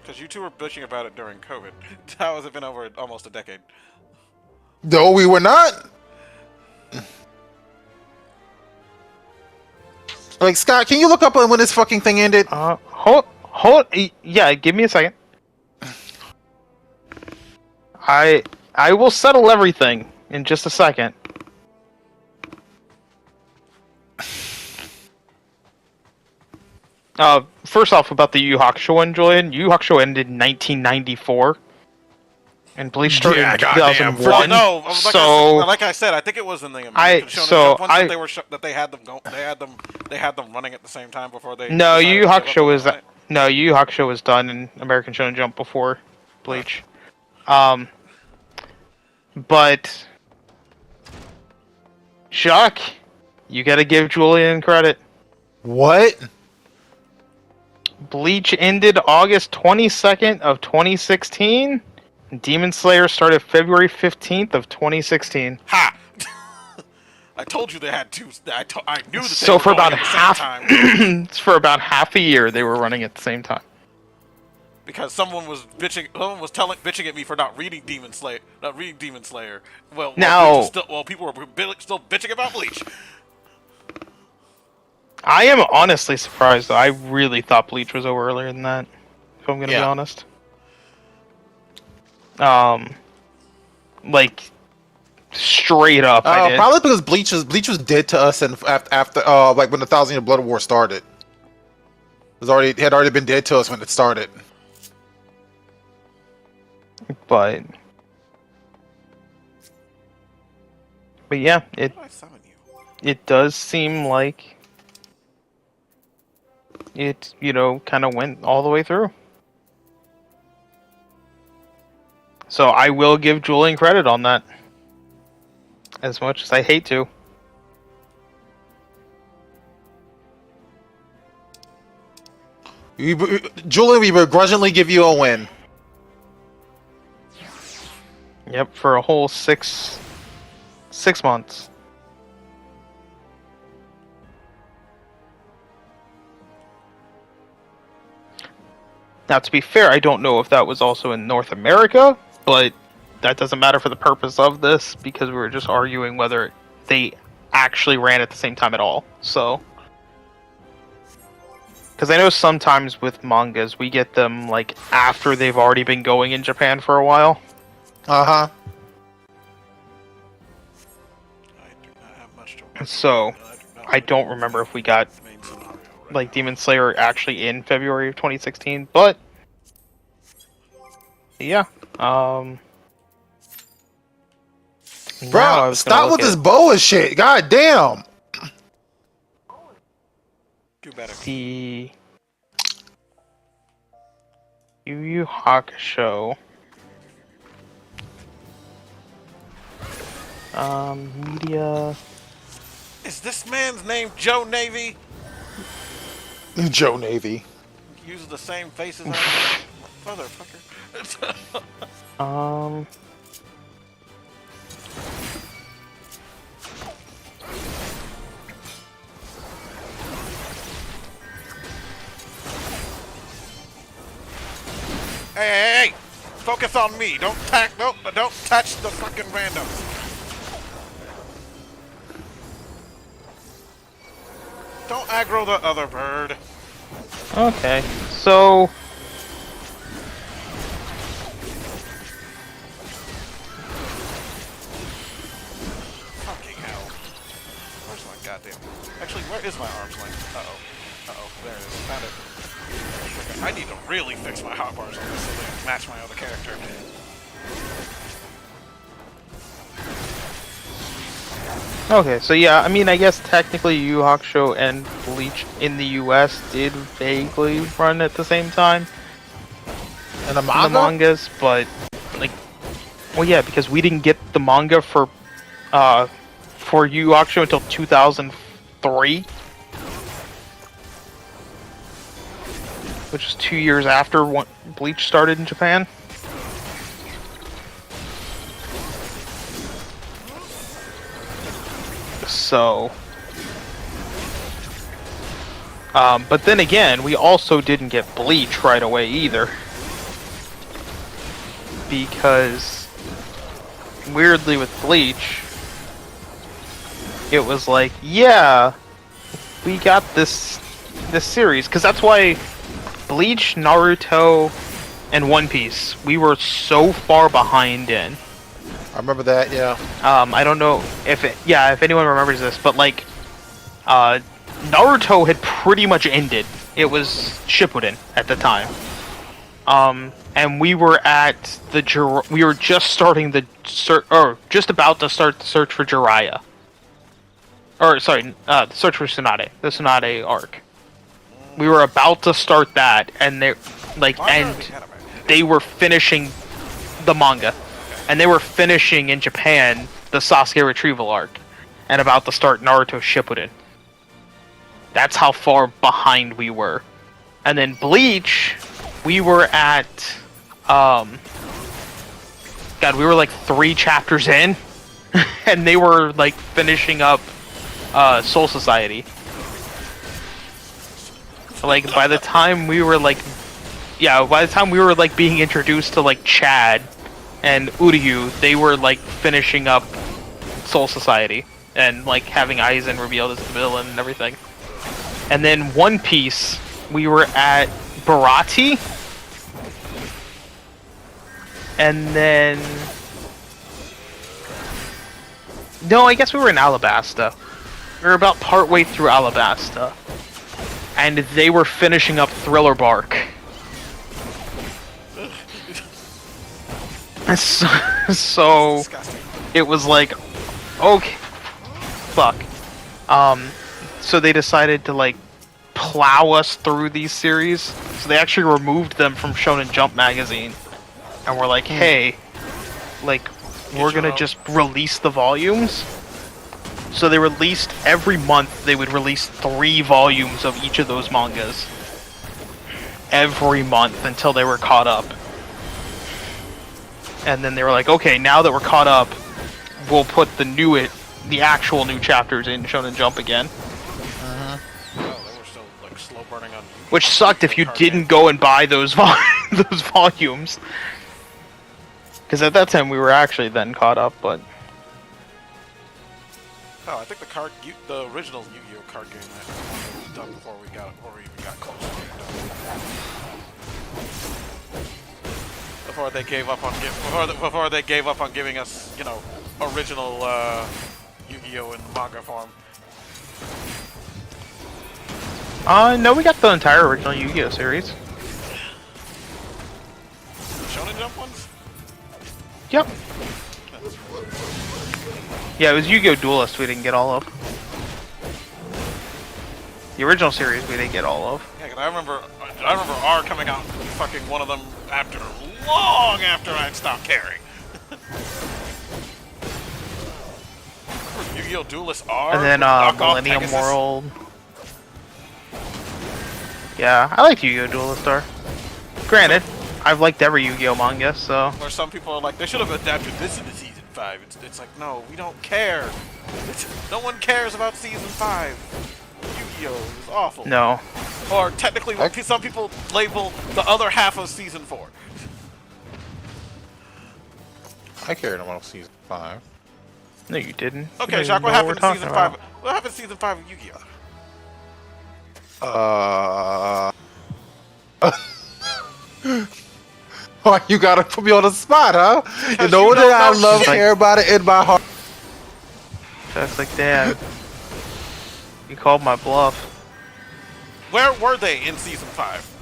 [SPEAKER 1] Because you two were bitching about it during COVID. How has it been over almost a decade?
[SPEAKER 3] No, we were not. Like, Scott, can you look up when this fucking thing ended?
[SPEAKER 2] Hold, yeah, give me a second. I will settle everything in just a second. First off, about the Yu Yu Hakusho one, Julian. Yu Yu Hakusho ended in 1994, and Bleach started in
[SPEAKER 3] goddamn.
[SPEAKER 2] 2001.
[SPEAKER 1] No, like I said, I think it was in the American Shonen Jump ones that they had them go. They had them running at the same time before they.
[SPEAKER 2] No, Yu Yu
[SPEAKER 1] decided to give
[SPEAKER 2] Hakusho
[SPEAKER 1] up
[SPEAKER 2] was
[SPEAKER 1] on it.
[SPEAKER 2] no Yu Yu Hakusho was done in American Shonen Jump before Bleach. But Chuck, you gotta give Julian credit.
[SPEAKER 3] What?
[SPEAKER 2] Bleach ended August 22nd of 2016. Demon Slayer started February 15th of 2016.
[SPEAKER 1] Ha! I told you they had two. I knew that.
[SPEAKER 2] So
[SPEAKER 1] they were
[SPEAKER 2] for about
[SPEAKER 1] going at the same
[SPEAKER 2] half,
[SPEAKER 1] time.
[SPEAKER 2] for about half a year, they were running at the same time.
[SPEAKER 1] Because someone was bitching at me for not reading Demon Slayer. Well,
[SPEAKER 2] Now-
[SPEAKER 1] people were still bitching about Bleach.
[SPEAKER 2] I am honestly surprised, though. I really thought Bleach was over earlier than that, if I'm gonna be
[SPEAKER 3] Yeah.
[SPEAKER 2] honest. Like, straight up, I did.
[SPEAKER 3] Probably because Bleach was dead to us, and after like when the 1,000 Year Blood War started, it had already been dead to us when it started.
[SPEAKER 2] But yeah,
[SPEAKER 1] How do I summon you?
[SPEAKER 2] it does seem like it, kind of went all the way through. So I will give Julian credit on that. As much as I hate to.
[SPEAKER 3] Julian, we begrudgingly give you a win.
[SPEAKER 2] Yep, for a whole six months. Now, to be fair, I don't know if that was also in North America, but that doesn't matter for the purpose of this, because we were just arguing whether they actually ran at the same time at all. So, because I know sometimes with mangas, we get them, like, after they've already been going in Japan for a while.
[SPEAKER 3] Uh-huh.
[SPEAKER 1] I do not have much to work
[SPEAKER 2] So,
[SPEAKER 1] with.
[SPEAKER 2] I don't remember if we got
[SPEAKER 1] the main scenario right
[SPEAKER 2] like Demon Slayer actually in February of 2016, but yeah. Now I
[SPEAKER 3] Bro,
[SPEAKER 2] was gonna
[SPEAKER 3] stop
[SPEAKER 2] look
[SPEAKER 3] with
[SPEAKER 2] at
[SPEAKER 3] this boa shit. God damn.
[SPEAKER 1] Do better.
[SPEAKER 2] the Yu Yu Hakusho. Media.
[SPEAKER 1] Is this man's name Joe Navy?
[SPEAKER 3] Joe Navy.
[SPEAKER 1] Uses the same face as I do? Motherfucker. Hey! Focus on me. Don't touch the fucking randoms. Don't aggro the other bird.
[SPEAKER 2] Okay, so
[SPEAKER 1] Fucking hell. Where's my goddamn. Actually, where is my arm's length? Uh-oh, there it is. Found it. Okay, I need to really fix my hotbars on this so they match my other character.
[SPEAKER 2] Okay, so yeah, I mean, I guess technically Yu Yu Hakusho and Bleach in the US did vaguely run at the same time.
[SPEAKER 3] And the
[SPEAKER 2] In
[SPEAKER 3] manga?
[SPEAKER 2] the mangas, but like, well, yeah, because we didn't get the manga for Yu Yu Hakusho until 2003, which is 2 years after Bleach started in Japan. So, but then again, we also didn't get Bleach right away either. Because, weirdly with Bleach, it was like, yeah, we got this series. Because that's why Bleach, Naruto, and One Piece, we were so far behind in.
[SPEAKER 3] I remember that, yeah.
[SPEAKER 2] I don't know if anyone remembers this, but like, Naruto had pretty much ended. It was Shippuden at the time. And we were at we were just starting the just about to start the search for Jiraiya. Or sorry, the search for Tsunade, the Tsunade arc. We were about to start that, and they were finishing the manga. And they were finishing in Japan the Sasuke retrieval arc, and about to start Naruto Shippuden. That's how far behind we were. And then Bleach, we were at, God, we were like 3 chapters in, and they were like finishing up Soul Society. Like by the time we were like being introduced to like Chad and Uryu, they were like finishing up Soul Society and like having Aizen revealed as the villain and everything. And then One Piece, we were at Baratie, and then no, I guess we were in Alabasta. We were about partway through Alabasta, and they were finishing up Thriller Bark. So it was like, okay, fuck. So they decided to like plow us through these series. So they actually removed them from Shonen Jump magazine, and we're like, hey, like, we're gonna just release the volumes. So they released every month. They would release 3 volumes of each of those mangas every month until they were caught up. And then they were like, okay, now that we're caught up, we'll put the actual new chapters in Shonen Jump again.
[SPEAKER 1] Oh, they were still like slow burning on.
[SPEAKER 2] Which sucked if you didn't go and buy those those volumes. Because at that time we were actually then caught up, but.
[SPEAKER 1] Oh, I think the original Yu-Gi-Oh card game was done before we even got close to it. Before they gave up on giving us, you know, original Yu-Gi-Oh in manga form.
[SPEAKER 2] No, we got the entire original Yu-Gi-Oh series.
[SPEAKER 1] Shonen Jump ones?
[SPEAKER 2] Yep. Yeah, it was Yu-Gi-Oh! Duelist we didn't get all of. The original series we didn't get all of.
[SPEAKER 1] Yeah, 'cause I remember R coming out fucking one of them long after I'd stopped caring. Yu-Gi-Oh! Duelist R.
[SPEAKER 2] And then Millennium
[SPEAKER 1] Pegasus.
[SPEAKER 2] World. Yeah, I liked Yu-Gi-Oh! Duelist R. Granted, I've liked every Yu-Gi-Oh! manga, so.
[SPEAKER 1] Where some people are like, they should have adapted this into season 5. It's like, no, we don't care. No one cares about season 5. Yu-Gi-Oh! is awful.
[SPEAKER 2] No.
[SPEAKER 1] Or technically, some people label the other half of season 4.
[SPEAKER 3] I carried him on season 5.
[SPEAKER 2] No, you didn't.
[SPEAKER 1] Okay,
[SPEAKER 2] You
[SPEAKER 1] Jacques, what
[SPEAKER 2] know
[SPEAKER 1] happened
[SPEAKER 2] we're
[SPEAKER 1] in season
[SPEAKER 2] talking
[SPEAKER 1] 5? What happened in season 5 of Yu-Gi-Oh?
[SPEAKER 3] Why you gotta put me on the spot, huh?
[SPEAKER 1] Because
[SPEAKER 3] You know
[SPEAKER 1] you
[SPEAKER 3] what
[SPEAKER 1] don't
[SPEAKER 3] I
[SPEAKER 1] know
[SPEAKER 3] love
[SPEAKER 1] shit.
[SPEAKER 3] care about it in my heart.
[SPEAKER 2] That's like, damn. You called my bluff.
[SPEAKER 1] Where were they in season 5?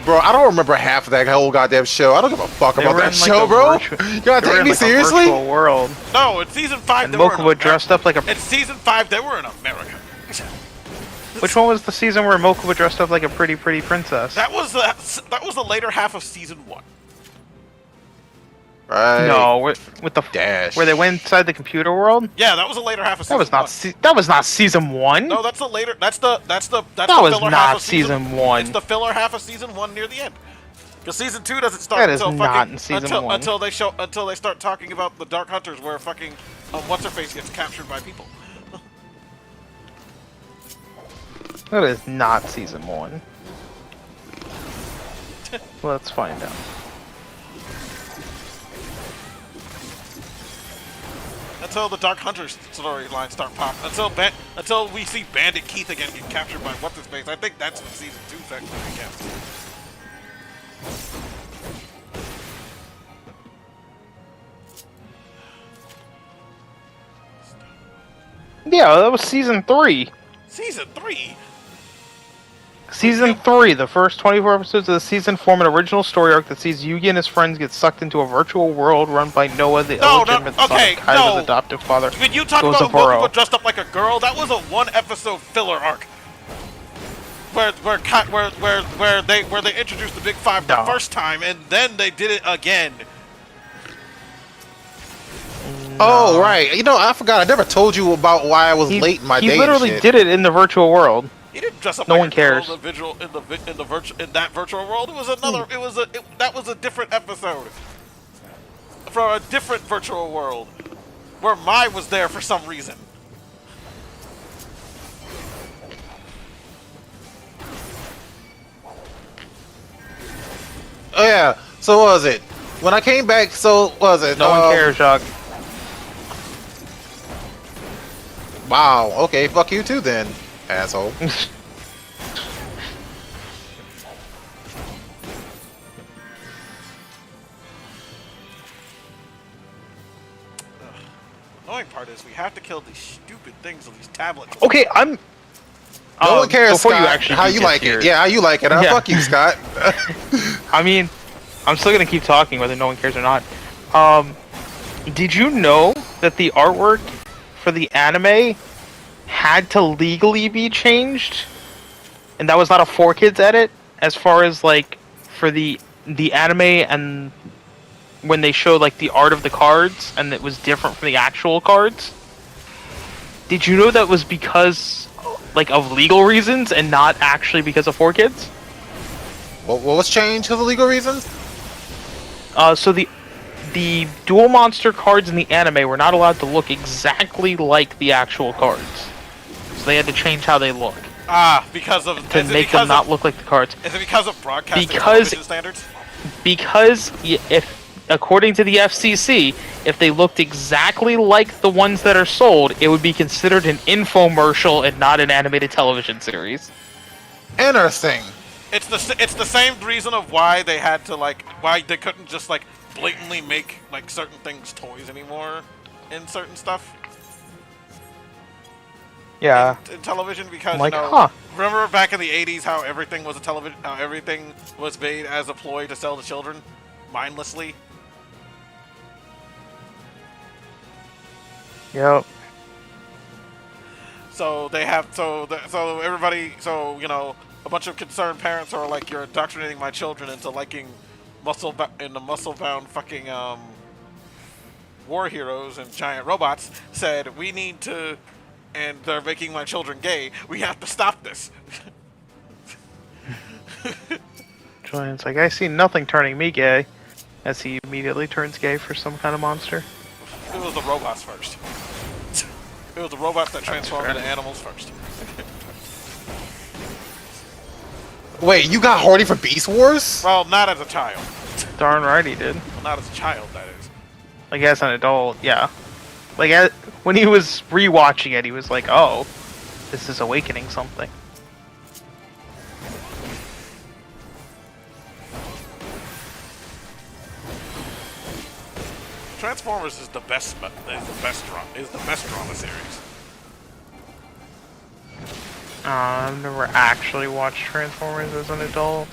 [SPEAKER 3] Bro, I don't remember half of that whole goddamn show. I don't give a fuck about that show, bro. You gotta take me seriously?
[SPEAKER 2] World.
[SPEAKER 1] No, in season 5
[SPEAKER 2] and
[SPEAKER 1] they were
[SPEAKER 2] Mokuba dressed up like a...
[SPEAKER 1] In season 5 they were in America.
[SPEAKER 2] Which one was the season where Mokuba dressed up like a pretty princess?
[SPEAKER 1] That was the later half of season 1.
[SPEAKER 3] Right.
[SPEAKER 2] No, with the
[SPEAKER 3] Dash.
[SPEAKER 2] where they went inside the computer world.
[SPEAKER 1] Yeah, that was the later half of season 1.
[SPEAKER 2] That was not season 1.
[SPEAKER 1] No, that's the later. That's the
[SPEAKER 2] That
[SPEAKER 1] the
[SPEAKER 2] was
[SPEAKER 1] filler
[SPEAKER 2] not
[SPEAKER 1] half of
[SPEAKER 2] season 1.
[SPEAKER 1] It's the filler half of season 1 near the end. Because season 2 doesn't start until until they start talking about the Dark Hunters, where fucking what's her face gets captured by people.
[SPEAKER 2] That is not season 1. Let's find out.
[SPEAKER 1] Until the Dark Hunters storyline start popping. Until we see Bandit Keith again get captured by what's his face. I think that's in season 2 section again.
[SPEAKER 2] Yeah, that was season 3.
[SPEAKER 1] Season 3?
[SPEAKER 2] Season 3, the first 24 episodes of the season form an original story arc that sees Yugi and his friends get sucked into a virtual world run by Noah, the illegitimate son of Kaiba's adoptive father.
[SPEAKER 1] When you talk about Mokuba dressed up like a girl, that was a 1-episode filler arc. Where they introduced the Big Five the first time, and then they did it again.
[SPEAKER 3] Oh, right. You know, I forgot. I never told you about why I was late in my day.
[SPEAKER 2] He literally did it in the virtual world.
[SPEAKER 1] He didn't dress up
[SPEAKER 2] no
[SPEAKER 1] like
[SPEAKER 2] one cares.
[SPEAKER 1] In that virtual world. It was another. That was a different episode from a different virtual world where Mai was there for some reason.
[SPEAKER 3] Oh yeah. So what was it? When I came back, so what was it?
[SPEAKER 2] No one cares, Jacques.
[SPEAKER 3] Wow. Okay. Fuck you too, then, asshole.
[SPEAKER 1] Annoying part is we have to kill these stupid things on these tablets.
[SPEAKER 2] Okay, I'm.
[SPEAKER 3] No one cares,
[SPEAKER 2] before
[SPEAKER 3] Scott.
[SPEAKER 2] You actually
[SPEAKER 3] how you like
[SPEAKER 2] here.
[SPEAKER 3] it? Yeah, how you like it?
[SPEAKER 2] Yeah.
[SPEAKER 3] Fuck you, Scott.
[SPEAKER 2] I mean, I'm still gonna keep talking whether no one cares or not. Did you know that the artwork for the anime had to legally be changed, and that was not a 4Kids edit? As far as like for the anime and when they showed like the art of the cards, and it was different from the actual cards. Did you know that was because like of legal reasons and not actually because of 4Kids?
[SPEAKER 3] What was changed for the legal reasons?
[SPEAKER 2] So the dual monster cards in the anime were not allowed to look exactly like the actual cards. So they had to change how they look.
[SPEAKER 1] Ah, because of
[SPEAKER 2] to make them not look like the cards.
[SPEAKER 1] Is it because of broadcasting television standards?
[SPEAKER 2] Because if according to the FCC, if they looked exactly like the ones that are sold, it would be considered an infomercial and not an animated television series.
[SPEAKER 3] Interesting.
[SPEAKER 1] It's the same reason of why they had to why they couldn't just blatantly make certain things toys anymore in certain stuff.
[SPEAKER 2] Yeah.
[SPEAKER 1] In television, because remember back in the 80s how everything was how everything was made as a ploy to sell to children mindlessly.
[SPEAKER 2] Yep.
[SPEAKER 1] So they have everybody a bunch of concerned parents are like, you're indoctrinating my children into liking muscle-bound fucking war heroes and giant robots. Said we need to, and they're making my children gay. We have to stop this.
[SPEAKER 2] Julian's like, I see nothing turning me gay, as he immediately turns gay for some kind of monster.
[SPEAKER 1] It was the robots first. It was the robots that transformed into animals first.
[SPEAKER 3] Wait, you got horny for Beast Wars?
[SPEAKER 1] Well, not as a child.
[SPEAKER 2] Darn right he did.
[SPEAKER 1] Well, not as a child, that is.
[SPEAKER 2] Like as an adult, yeah. Like when he was rewatching it, he was like, "Oh, this is awakening something."
[SPEAKER 1] Transformers is the best drama series.
[SPEAKER 2] I've never actually watched Transformers as an adult.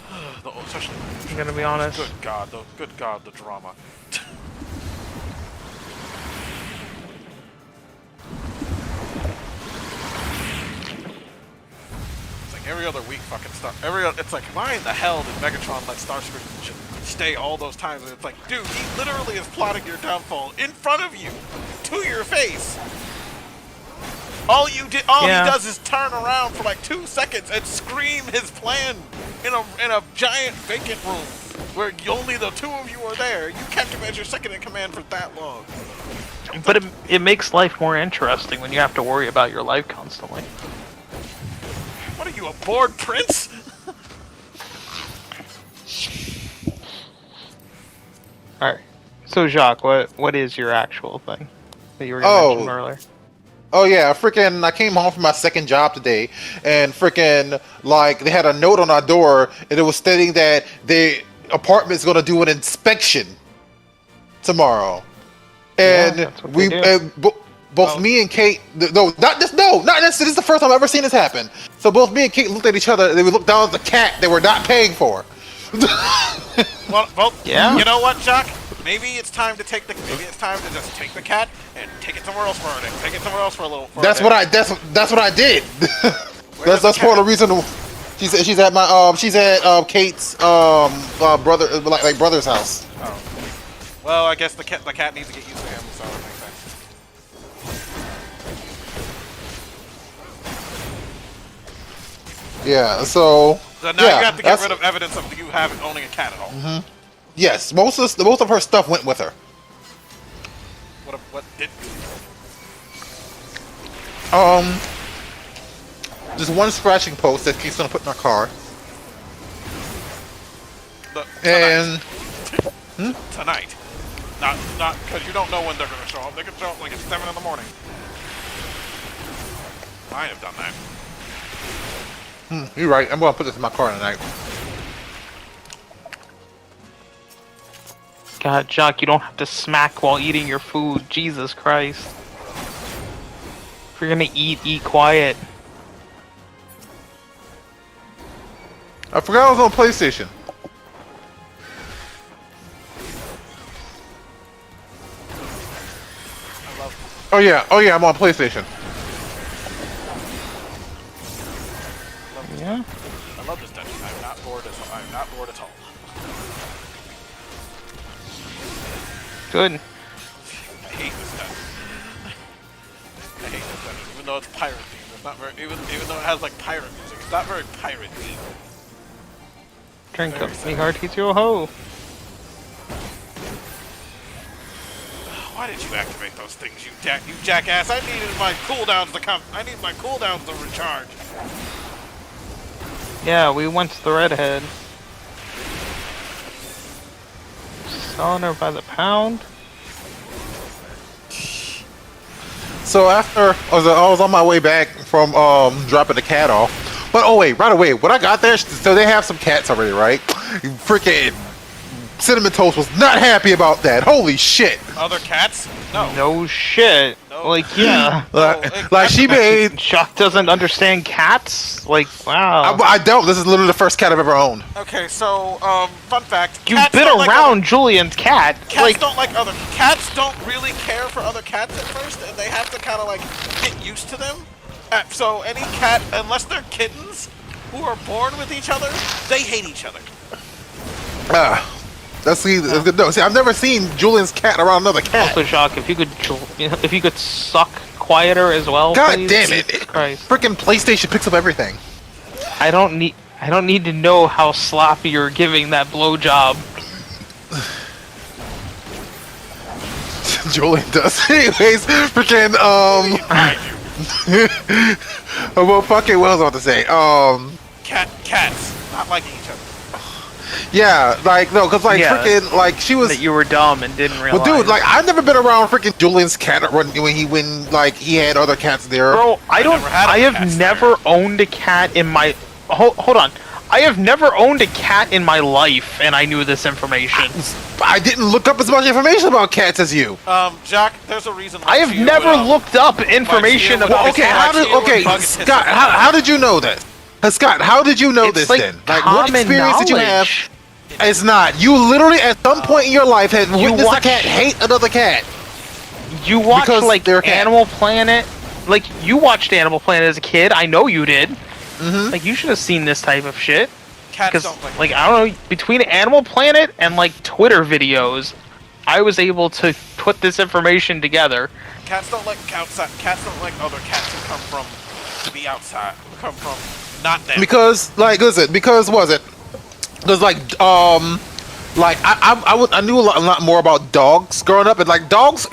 [SPEAKER 1] Especially,
[SPEAKER 2] I'm gonna be honest.
[SPEAKER 1] Good God, the drama. It's like every other week, fucking stuff. It's like, why in the hell did Megatron let Starscream stay all those times? And it's like, dude, he literally is plotting your downfall in front of you, to your face. All he does is turn around for like 2 seconds and scream his plan in a giant vacant room where only the two of you are there. You kept him as your second in command for that long.
[SPEAKER 2] But it makes life more interesting when you have to worry about your life constantly.
[SPEAKER 1] What are you, a bored prince?
[SPEAKER 2] Alright. So Jacques, what is your actual thing that you were gonna mention earlier?
[SPEAKER 3] Oh yeah, I came home from my second job today, and like they had a note on our door, and it was stating that the apartment's gonna do an inspection tomorrow, and both me and Kate, not this is the first time I've ever seen this happen. So both me and Kate looked at each other, and we looked down at the cat they were not paying for.
[SPEAKER 1] well,
[SPEAKER 2] yeah.
[SPEAKER 1] You know what, Jacques? Maybe it's time to just take the cat and take it somewhere else for a day. Take it somewhere else for a little. That's what I
[SPEAKER 3] did. that's part of the reason. She's at my Kate's brother brother's house.
[SPEAKER 1] Oh. Well, I guess the cat needs to get used to him, so it makes sense.
[SPEAKER 3] Yeah. So
[SPEAKER 1] now you have to get rid of evidence of you owning a cat at all.
[SPEAKER 3] Mm-hmm. Yes, most of her stuff went with her.
[SPEAKER 1] What did?
[SPEAKER 3] Just one scratching post that she's gonna put in her car.
[SPEAKER 1] Tonight. Not because you don't know when they're gonna show up. They could show up like at 7 in the morning. I have done that.
[SPEAKER 3] You're right. I'm gonna put this in my car tonight.
[SPEAKER 2] God, Jacques, you don't have to smack while eating your food. Jesus Christ. If you're gonna eat quiet.
[SPEAKER 3] I forgot I was on PlayStation. Oh yeah, I'm on PlayStation.
[SPEAKER 2] Yeah.
[SPEAKER 1] I love this dungeon. I'm not bored at all.
[SPEAKER 2] Good.
[SPEAKER 1] I hate this dungeon. Even though it's pirate themed. It's not very, even though it has like pirate music, it's not very pirate themed.
[SPEAKER 2] Drink up, me heart, he's your hoe.
[SPEAKER 1] Why did you activate those things, you jackass? I needed my cooldowns to come. I need my cooldowns to recharge.
[SPEAKER 2] Yeah, we went to the redhead. Selling her by the pound.
[SPEAKER 3] So after I was on my way back from dropping the cat off, but right away when I got there, so they have some cats already, right? Freaking Cinnamon Toast was not happy about that. Holy shit!
[SPEAKER 1] Other cats? No.
[SPEAKER 2] No shit. No. Like yeah.
[SPEAKER 3] like she made.
[SPEAKER 2] Chuck doesn't understand cats. Like wow.
[SPEAKER 3] I don't. This is literally the first cat I've ever owned.
[SPEAKER 1] Okay, so fun fact.
[SPEAKER 2] You've been around Julian's cat.
[SPEAKER 1] Cats don't like other cats. Don't really care for other cats at first, and they have to kind of like get used to them. So any cat, unless they're kittens who are born with each other, they hate each other.
[SPEAKER 3] No, see, I've never seen Julian's cat around another cat.
[SPEAKER 2] Also, Jacques, if you could suck quieter as well.
[SPEAKER 3] God
[SPEAKER 2] please.
[SPEAKER 3] damn it! Freaking PlayStation picks up everything.
[SPEAKER 2] I don't need to know how sloppy you're giving that blowjob.
[SPEAKER 3] Julian does. Anyways, freaking well, fucking, what was I about to say?
[SPEAKER 1] Cats not liking each other.
[SPEAKER 3] Yeah, like no, cause like freaking like she was.
[SPEAKER 2] That you were dumb and didn't realize.
[SPEAKER 3] Well, dude, like I've never been around freaking Julian's cat when he had other cats there.
[SPEAKER 2] Bro, I have never owned a cat in my. Hold on, I have never owned a cat in my life, and I knew this information.
[SPEAKER 3] I didn't look up as much information about cats as you.
[SPEAKER 1] Jack, there's a reason.
[SPEAKER 2] I have never looked up information about.
[SPEAKER 3] Okay, Scott, how did you know this? Scott, how did you know this then? Like, what experience did you have? It's not. You literally, at some point in your life, had witnessed a cat hate another cat.
[SPEAKER 2] You watched like Animal Planet. Like you watched Animal Planet as a kid. I know you did. Like you should have seen this type of shit.
[SPEAKER 1] Cats don't
[SPEAKER 2] like I don't know, between Animal Planet and like Twitter videos, I was able to put this information together.
[SPEAKER 1] Cats don't like outside. Cats don't like other cats who come from the outside. Who come from not them.
[SPEAKER 3] Because like, listen, because I knew a lot more about dogs growing up, and like dogs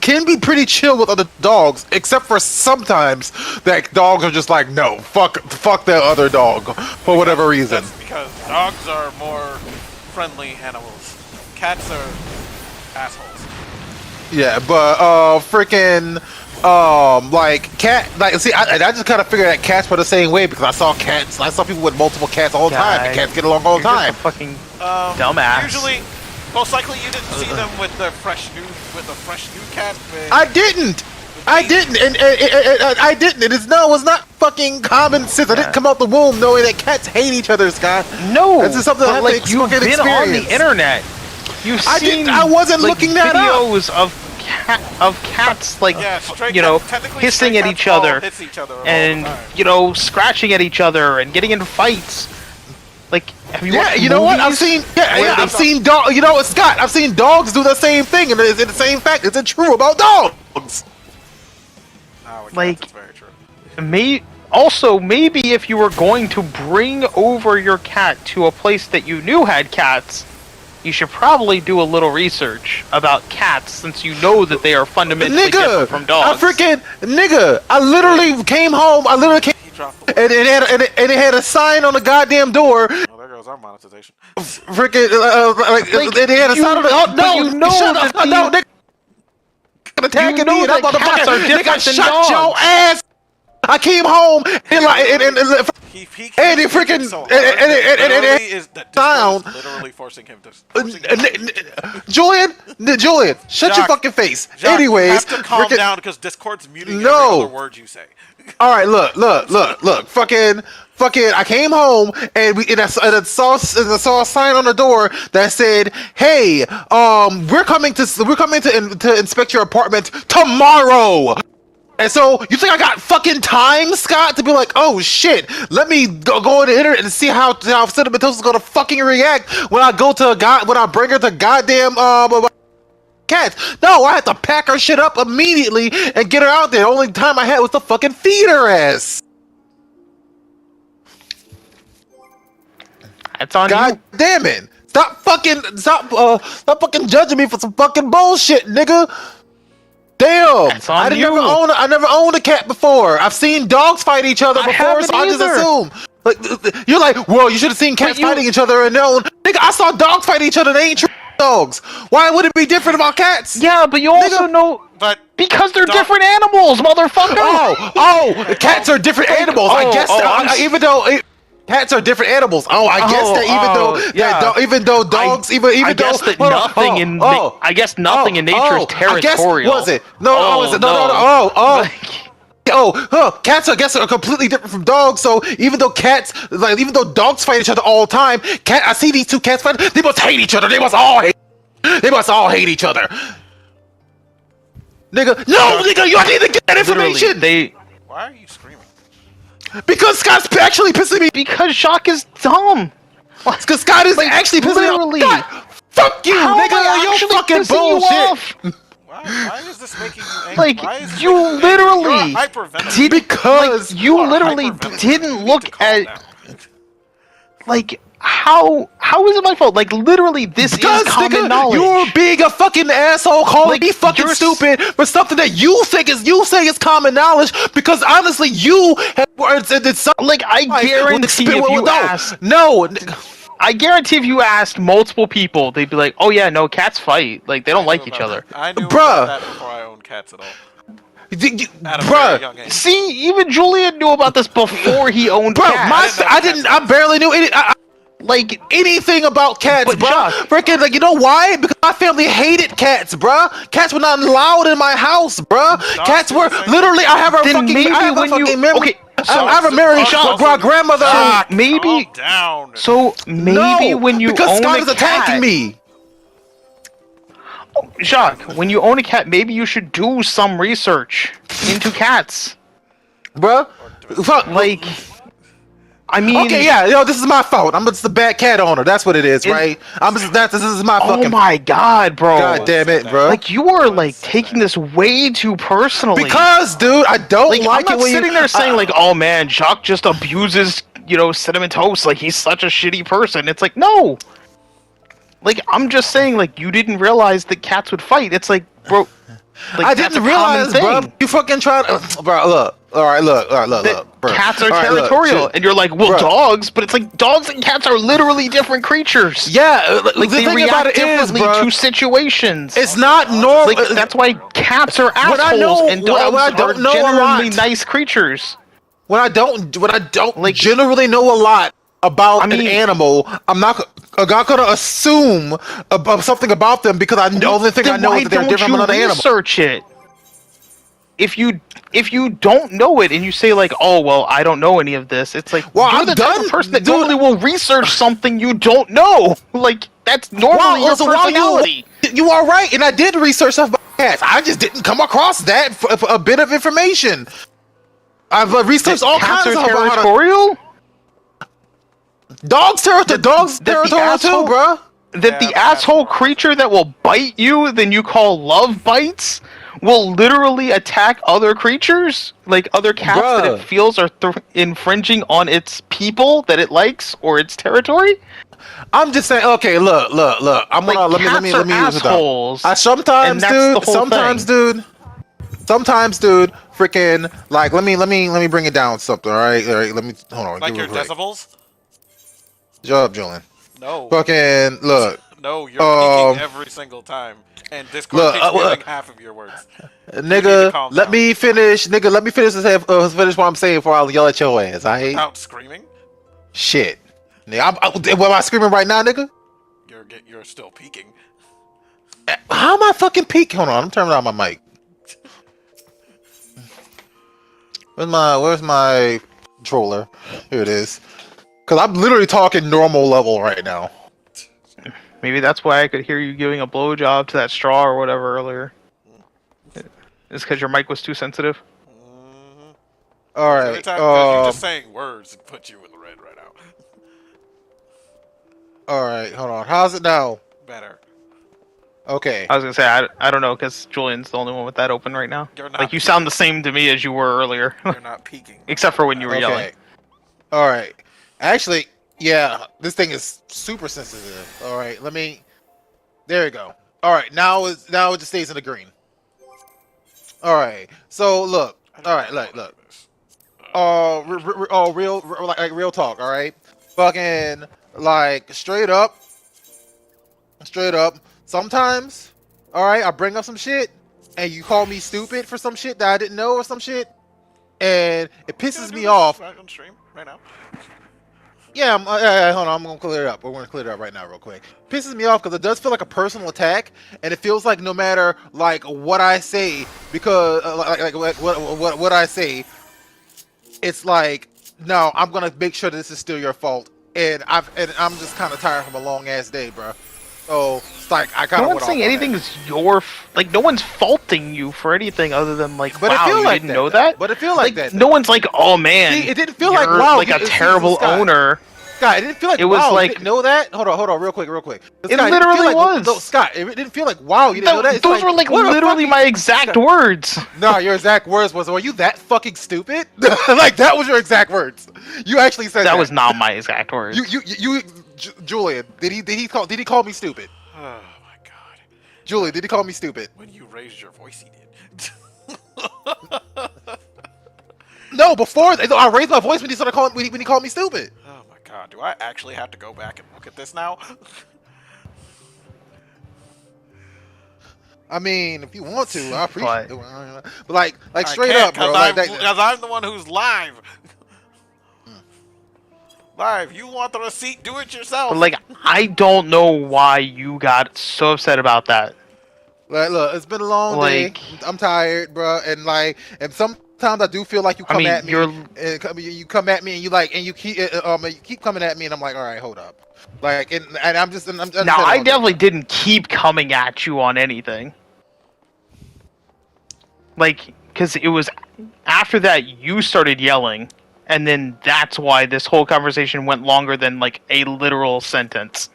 [SPEAKER 3] can be pretty chill with other dogs, except for sometimes that dogs are just like, no, fuck that other dog for whatever reason.
[SPEAKER 1] That's because dogs are more friendly animals. Cats are assholes.
[SPEAKER 3] Yeah, but freaking like cat, like see, I just kind of figured that cats were the same way because I saw people with multiple cats all the time, and cats get along all the time.
[SPEAKER 2] Fucking dumbass.
[SPEAKER 1] Usually, most likely you didn't see them with a fresh new cat.
[SPEAKER 3] I didn't, and it was not fucking common sense. I didn't come out the womb knowing that cats hate each other, Scott.
[SPEAKER 2] No,
[SPEAKER 3] this is something that
[SPEAKER 2] like you've been on the internet. You've seen.
[SPEAKER 3] I wasn't
[SPEAKER 2] like,
[SPEAKER 3] looking that
[SPEAKER 2] videos up. Of cats like hissing at each other and scratching at each other and getting into fights. Like, have you watched
[SPEAKER 3] you know
[SPEAKER 2] movies?
[SPEAKER 3] what? I've seen dogs. You know what, Scott? I've seen dogs do the same thing, and it's the same fact. It's true about dogs.
[SPEAKER 1] Like, it's very true.
[SPEAKER 2] Maybe if you were going to bring over your cat to a place that you knew had cats, you should probably do a little research about cats, since you know that they are fundamentally different from dogs.
[SPEAKER 3] I literally came home. And it had a sign on the goddamn door.
[SPEAKER 1] Oh, there goes our monetization.
[SPEAKER 3] It had a sign on the. Oh no!
[SPEAKER 2] You know
[SPEAKER 3] shut up! No, nigga, attacking me. That
[SPEAKER 2] cats are different than
[SPEAKER 3] shut
[SPEAKER 2] dogs.
[SPEAKER 3] your ass. I came home and it freaking sound.
[SPEAKER 1] Literally forcing him to.
[SPEAKER 3] Julian, shut your fucking face.
[SPEAKER 1] Jack,
[SPEAKER 3] Anyways,
[SPEAKER 1] you have to calm down because Discord's muting every other word you say.
[SPEAKER 3] All right, look. Fucking. I came home and I saw a sign on the door that said, "Hey, we're coming to inspect your apartment tomorrow." And so, you think I got fucking time, Scott, to be like, oh shit, let me go on the internet and see how Cinnamon is gonna fucking react when I bring her to goddamn cats. No, I had to pack her shit up immediately and get her out there. The only time I had was to fucking feed her ass.
[SPEAKER 2] That's on you.
[SPEAKER 3] God damn it! Stop fucking judging me for some fucking bullshit, nigga. Damn! I never owned a cat before. I've seen dogs fight each other before, so I just assume. Like, you're like, well, you should have seen cats fighting each other and known. Nigga, I saw dogs fight each other. They ain't dogs. Why would it be different about cats?
[SPEAKER 2] Yeah, but you also know, because they're different animals, motherfucker.
[SPEAKER 3] Oh, cats are different animals. I guess even though. Cats are different animals. I guess nothing in nature is territorial. Cats I guess are completely different from dogs. So even though dogs fight each other all the time, I see these two cats fight. They must hate each other. They must all hate each other. Nigga, you need to get that information.
[SPEAKER 1] Why are you screaming?
[SPEAKER 3] Because Scott's actually pissing me.
[SPEAKER 2] Because Jacques is dumb.
[SPEAKER 3] Because Scott is actually pissing me off. Fuck you, nigga. You're fucking bullshit.
[SPEAKER 1] Why is this making you angry?
[SPEAKER 2] Like, you literally didn't look at. Like, how is it my fault? Like, literally, this is common knowledge.
[SPEAKER 3] You're being a fucking asshole, calling me fucking stupid for something that you say is common knowledge. Because honestly,
[SPEAKER 2] I guarantee if you asked multiple people, they'd be like, "Oh yeah, no, cats fight. Like, they don't like each other."
[SPEAKER 1] I knew about that before I owned cats at all. At a very young age.
[SPEAKER 2] See, even Julian knew about this before he owned cats.
[SPEAKER 3] I barely knew like anything about cats, bro. Freaking, like, you know why? Because my family hated cats, bro. Cats were not allowed in my house, bro. Cats were literally. I have a fucking memory. Okay, so, I have a memory shot, bro. Grandmother.
[SPEAKER 2] Maybe.
[SPEAKER 1] Down.
[SPEAKER 2] So maybe when you
[SPEAKER 3] because
[SPEAKER 2] own
[SPEAKER 3] Scott
[SPEAKER 2] a
[SPEAKER 3] is attacking
[SPEAKER 2] cat,
[SPEAKER 3] me.
[SPEAKER 2] Jacques, when you own a cat, maybe you should do some research into cats,
[SPEAKER 3] bro.
[SPEAKER 2] Like, I mean,
[SPEAKER 3] okay, yeah, yo, this is my fault. I'm just a bad cat owner. That's what it is, right? This is my fucking.
[SPEAKER 2] Oh my god, bro!
[SPEAKER 3] God damn it, bro!
[SPEAKER 2] Like, you are like taking this way too personally.
[SPEAKER 3] Because, dude, I don't like
[SPEAKER 2] I'm
[SPEAKER 3] it
[SPEAKER 2] not
[SPEAKER 3] when
[SPEAKER 2] sitting there saying like, oh man, Jacques just abuses, cinnamon toast. Like, he's such a shitty person. It's like, no. Like, I'm just saying, like, you didn't realize that cats would fight. It's like, bro. Like,
[SPEAKER 3] I didn't realize, bro. You fucking tried, bro. Look. All right, look, bro.
[SPEAKER 2] Cats are territorial, and you're like, well, bro. Dogs, but it's like dogs and cats are literally different creatures.
[SPEAKER 3] Yeah,
[SPEAKER 2] like
[SPEAKER 3] the
[SPEAKER 2] they
[SPEAKER 3] thing
[SPEAKER 2] react
[SPEAKER 3] about it
[SPEAKER 2] differently
[SPEAKER 3] is, bro,
[SPEAKER 2] to situations.
[SPEAKER 3] It's not normal.
[SPEAKER 2] Like, that's why cats are assholes and dogs are generally nice creatures.
[SPEAKER 3] When I don't like, generally know a lot about an animal, I'm not gonna assume about something about them because the only thing I know is that they're different from another animal.
[SPEAKER 2] Research it. If you don't know it and you say like, oh well, I don't know any of this, it's like, well, you're the type of person that normally will research something you don't know. Like, that's normally your personality.
[SPEAKER 3] You are right, and I did research stuff about cats. I just didn't come across that for a bit of information. I've researched all kinds of
[SPEAKER 2] territorial.
[SPEAKER 3] Dogs territorial too, bro.
[SPEAKER 2] That the asshole creature that will bite you, then you call love bites, will literally attack other creatures, like other cats that it feels are infringing on its people that it likes or its territory.
[SPEAKER 3] I'm just saying. Okay, look. I'm
[SPEAKER 2] like,
[SPEAKER 3] gonna let me use
[SPEAKER 2] assholes.
[SPEAKER 3] Sometimes, dude. Freaking, like, let me bring it down something. All right. Let me hold on.
[SPEAKER 1] Like your decibels.
[SPEAKER 3] Shut up, Julian.
[SPEAKER 1] No.
[SPEAKER 3] Fucking look.
[SPEAKER 1] No, you're peeking every single time, and Discord keeps muting half of your words.
[SPEAKER 3] Nigga, let me finish. Nigga, let me finish finish what I'm saying before I yell at your ass. I hate.
[SPEAKER 1] Without screaming.
[SPEAKER 3] Shit. Nigga, am I screaming right now, nigga?
[SPEAKER 1] You're still peeking.
[SPEAKER 3] How am I fucking peeking? Hold on, I'm turning on my mic. Where's my controller? Here it is. Cause I'm literally talking normal level right now.
[SPEAKER 2] Maybe that's why I could hear you giving a blowjob to that straw or whatever earlier. It's because your mic was too sensitive.
[SPEAKER 3] All right.
[SPEAKER 1] Every time you're just saying words and put you in the red right now.
[SPEAKER 3] All right, hold on. How's it now?
[SPEAKER 1] Better.
[SPEAKER 3] Okay.
[SPEAKER 2] I was gonna say I don't know because Julian's the only one with that open right now.
[SPEAKER 1] You're not
[SPEAKER 2] like you sound the same to me as you were earlier.
[SPEAKER 1] You're not peeking.
[SPEAKER 2] Except for when you were yelling.
[SPEAKER 3] All right. Actually, yeah, this thing is super sensitive. All right, there you go. All right, now it just stays in the green. All right, so look. All right, look. Real talk. All right, fucking like straight up. Sometimes, all right, I bring up some shit, and you call me stupid for some shit that I didn't know or some shit, and it pisses me off.
[SPEAKER 1] On stream right now.
[SPEAKER 3] Yeah, hold on. I'm gonna clear it up. We're gonna clear it up right now, real quick. Pisses me off because it does feel like a personal attack, and it feels like no matter like what I say, because what I say, it's like no, I'm gonna make sure that this is still your fault, and I'm just kind of tired from a long ass day, bro. So it's like I kind of.
[SPEAKER 2] No one's saying anything is like no one's faulting you for anything other than like,
[SPEAKER 3] but
[SPEAKER 2] wow, you didn't know that.
[SPEAKER 3] But it feels like that.
[SPEAKER 2] No one's like, oh man.
[SPEAKER 3] See, it didn't feel like wow,
[SPEAKER 2] like a terrible owner.
[SPEAKER 3] Scott, it didn't feel like
[SPEAKER 2] it was
[SPEAKER 3] wow,
[SPEAKER 2] like,
[SPEAKER 3] you didn't know that. Hold on, real quick.
[SPEAKER 2] It literally was.
[SPEAKER 3] No, Scott, it didn't feel like wow, you didn't know that.
[SPEAKER 2] Those were like literally my exact words.
[SPEAKER 3] No, your exact words was, "Are you that fucking stupid?" Like that was your exact words. You actually said that.
[SPEAKER 2] That was not my exact words.
[SPEAKER 3] Julian, did he call me stupid?
[SPEAKER 1] Oh my god.
[SPEAKER 3] Julian, did he call me stupid?
[SPEAKER 1] When you raised your voice, he did.
[SPEAKER 3] No, before I raised my voice when he started calling when he called me stupid.
[SPEAKER 1] Oh my god, do I actually have to go back and look at this now?
[SPEAKER 3] I mean, if you want to, I appreciate
[SPEAKER 2] But-
[SPEAKER 3] it. But like straight up, bro.
[SPEAKER 1] Because I'm the one who's live. Live, you want the receipt? Do it yourself.
[SPEAKER 2] But like, I don't know why you got so upset about that.
[SPEAKER 3] Like, look, it's been a long day. I'm tired, bro. And sometimes I do feel like you come at me. You come at me, and you keep coming at me, and I'm like, all right, hold up. Like, and I'm just.
[SPEAKER 2] Now, I definitely didn't keep coming at you on anything. Like, because it was after that you started yelling, and then that's why this whole conversation went longer than like a literal sentence.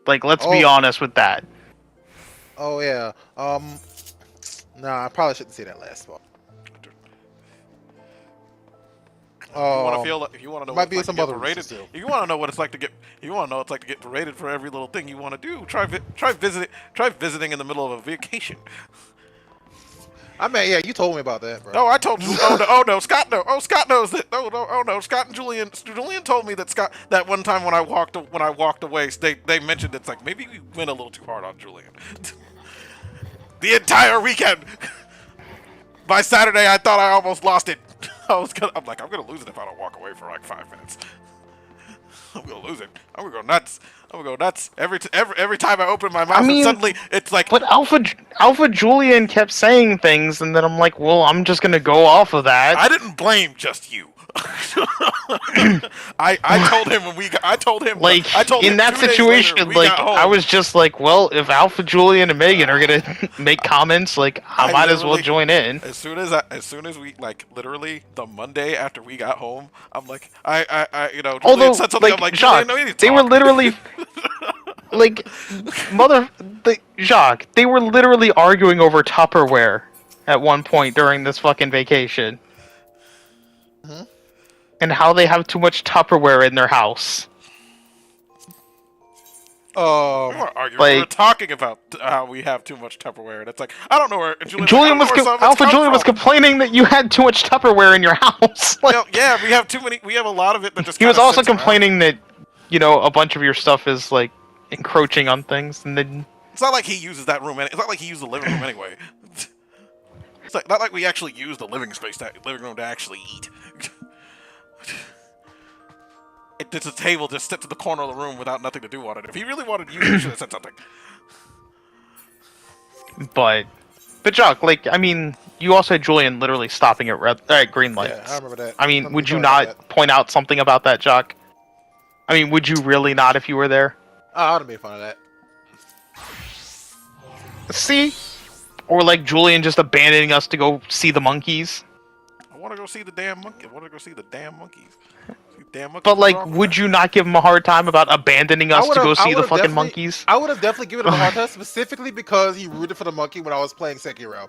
[SPEAKER 2] Like, let's be honest with that.
[SPEAKER 3] Oh yeah. Nah, I probably shouldn't say that last part.
[SPEAKER 1] If you want to feel, if you want to know,
[SPEAKER 3] might
[SPEAKER 1] what
[SPEAKER 3] be
[SPEAKER 1] it's like
[SPEAKER 3] some
[SPEAKER 1] to
[SPEAKER 3] other
[SPEAKER 1] get berated,
[SPEAKER 3] reasons, too.
[SPEAKER 1] if you want to know what it's like to get, you want to know what it's like to get berated for every little thing you want to do. Try visiting in the middle of a vacation.
[SPEAKER 3] I mean, yeah, you told me about that, bro.
[SPEAKER 1] No, I told you. Oh no, Scott no. Oh, Scott knows that. Oh no, Scott and Julian. Julian told me that Scott that one time when I walked away, they mentioned it's like maybe we went a little too hard on Julian. The entire weekend. By Saturday, I thought I almost lost it. I'm like, I'm gonna lose it if I don't walk away for like 5 minutes. I'm gonna lose it. I'm gonna go nuts. I'm gonna go nuts every time I open my mouth. And suddenly it's like.
[SPEAKER 2] But Alpha Julian kept saying things, and then I'm like, well, I'm just gonna go off of that.
[SPEAKER 1] I didn't blame just you. I told him when we got, I told him
[SPEAKER 2] like
[SPEAKER 1] I told
[SPEAKER 2] in
[SPEAKER 1] him
[SPEAKER 2] that
[SPEAKER 1] 2 days
[SPEAKER 2] situation,
[SPEAKER 1] later, we
[SPEAKER 2] like
[SPEAKER 1] got home.
[SPEAKER 2] I was just like, well, if Alpha Julian and Megan are gonna make comments, like I might as well join in.
[SPEAKER 1] As soon as we like literally the Monday after we got home, I'm like I you know Julian
[SPEAKER 2] Although
[SPEAKER 1] said something,
[SPEAKER 2] like
[SPEAKER 1] I'm like,
[SPEAKER 2] Jacques,
[SPEAKER 1] Julian, no, you need to
[SPEAKER 2] they were
[SPEAKER 1] talk.
[SPEAKER 2] literally like Jacques, they were literally arguing over Tupperware at one point during this fucking vacation.
[SPEAKER 3] Mm-hmm.
[SPEAKER 2] And how they have too much Tupperware in their house.
[SPEAKER 1] We weren't arguing. We were talking about how we have too much Tupperware, and it's like I don't know where
[SPEAKER 2] Alpha Julian was complaining that you had too much Tupperware in your house. Like,
[SPEAKER 1] yeah, we have too many. We have a lot of it that just.
[SPEAKER 2] He was
[SPEAKER 1] kinda
[SPEAKER 2] also
[SPEAKER 1] sits around.
[SPEAKER 2] complaining that, you know, a bunch of your stuff is like encroaching on things, and then
[SPEAKER 1] It's not like he uses that room. It's not like he used the living room anyway. It's like, not like we actually use the living room to actually eat. It's a table just sits in the corner of the room without nothing to do on it. If he really wanted to use it, he should have said something.
[SPEAKER 2] But Jacques, like, I mean, you also had Julian literally stopping at green lights.
[SPEAKER 3] Yeah, I remember that.
[SPEAKER 2] I mean, would you not point out something about that, Jacques? I mean, would you really not if you were there?
[SPEAKER 3] I ought to make fun of that.
[SPEAKER 2] See? Or like Julian just abandoning us to go see the monkeys.
[SPEAKER 1] I want to go see the damn monkey. I want to go see the damn monkeys.
[SPEAKER 2] But like, would you not give him a hard time about abandoning us to go see the fucking monkeys?
[SPEAKER 3] I would have definitely given him a hard time, specifically because he rooted for the monkey when I was playing Sekiro.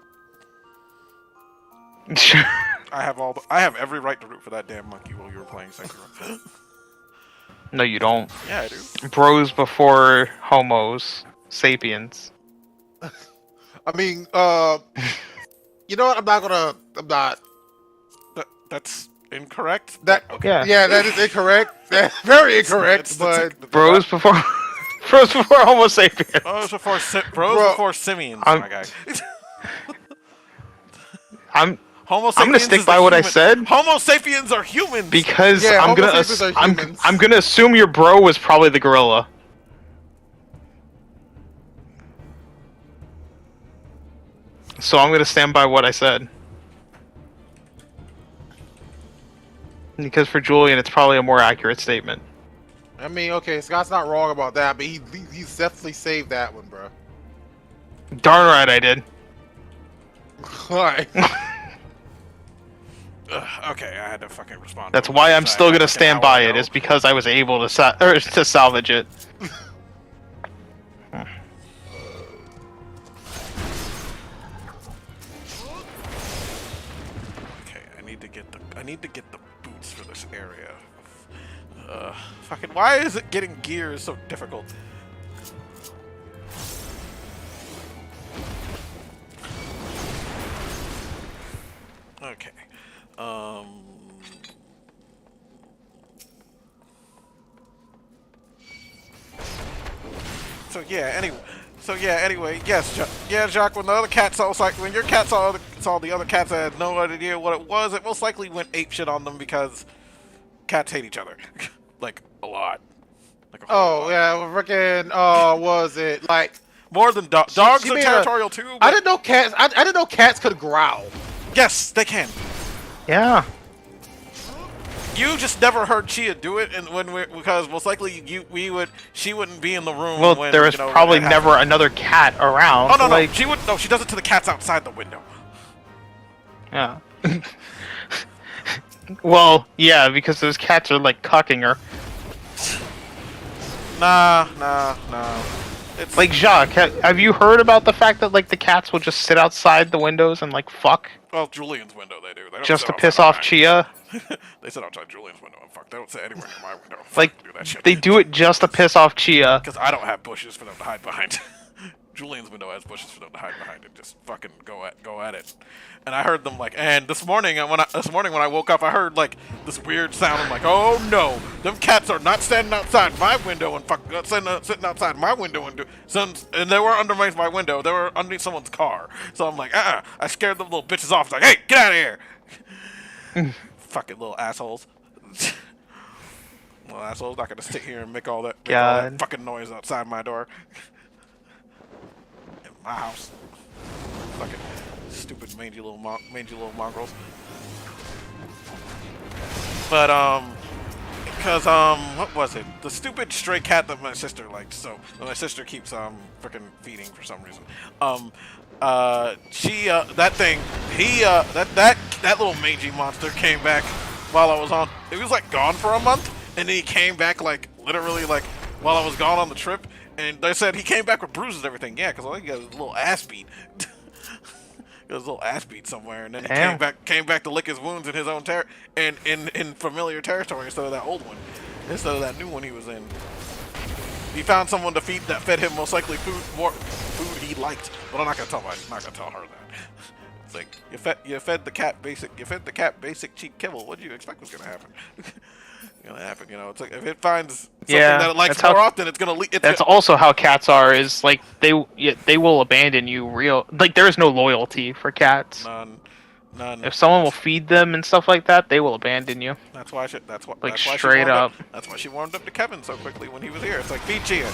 [SPEAKER 1] I have every right to root for that damn monkey while you were playing Sekiro.
[SPEAKER 2] No, you don't.
[SPEAKER 1] Yeah, I do. Bros
[SPEAKER 2] before homos, sapiens.
[SPEAKER 3] I mean, you know what? I'm not.
[SPEAKER 1] That's incorrect.
[SPEAKER 2] Yeah,
[SPEAKER 3] that is incorrect. That's very incorrect.
[SPEAKER 2] Bros before Homo sapiens.
[SPEAKER 1] Before simians, my guy.
[SPEAKER 2] I'm gonna stick by what I said.
[SPEAKER 1] Homo sapiens are humans.
[SPEAKER 2] Because I'm gonna assume your bro was probably the gorilla. So I'm gonna stand by what I said. Because for Julian, it's probably a more accurate statement.
[SPEAKER 3] I mean, okay, Scott's not wrong about that, but he's definitely saved that one, bro.
[SPEAKER 2] Darn right I did.
[SPEAKER 3] Alright.
[SPEAKER 1] Okay, I had to fucking respond.
[SPEAKER 2] That's why I'm still gonna stand by it. Is because I was able to salvage it.
[SPEAKER 1] Okay, I need to get the boots for this area. Fucking, why is it getting gears so difficult? Okay. Anyway, yes, Jacques. When the other cat when your cat saw the other cats that had no idea what it was, it most likely went apeshit on them because cats hate each other, like a lot. Like a whole lot.
[SPEAKER 3] Yeah, freaking. Oh, was it like
[SPEAKER 1] more than dogs? Dogs are territorial too. But
[SPEAKER 3] I didn't know cats. I didn't know cats could growl.
[SPEAKER 1] Yes, they can.
[SPEAKER 2] Yeah.
[SPEAKER 1] You just never heard Chia do it, and because most likely she wouldn't be in the room.
[SPEAKER 2] Well,
[SPEAKER 1] when,
[SPEAKER 2] there was probably never another cat around.
[SPEAKER 1] Oh no,
[SPEAKER 2] like...
[SPEAKER 1] no, she does it to the cats outside the window.
[SPEAKER 2] Yeah. Well, yeah, because those cats are like cucking her.
[SPEAKER 1] Nah. It's
[SPEAKER 2] like Jacques. Have you heard about the fact that like the cats will just sit outside the windows and like fuck?
[SPEAKER 1] Well, Julian's window they do. They don't
[SPEAKER 2] just to piss off Chia.
[SPEAKER 1] They sit outside Julian's window and fuck. They don't sit anywhere near my window.
[SPEAKER 2] Like
[SPEAKER 1] do that shit.
[SPEAKER 2] They do it just to piss off Chia.
[SPEAKER 1] Because I don't have bushes for them to hide behind. Julian's window has bushes for them to hide behind and just fucking go at it. And I heard them like, and this morning when I woke up, I heard like this weird sound. I'm like, oh no, them cats are not standing outside my window and sitting outside my window and they were underneath my window. They were underneath someone's car. So I'm like, I scared them little bitches off. It's like, hey, get out of here. Fucking little assholes. Little assholes not gonna sit here and make all that fucking noise outside my door. In my house. Fucking stupid mangy little mongrels. But because what was it? The stupid stray cat that my sister liked. So my sister keeps freaking feeding for some reason. That little mangy monster came back while I was on. It was like gone for a month, and then he came back like literally like while I was gone on the trip. And they said he came back with bruises and everything. Yeah, because I think he got his little ass beat. He got his little ass beat somewhere, and then he came back to lick his wounds in his own in familiar territory instead of that old one, instead of that new one he was in. He found someone to feed that fed him most likely food he liked, but I'm not gonna tell her that. It's like you fed the cat basic cheap kibble. What do you expect was gonna happen? You know, it's like if it finds something that it likes more often, it's gonna leak.
[SPEAKER 2] That's also how cats are. Is like they will abandon you. Like there is no loyalty for cats.
[SPEAKER 1] None.
[SPEAKER 2] If someone will feed them and stuff like that, they will abandon you.
[SPEAKER 1] That's why she warmed up to Kevin so quickly when he was here. It's like feed Chia,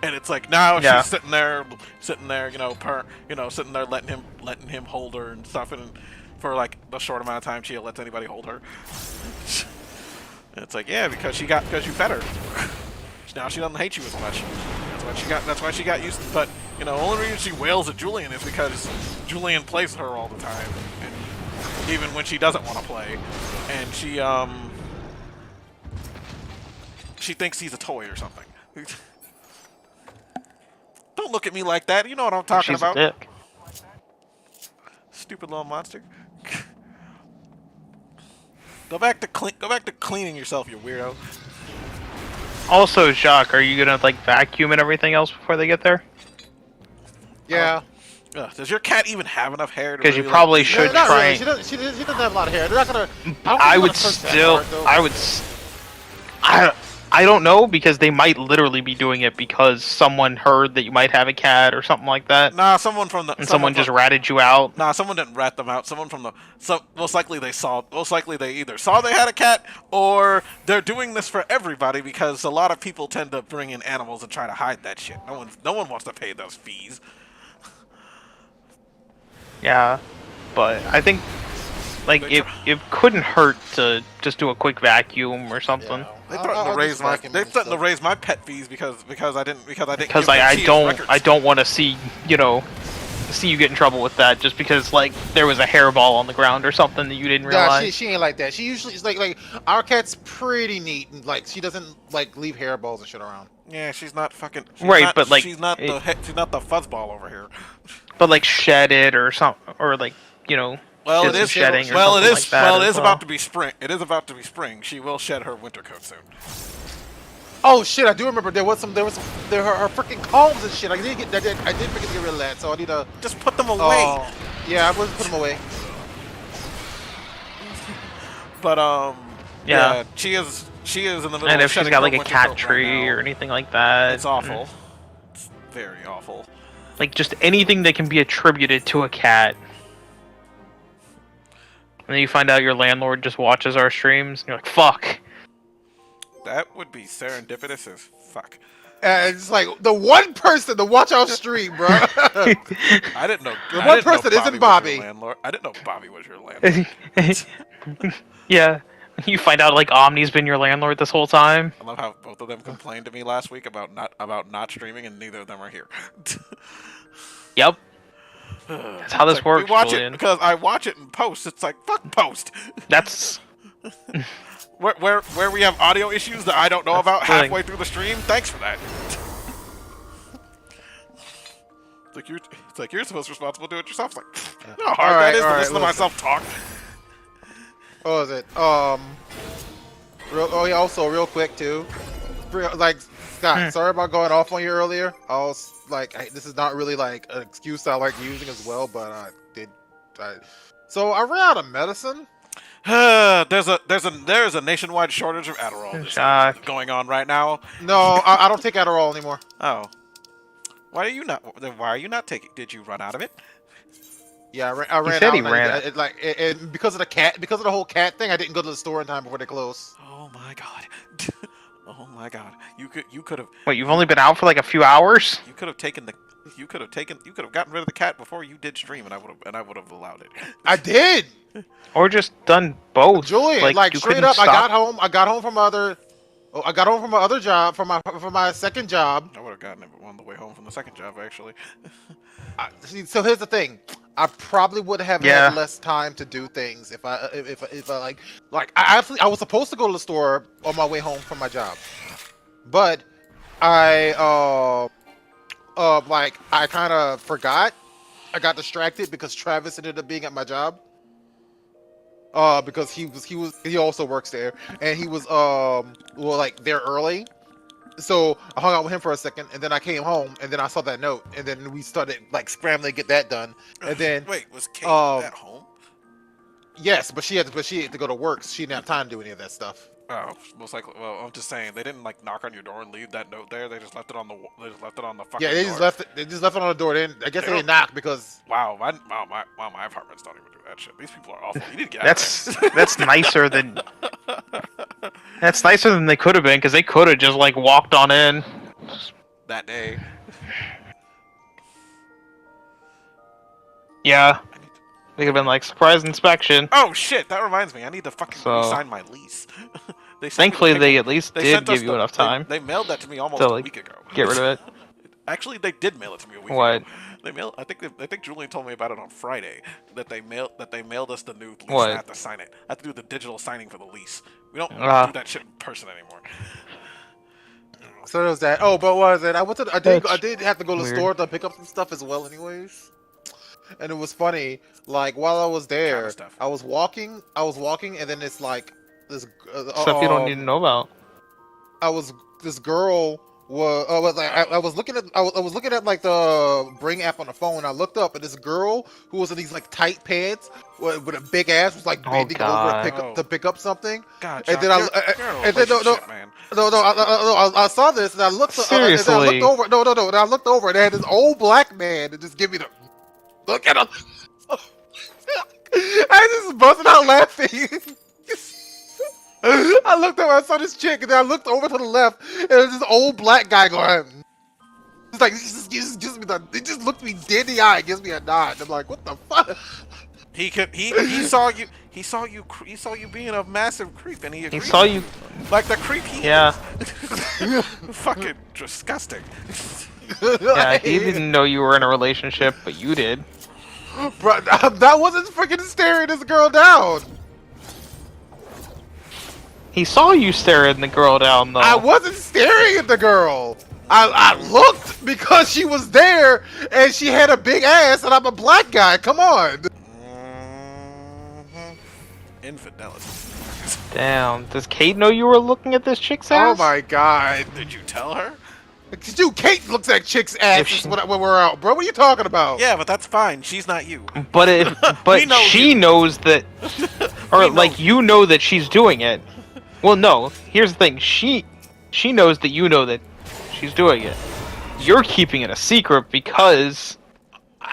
[SPEAKER 1] and it's like now she's sitting there, sitting there, letting him hold her and stuff, and for like the short amount of time Chia lets anybody hold her. And it's like, yeah, because you fed her. Now she doesn't hate you as much. That's why she got used to. But the only reason she wails at Julian is because Julian plays her all the time, and even when she doesn't want to play, and she thinks he's a toy or something. Don't look at me like that. You know what I'm talking about.
[SPEAKER 2] A dick.
[SPEAKER 1] Stupid little monster. Go back to cleaning yourself, you weirdo.
[SPEAKER 2] Also, Jacques, are you gonna like vacuum and everything else before they get there?
[SPEAKER 3] Yeah.
[SPEAKER 1] Does your cat even have enough hair?
[SPEAKER 2] Because you probably should try.
[SPEAKER 3] Really. She doesn't have a lot of hair. They're not gonna.
[SPEAKER 2] I don't know, because they might literally be doing it because someone heard that you might have a cat or something like that.
[SPEAKER 1] Nah, someone just
[SPEAKER 2] ratted you out.
[SPEAKER 1] Nah, someone didn't rat them out. Someone from most likely they either saw they had a cat, or they're doing this for everybody because a lot of people tend to bring in animals and try to hide that shit. No one wants to pay those fees.
[SPEAKER 2] Yeah, but I think like it couldn't hurt to just do a quick vacuum or something.
[SPEAKER 3] Yeah.
[SPEAKER 1] They threatened to raise my pet fees because I didn't.
[SPEAKER 2] Because I don't want to see you get in trouble with that just because like there was a hairball on the ground or something that you didn't realize.
[SPEAKER 3] Yeah, she ain't like that. She usually is like our cat's pretty neat and like she doesn't like leave hairballs and shit around.
[SPEAKER 1] Yeah, she's not fucking she's not the fuzzball over here.
[SPEAKER 2] But like shed it or something, or like
[SPEAKER 1] Well, it is
[SPEAKER 2] shedding.
[SPEAKER 1] It is about to be spring. It is about to be spring. She will shed her winter coat soon.
[SPEAKER 3] Oh shit! I do remember there was her freaking combs and shit. I did forget to get rid of that, so I need to
[SPEAKER 1] just put them away.
[SPEAKER 3] Yeah, I will put them away.
[SPEAKER 1] But she is in the middle.
[SPEAKER 2] And
[SPEAKER 1] of
[SPEAKER 2] if she's got like a cat
[SPEAKER 1] right
[SPEAKER 2] tree or anything like that,
[SPEAKER 1] it's awful. very awful.
[SPEAKER 2] Like, just anything that can be attributed to a cat. And then you find out your landlord just watches our streams, and you're like, fuck.
[SPEAKER 1] That would be serendipitous as fuck.
[SPEAKER 3] And it's like the one person to watch our stream, bro.
[SPEAKER 1] I didn't know.
[SPEAKER 3] The one person isn't Bobby.
[SPEAKER 1] I didn't know Bobby was your landlord.
[SPEAKER 2] Yeah. You find out, like, Omni's been your landlord this whole time.
[SPEAKER 1] I love how both of them complained to me last week about not streaming, and neither of them are here.
[SPEAKER 2] Yep. That's how this works,
[SPEAKER 1] We watch
[SPEAKER 2] Julian.
[SPEAKER 1] it because I watch it in post. It's like, fuck post.
[SPEAKER 2] That's...
[SPEAKER 1] Where we have audio issues that I don't know about
[SPEAKER 2] the thing.
[SPEAKER 1] halfway through the stream. Thanks for that. It's like you're supposed to be responsible to do it yourself. It's like, you know how hard that is to listen to myself talk.
[SPEAKER 3] What was it? Real quick too. Like, Scott, sorry about going off on you earlier. I was like, this is not really like an excuse I like using as well, but so I ran out of medicine.
[SPEAKER 1] There's a nationwide shortage of Adderall going on right now.
[SPEAKER 3] No, I don't take Adderall anymore.
[SPEAKER 1] Oh, why are you not taking? Did you run out of it?
[SPEAKER 3] Yeah, I ran
[SPEAKER 2] said
[SPEAKER 3] out.
[SPEAKER 2] He ran
[SPEAKER 3] it, like, because of the whole cat thing, I didn't go to the store in time before they closed.
[SPEAKER 1] Oh my god. Oh my god. You could have.
[SPEAKER 2] Wait, you've only been out for like a few hours?
[SPEAKER 1] You could have gotten rid of the cat before you did stream, and I would have allowed it.
[SPEAKER 3] I did.
[SPEAKER 2] Or just done both.
[SPEAKER 3] Julian, like
[SPEAKER 2] you
[SPEAKER 3] straight
[SPEAKER 2] couldn't
[SPEAKER 3] up,
[SPEAKER 2] stop.
[SPEAKER 3] I got home from my other job, from my second job.
[SPEAKER 1] I would have gotten it on the way home from the second job, actually.
[SPEAKER 3] See, so here's the thing. I probably would have had less time to do things if I I was supposed to go to the store on my way home from my job, but I kind of forgot. I got distracted because Travis ended up being at my job. Because he also works there, and he was there early. So I hung out with him for a second, and then I came home, and then I saw that note, and then we started like scrambling to get that done. And then
[SPEAKER 1] wait, was Kate at home?
[SPEAKER 3] Yes, but she had to go to work. So she didn't have time to do any of that stuff.
[SPEAKER 1] Oh, most likely. Well, I'm just saying they didn't like knock on your door and leave that note there. They just left it on the. They just left it on the fucking.
[SPEAKER 3] Yeah, they just left it. They just left it on the door. I guess they didn't knock because.
[SPEAKER 1] Wow, my apartments don't even do that shit. These people are awful. You need to get out of there.
[SPEAKER 2] That's nicer than. That's nicer than they could have been, because they could have just like walked on in.
[SPEAKER 1] That day.
[SPEAKER 2] Yeah. They could have been like, surprise inspection.
[SPEAKER 1] Oh shit! That reminds me. I need to fucking re-sign my lease.
[SPEAKER 2] Thankfully, they at least did give you enough time.
[SPEAKER 1] They mailed that to me almost a week ago.
[SPEAKER 2] Get rid of it.
[SPEAKER 1] Actually, they did mail it to me a week
[SPEAKER 2] What?
[SPEAKER 1] ago. They mailed. I think Julian told me about it on Friday. That they mailed us the new lease.
[SPEAKER 2] What?
[SPEAKER 1] I have to sign it. I have to do the digital signing for the lease. We don't do that shit in person anymore.
[SPEAKER 3] So there was that. Oh, but what was it? I did have to go to the store to pick up some stuff as well, anyways. And it was funny. Like while I was there, I was walking, and then it's like this
[SPEAKER 2] Stuff you don't need to know about.
[SPEAKER 3] This girl was I was looking at like the Bring app on the phone. And I looked up, and this girl who was in these like tight pants with a big ass was like bending over to pick up something.
[SPEAKER 1] God,
[SPEAKER 3] and then I saw this, and I looked.
[SPEAKER 2] Seriously.
[SPEAKER 3] And I looked over. And I looked over, and I had this old black man that just give me the look at him. I just busted out laughing. I looked over, I saw this chick, and then I looked over to the left, and there's this old black guy going. It's like he just looked me dead in the eye, and gives me a nod. I'm like, what the fuck?
[SPEAKER 1] He saw you. He saw you being a massive creep, and he agreed.
[SPEAKER 2] He saw you.
[SPEAKER 1] Like the creep he
[SPEAKER 2] Yeah.
[SPEAKER 1] is. Fucking disgusting.
[SPEAKER 2] Yeah, he didn't know you were in a relationship, but you did.
[SPEAKER 3] Bro, that wasn't freaking staring this girl down.
[SPEAKER 2] He saw you staring the girl down, though.
[SPEAKER 3] I wasn't staring at the girl. I looked because she was there, and she had a big ass, and I'm a black guy. Come on.
[SPEAKER 1] Infidelity.
[SPEAKER 2] Damn. Does Kate know you were looking at this chick's ass?
[SPEAKER 3] Oh my god.
[SPEAKER 1] Did you tell her?
[SPEAKER 3] Dude, Kate looks at chicks' asses when we're out, bro. What are you talking about?
[SPEAKER 1] Yeah, but that's fine. She's not you.
[SPEAKER 2] But she knows that, or like you know that she's doing it. Well, no. Here's the thing. She knows that you know that she's doing it. You're keeping it a secret because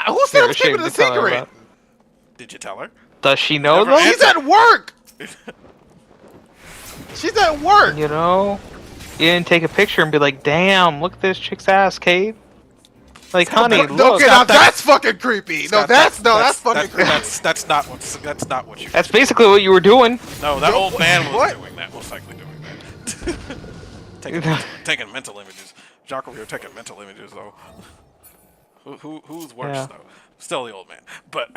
[SPEAKER 3] Who said I
[SPEAKER 2] you're
[SPEAKER 3] was keeping
[SPEAKER 2] ashamed
[SPEAKER 3] it a
[SPEAKER 2] to tell her
[SPEAKER 3] secret?
[SPEAKER 2] about it.
[SPEAKER 1] Did you tell her?
[SPEAKER 2] Does she know
[SPEAKER 1] Never
[SPEAKER 2] though?
[SPEAKER 1] answered.
[SPEAKER 3] She's at work. She's at work.
[SPEAKER 2] You know, you didn't take a picture and be like, "Damn, look at this chick's ass, Kate." Like, honey,
[SPEAKER 3] No,
[SPEAKER 2] look.
[SPEAKER 3] okay, now that's fucking creepy. No,
[SPEAKER 1] Scott,
[SPEAKER 3] that's fucking creepy.
[SPEAKER 1] That's not what you.
[SPEAKER 2] That's basically what you were doing.
[SPEAKER 1] No, that old man was
[SPEAKER 3] What?
[SPEAKER 1] doing that. Most likely doing that. taking mental images. Jacques over here taking mental images though. Who's worse
[SPEAKER 2] Yeah.
[SPEAKER 1] though? Still the old man, but.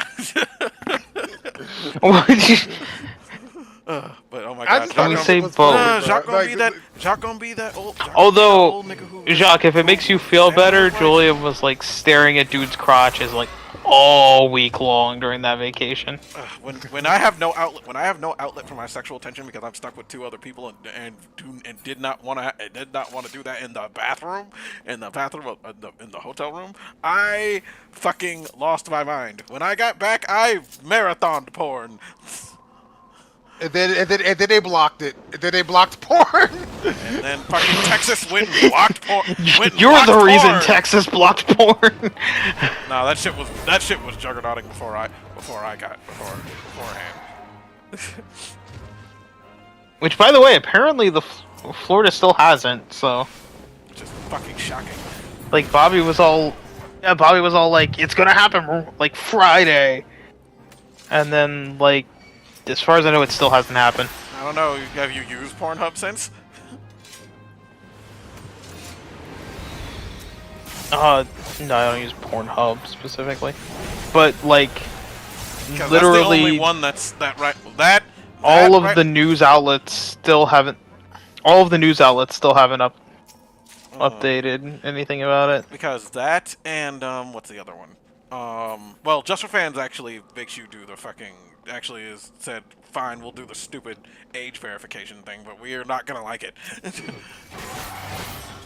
[SPEAKER 1] But oh my
[SPEAKER 3] I
[SPEAKER 1] god,
[SPEAKER 3] just
[SPEAKER 2] Can we
[SPEAKER 3] thought
[SPEAKER 2] say
[SPEAKER 3] it was
[SPEAKER 2] both?
[SPEAKER 3] funny, bro.
[SPEAKER 1] Jacques gonna
[SPEAKER 3] Like,
[SPEAKER 1] be that. Jacques gonna be that old.
[SPEAKER 2] Although,
[SPEAKER 1] old nigga who,
[SPEAKER 2] Jacques, if it makes you feel
[SPEAKER 1] Sam
[SPEAKER 2] better,
[SPEAKER 1] was like-
[SPEAKER 2] Julian was like staring at dude's crotches like all week long during that vacation.
[SPEAKER 1] when I have no outlet for my sexual tension because I'm stuck with two other people and did not want to do that in the bathroom of the hotel room, I fucking lost my mind. When I got back, I marathoned porn.
[SPEAKER 3] And then they blocked it. And then they blocked porn.
[SPEAKER 1] And then fucking Texas went and blocked porn.
[SPEAKER 2] You're the reason Texas blocked porn.
[SPEAKER 1] No, that shit was juggernauting beforehand.
[SPEAKER 2] Which, by the way, apparently Florida still hasn't. So,
[SPEAKER 1] Just fucking shocking.
[SPEAKER 2] like, Bobby was all like, "It's gonna happen like Friday," and then like, as far as I know, it still hasn't happened.
[SPEAKER 1] I don't know. Have you used Pornhub since?
[SPEAKER 2] No, I don't use Pornhub specifically, but like,
[SPEAKER 1] Because
[SPEAKER 2] literally,
[SPEAKER 1] that's the only one that's
[SPEAKER 2] all of the news outlets still haven't. All of the news outlets still haven't updated anything about it.
[SPEAKER 1] Because that and what's the other one? Well, Just for Fans actually makes you do the fucking. Actually, is said fine. We'll do the stupid age verification thing, but we are not gonna like it.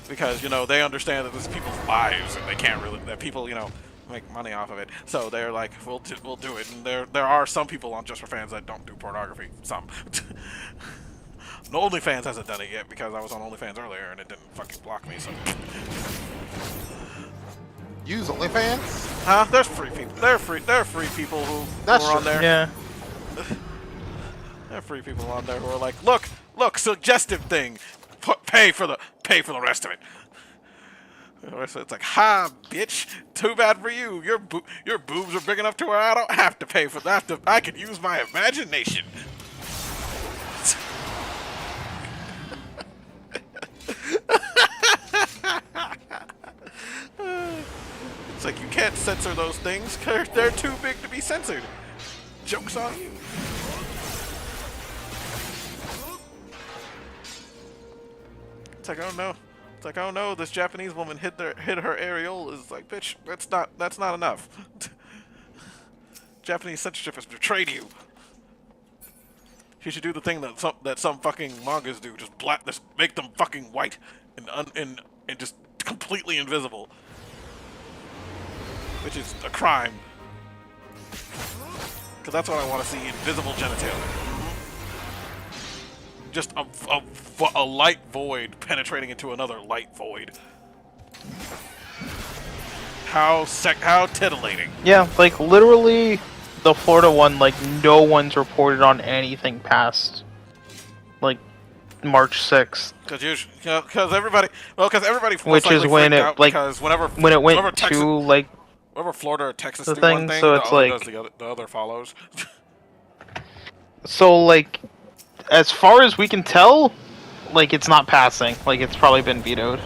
[SPEAKER 1] Because they understand that this is people's lives and they can't really people make money off of it, so they're like we'll do it. And there are some people on Just for Fans that don't do pornography. Some. No, OnlyFans hasn't done it yet because I was on OnlyFans earlier and it didn't fucking block me. So.
[SPEAKER 3] Use OnlyFans?
[SPEAKER 1] Huh? There's free people. There are free people who
[SPEAKER 3] That's
[SPEAKER 1] are on
[SPEAKER 3] true.
[SPEAKER 1] there.
[SPEAKER 2] Yeah.
[SPEAKER 1] There are free people on there who are like, look, suggestive thing. Pay for the rest of it. So it's like, ha, bitch. Too bad for you. Your boobs are big enough to where I don't have to pay for that. I can use my imagination. It's like you can't censor those things. They're too big to be censored. Joke's on you. It's like, oh no. It's like, oh no, this Japanese woman hit her areola. It's like, bitch, that's not enough. Japanese censorship has betrayed you. She should do the thing that some fucking mangas do, just make them fucking white and just completely invisible. Which is a crime. Because that's what I want to see, invisible genitalia. Just a light void penetrating into another light void. How titillating.
[SPEAKER 2] Yeah, like literally, the Florida one, like no one's reported on anything past like March 6th.
[SPEAKER 1] Because everybody
[SPEAKER 2] Which is when it like when it went
[SPEAKER 1] Texas,
[SPEAKER 2] to like
[SPEAKER 1] whenever Florida or Texas
[SPEAKER 2] the
[SPEAKER 1] do
[SPEAKER 2] thing,
[SPEAKER 1] one thing,
[SPEAKER 2] so
[SPEAKER 1] the
[SPEAKER 2] it's
[SPEAKER 1] other
[SPEAKER 2] like-
[SPEAKER 1] does the other follows.
[SPEAKER 2] so like as far as we can tell, like it's not passing. Like it's probably been vetoed.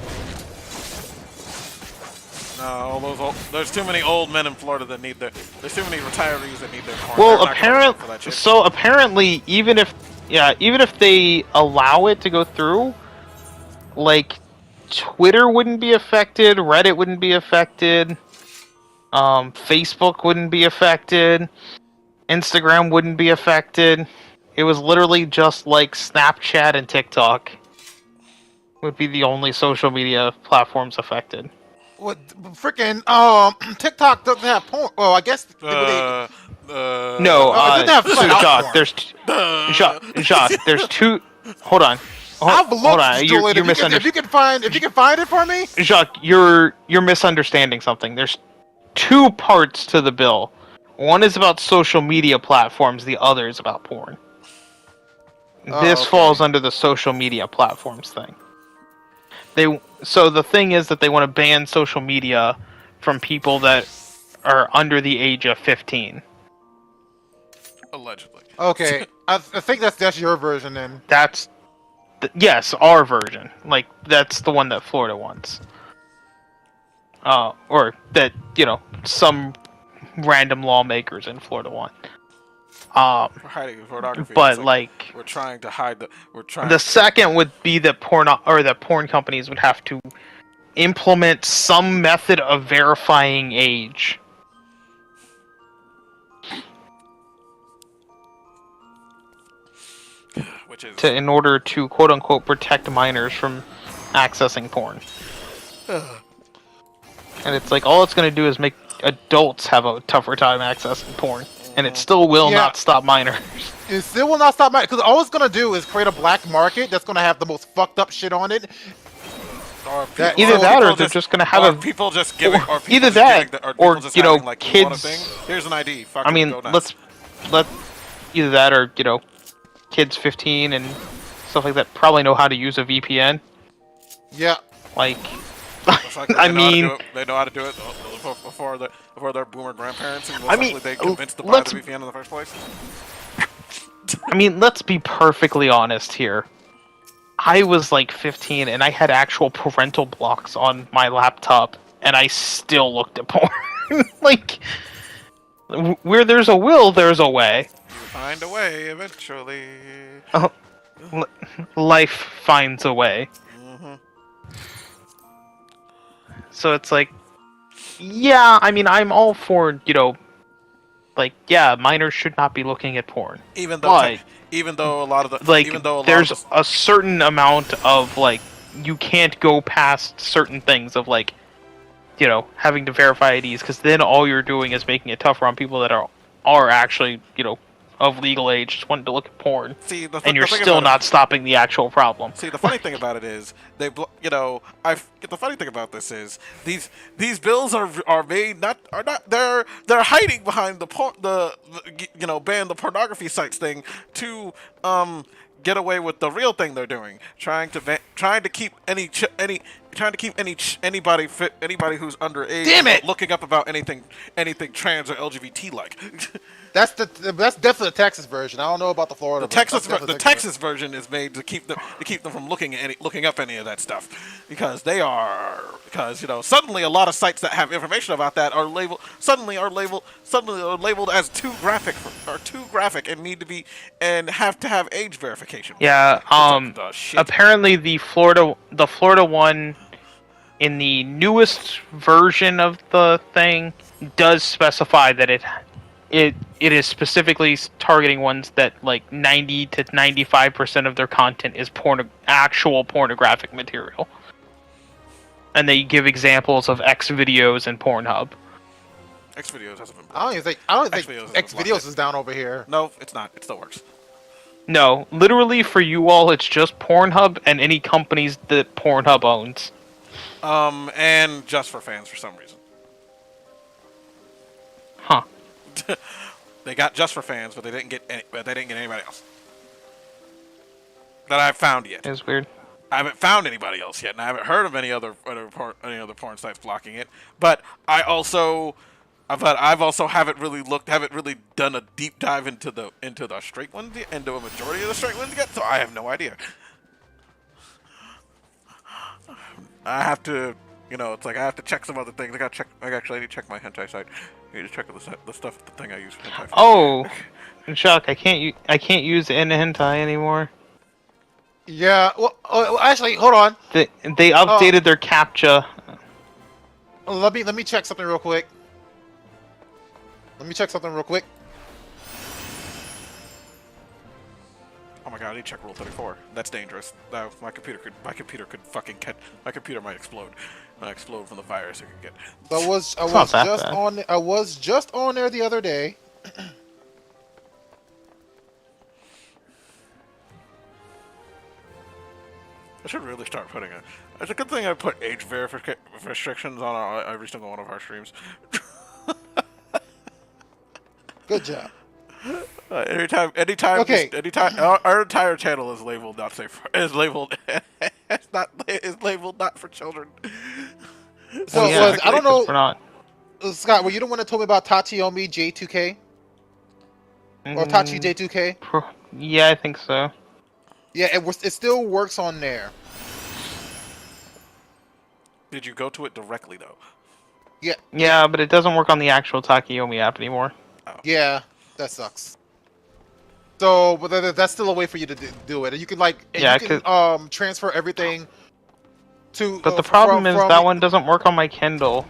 [SPEAKER 1] No, there's too many old men in Florida that need there's too many retirees that need their corn.
[SPEAKER 2] Well, apparently, even if they allow it to go through, like Twitter wouldn't be affected, Reddit wouldn't be affected, Facebook wouldn't be affected, Instagram wouldn't be affected. It was literally just like Snapchat and TikTok would be the only social media platforms affected.
[SPEAKER 3] What freaking TikTok doesn't have porn. Well, I guess
[SPEAKER 2] No,
[SPEAKER 3] it doesn't have
[SPEAKER 2] so
[SPEAKER 3] flat out
[SPEAKER 2] Jacques,
[SPEAKER 3] porn.
[SPEAKER 2] Jacques, there's two. Hold on.
[SPEAKER 3] I've
[SPEAKER 2] hold
[SPEAKER 3] looked,
[SPEAKER 2] on,
[SPEAKER 3] Julian.
[SPEAKER 2] you're
[SPEAKER 3] If you can find it for me.
[SPEAKER 2] Jacques, you're misunderstanding something. There's two parts to the bill. One is about social media platforms. The other is about porn. This
[SPEAKER 3] okay.
[SPEAKER 2] falls under the social media platforms thing. So the thing is that they want to ban social media from people that are under the age of 15.
[SPEAKER 1] Allegedly.
[SPEAKER 3] Okay, I think that's your version then.
[SPEAKER 2] That's yes, our version. Like that's the one that Florida wants. Or that some random lawmakers in Florida want.
[SPEAKER 1] We're hiding pornography.
[SPEAKER 2] But like
[SPEAKER 1] we're trying to hide the. We're trying.
[SPEAKER 2] The second would be that porn companies would have to implement some method of verifying age.
[SPEAKER 1] Which is
[SPEAKER 2] in order to quote unquote protect minors from accessing porn. And it's like all it's going to do is make adults have a tougher time accessing porn, and it still will not stop minors.
[SPEAKER 3] It still will not stop because all it's gonna do is create a black market that's gonna have the most fucked up shit on it.
[SPEAKER 2] Either that, or they're just gonna have
[SPEAKER 1] people just giving, or
[SPEAKER 2] either that, or
[SPEAKER 1] like,
[SPEAKER 2] kids.
[SPEAKER 1] Here's an ID.
[SPEAKER 2] I mean, let either that, or kids 15 and stuff like that probably know how to use a VPN.
[SPEAKER 3] Yeah.
[SPEAKER 2] Like,
[SPEAKER 1] I mean, they know how to do it before their boomer grandparents. And they convinced to buy the VPN in the first place.
[SPEAKER 2] I mean, let's be perfectly honest here. I was like 15 and I had actual parental blocks on my laptop, and I still looked at porn. Like, where there's a will, there's a way.
[SPEAKER 1] You find a way eventually.
[SPEAKER 2] Life finds a way.
[SPEAKER 1] Mm-hmm.
[SPEAKER 2] So it's like, yeah, I mean, I'm all for, like, yeah, minors should not be looking at porn.
[SPEAKER 1] Even though a lot of the
[SPEAKER 2] there's a certain amount of like, you can't go past certain things of like, having to verify IDs, because then all you're doing is making it tougher on people that are actually of legal age, just wanting to look at porn. And you're still not stopping the actual problem.
[SPEAKER 1] See, the funny thing about it is the funny thing about this is these bills are made they're hiding behind the ban the pornography sites thing to get away with the real thing they're doing, trying to keep anybody who's underage looking up about anything trans or LGBT like.
[SPEAKER 3] That's definitely the Texas version. I don't know about the Florida.
[SPEAKER 1] The Texas version is made to keep them from looking up any of that stuff, because suddenly a lot of sites that have information about that are labeled as too graphic and need to be and have to have age verification.
[SPEAKER 2] Yeah. Apparently the Florida one in the newest version of the thing does specify that it is specifically targeting ones that like 90 to 95% of their content is actual pornographic material, and they give examples of X videos and Pornhub.
[SPEAKER 1] X videos hasn't been.
[SPEAKER 3] I don't think X videos is down over here.
[SPEAKER 1] No, it's not. It still works.
[SPEAKER 2] No, literally for you all, it's just Pornhub and any companies that Pornhub owns.
[SPEAKER 1] And just for fans for some reason.
[SPEAKER 2] Huh.
[SPEAKER 1] They got just for fans, but they didn't get anybody else that I've found yet.
[SPEAKER 2] It's weird.
[SPEAKER 1] I haven't found anybody else yet, and I haven't heard of any other porn sites blocking it. But I've also haven't really done a deep dive into the straight ones, into a majority of the straight ones yet. So I have no idea. I have to, it's like I have to check some other things. I actually need to check my hentai site. I need to check the thing I use for hentai.
[SPEAKER 2] Oh, Chuck, I can't use in hentai anymore.
[SPEAKER 3] Yeah, well, actually, hold on.
[SPEAKER 2] They updated their CAPTCHA.
[SPEAKER 3] Let me check something real quick.
[SPEAKER 1] Oh my god, I need to check Rule 34. That's dangerous. My computer could fucking catch. My computer might explode. Explode from the virus it could get.
[SPEAKER 3] I was just on there the other day.
[SPEAKER 1] I should really start putting it. It's a good thing I put age restrictions on every single one of our streams.
[SPEAKER 3] Good job.
[SPEAKER 1] Anytime,
[SPEAKER 3] Okay.
[SPEAKER 1] anytime, our entire channel is labeled not safe. Is labeled, is labeled not for children.
[SPEAKER 3] So
[SPEAKER 2] yeah,
[SPEAKER 3] I don't know,
[SPEAKER 2] we're not.
[SPEAKER 3] Scott. Were you the one that told me about Tachiomi J2K or Tachi J2K?
[SPEAKER 2] Yeah, I think so.
[SPEAKER 3] Yeah, it still works on there.
[SPEAKER 1] Did you go to it directly though?
[SPEAKER 3] Yeah.
[SPEAKER 2] Yeah, but it doesn't work on the actual Takiyomi app anymore.
[SPEAKER 3] Yeah, that sucks. So, but that's still a way for you to do it. You can transfer everything to.
[SPEAKER 2] But the problem is that one doesn't work on my Kindle.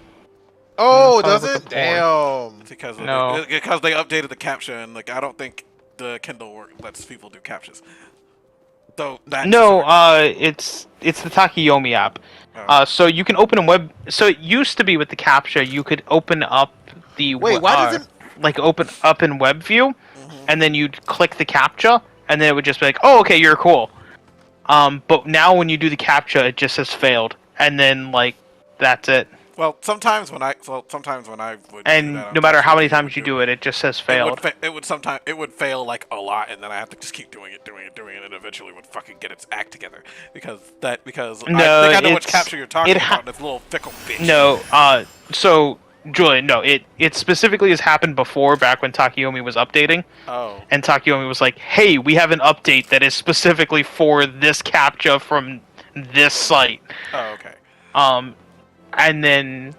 [SPEAKER 3] Oh, it doesn't? Damn.
[SPEAKER 1] It's because
[SPEAKER 2] No.
[SPEAKER 1] because they updated the captcha, and like I don't think the Kindle lets people do captchas. So
[SPEAKER 2] it's the Takiyomi app.
[SPEAKER 1] Oh.
[SPEAKER 2] So you can open a web. So it used to be with the captcha, you could open up the
[SPEAKER 3] Wait, why does it
[SPEAKER 2] like open up in web view, and then you'd click the captcha, and then it would just be like, oh, okay, you're cool. But now when you do the captcha, it just says failed, and then like that's it.
[SPEAKER 1] Well, sometimes when I would,
[SPEAKER 2] And
[SPEAKER 1] do that,
[SPEAKER 2] no matter how many times you do it, it just says failed.
[SPEAKER 1] It would fail like a lot, and then I have to just keep doing it, and eventually would fucking get its act together because I think I know which capture you're talking about. This little fickle bitch.
[SPEAKER 2] No, so Julian, no, it specifically has happened before, back when Takiyomi was updating.
[SPEAKER 1] Oh.
[SPEAKER 2] And Takiyomi was like, "Hey, we have an update that is specifically for this captcha from this site."
[SPEAKER 1] Oh, okay.
[SPEAKER 2] And then,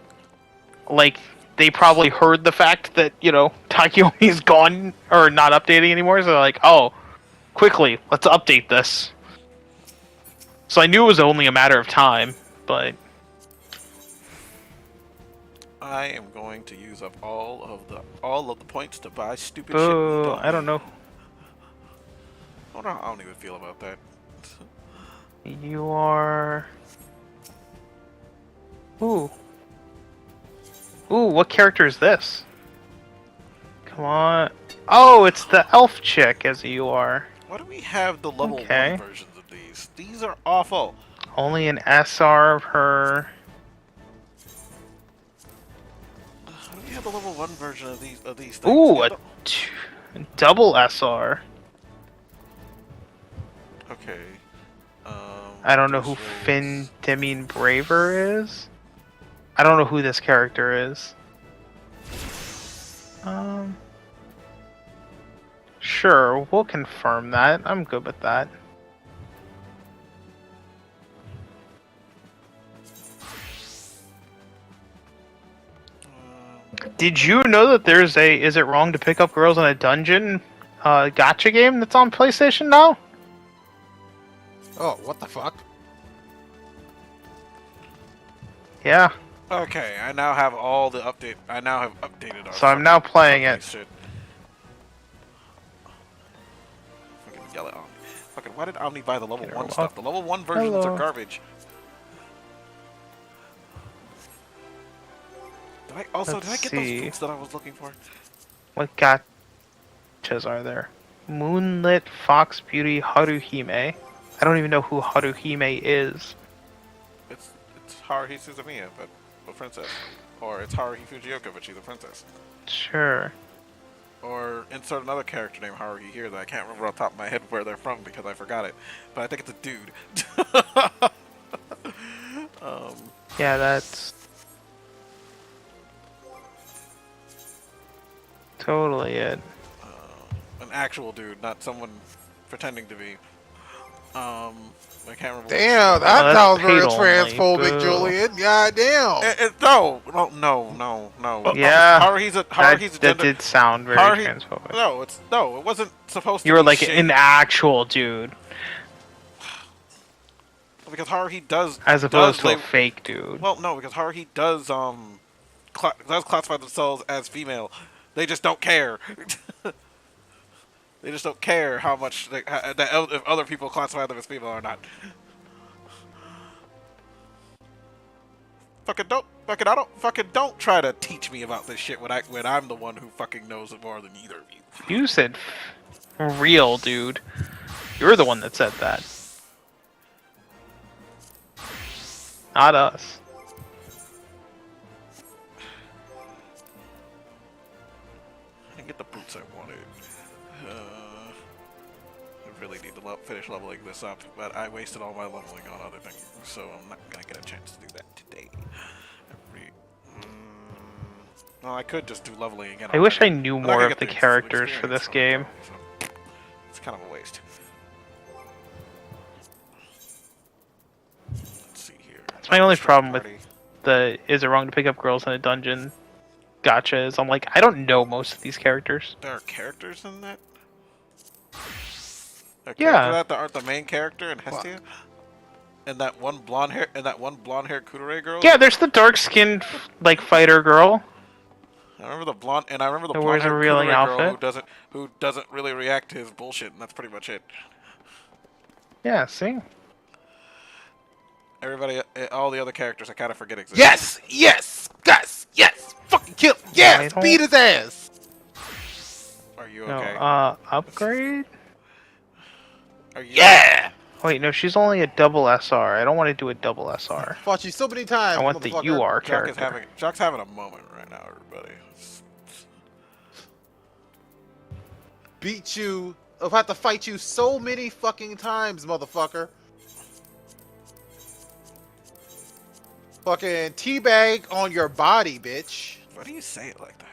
[SPEAKER 2] like, they probably heard the fact that, Takiyomi's gone, or not updating anymore, so they're like, oh, quickly, let's update this. So I knew it was only a matter of time, but...
[SPEAKER 1] I am going to use up all of the points to buy stupid
[SPEAKER 2] shit.
[SPEAKER 1] shit.
[SPEAKER 2] I don't know.
[SPEAKER 1] I don't even feel about that.
[SPEAKER 2] You are... Ooh, what character is this? Come on. Oh, it's the elf chick, as you are.
[SPEAKER 1] Why do we have the level 1 versions of these? These are awful.
[SPEAKER 2] Only an SR of her.
[SPEAKER 1] Why do we have the level 1 version of these things?
[SPEAKER 2] Ooh, a double SR.
[SPEAKER 1] Okay.
[SPEAKER 2] I don't know who Finn Demine Braver is. I don't know who this character is. Sure, we'll confirm that. I'm good with that. Did you know that there's a Is It Wrong to Pick Up Girls in a Dungeon gacha game that's on PlayStation now?
[SPEAKER 3] Oh, what the fuck?
[SPEAKER 2] Yeah.
[SPEAKER 1] Okay, I now have all the update. I now have updated our.
[SPEAKER 2] So I'm now playing it.
[SPEAKER 1] Shit. Fucking yell at Omni. Fucking, why did Omni buy the level 1 stuff? The level 1 versions are garbage. Did I get those books that I was looking for?
[SPEAKER 2] What gachas are there? Moonlit Fox Beauty Haruhime. I don't even know who Haruhime is.
[SPEAKER 1] It's Haruhi Suzumiya, but a princess. Or it's Haruhi Fujioka, but she's a princess.
[SPEAKER 2] Sure.
[SPEAKER 1] Or insert another character named Haruhi here that I can't remember off the top of my head where they're from because I forgot it. But I think it's a dude.
[SPEAKER 2] Yeah, that's totally it.
[SPEAKER 1] An actual dude, not someone pretending to be. I can't remember.
[SPEAKER 3] Damn, that sounds very transphobic, Julian. God damn.
[SPEAKER 1] No.
[SPEAKER 2] Yeah,
[SPEAKER 1] Haruhi's a
[SPEAKER 2] that
[SPEAKER 1] gender.
[SPEAKER 2] did sound very transphobic.
[SPEAKER 1] No, it wasn't supposed to.
[SPEAKER 2] You were
[SPEAKER 1] be
[SPEAKER 2] like
[SPEAKER 1] shade.
[SPEAKER 2] an actual dude,
[SPEAKER 1] because Haruhi does,
[SPEAKER 2] as opposed to a fake dude.
[SPEAKER 1] Well, no, because Haruhi does classify themselves as female. They just don't care. They just don't care how much if other people classify them as female or not. Don't try to teach me about this shit when I'm the one who fucking knows it more than either of you.
[SPEAKER 2] You said real, dude. You're the one that said that. Not us.
[SPEAKER 1] I didn't get the boots I wanted. I really need to finish leveling this up, but I wasted all my leveling on other things, so I'm not gonna get a chance to do that today. Well, I could just do leveling again.
[SPEAKER 2] I wish I knew more of the characters for this game.
[SPEAKER 1] So it's kind of a waste. Let's see here.
[SPEAKER 2] That's my only problem with the is it wrong to pick up girls in a dungeon gotcha is I'm like, I don't know most of these characters.
[SPEAKER 1] There are characters in that?
[SPEAKER 2] Yeah.
[SPEAKER 1] That aren't the main character in Hestia? And that one blonde hair Kudere girl?
[SPEAKER 2] Yeah, there's the dark skinned like fighter girl.
[SPEAKER 1] I remember the blonde
[SPEAKER 2] Who
[SPEAKER 1] blonde
[SPEAKER 2] wears a
[SPEAKER 1] haired
[SPEAKER 2] revealing
[SPEAKER 1] Kudere girl
[SPEAKER 2] outfit.
[SPEAKER 1] who doesn't really react to his bullshit, and that's pretty much it.
[SPEAKER 2] Yeah, see?
[SPEAKER 1] Everybody, all the other characters, I kind of forget exist.
[SPEAKER 3] Yes! Yes! Gus! Yes! Fucking kill! Yes! Beat his ass!
[SPEAKER 1] Are you
[SPEAKER 2] No,
[SPEAKER 1] okay?
[SPEAKER 2] upgrade?
[SPEAKER 1] Are you?
[SPEAKER 3] Yeah!
[SPEAKER 2] Wait, no, she's only a double SR. I don't want to do a double SR.
[SPEAKER 3] Fought you so many times.
[SPEAKER 2] I want the
[SPEAKER 3] motherfucker.
[SPEAKER 2] UR character.
[SPEAKER 1] Jock's having a moment right now, everybody.
[SPEAKER 3] Beat you. I've had to fight you so many fucking times, motherfucker. Fucking teabag on your body, bitch.
[SPEAKER 1] Why do you say it like that?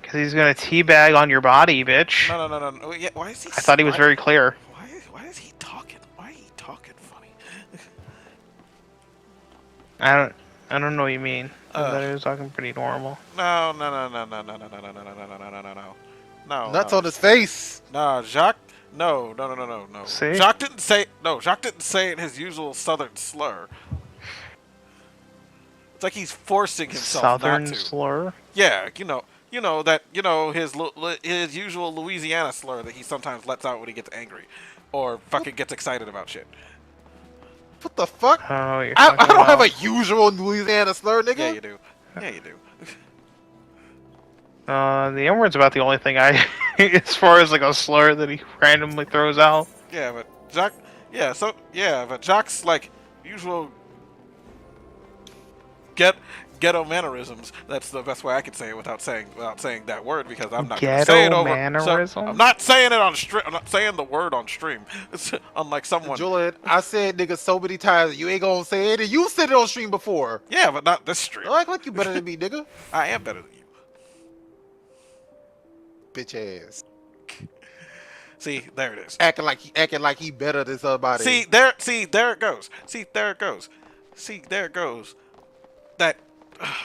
[SPEAKER 2] Because he's gonna teabag on your body, bitch.
[SPEAKER 1] No. Yeah, why is he?
[SPEAKER 2] I thought he was very clear.
[SPEAKER 1] Why is he talking? Why is he talking funny?
[SPEAKER 2] I don't know what you mean. I thought he was talking pretty normal.
[SPEAKER 1] No.
[SPEAKER 3] Nuts on his face.
[SPEAKER 1] No, Jacques. No.
[SPEAKER 2] See?
[SPEAKER 1] Jacques didn't say it in his usual southern slur. It's like he's forcing himself
[SPEAKER 2] Southern
[SPEAKER 1] not to.
[SPEAKER 2] slur?
[SPEAKER 1] Yeah, you know his usual Louisiana slur that he sometimes lets out when he gets angry, or fucking gets excited about shit.
[SPEAKER 3] What the fuck?
[SPEAKER 2] I don't know what you're
[SPEAKER 3] I
[SPEAKER 2] talking
[SPEAKER 3] don't have
[SPEAKER 2] about.
[SPEAKER 3] a usual Louisiana slur, nigga.
[SPEAKER 1] Yeah, you do. Yeah, you do.
[SPEAKER 2] The N-word's about the only thing I, as far as like a slur that he randomly throws out.
[SPEAKER 1] Yeah, but Jacques. Yeah, but Jacques like usual ghetto mannerisms. That's the best way I could say it without saying that word, because I'm not gonna say it over.
[SPEAKER 2] Mannerism?
[SPEAKER 1] I'm not saying it on stream. I'm not saying the word on stream. Unlike someone.
[SPEAKER 3] Julian, I said nigga so many times, you ain't gonna say it, and you said it on stream before.
[SPEAKER 1] Yeah, but not this stream.
[SPEAKER 3] Don't act like you better than me, nigga.
[SPEAKER 1] I am better than you.
[SPEAKER 3] Bitch ass.
[SPEAKER 1] See, there it is.
[SPEAKER 3] Acting like he better than somebody.
[SPEAKER 1] See, there it goes. That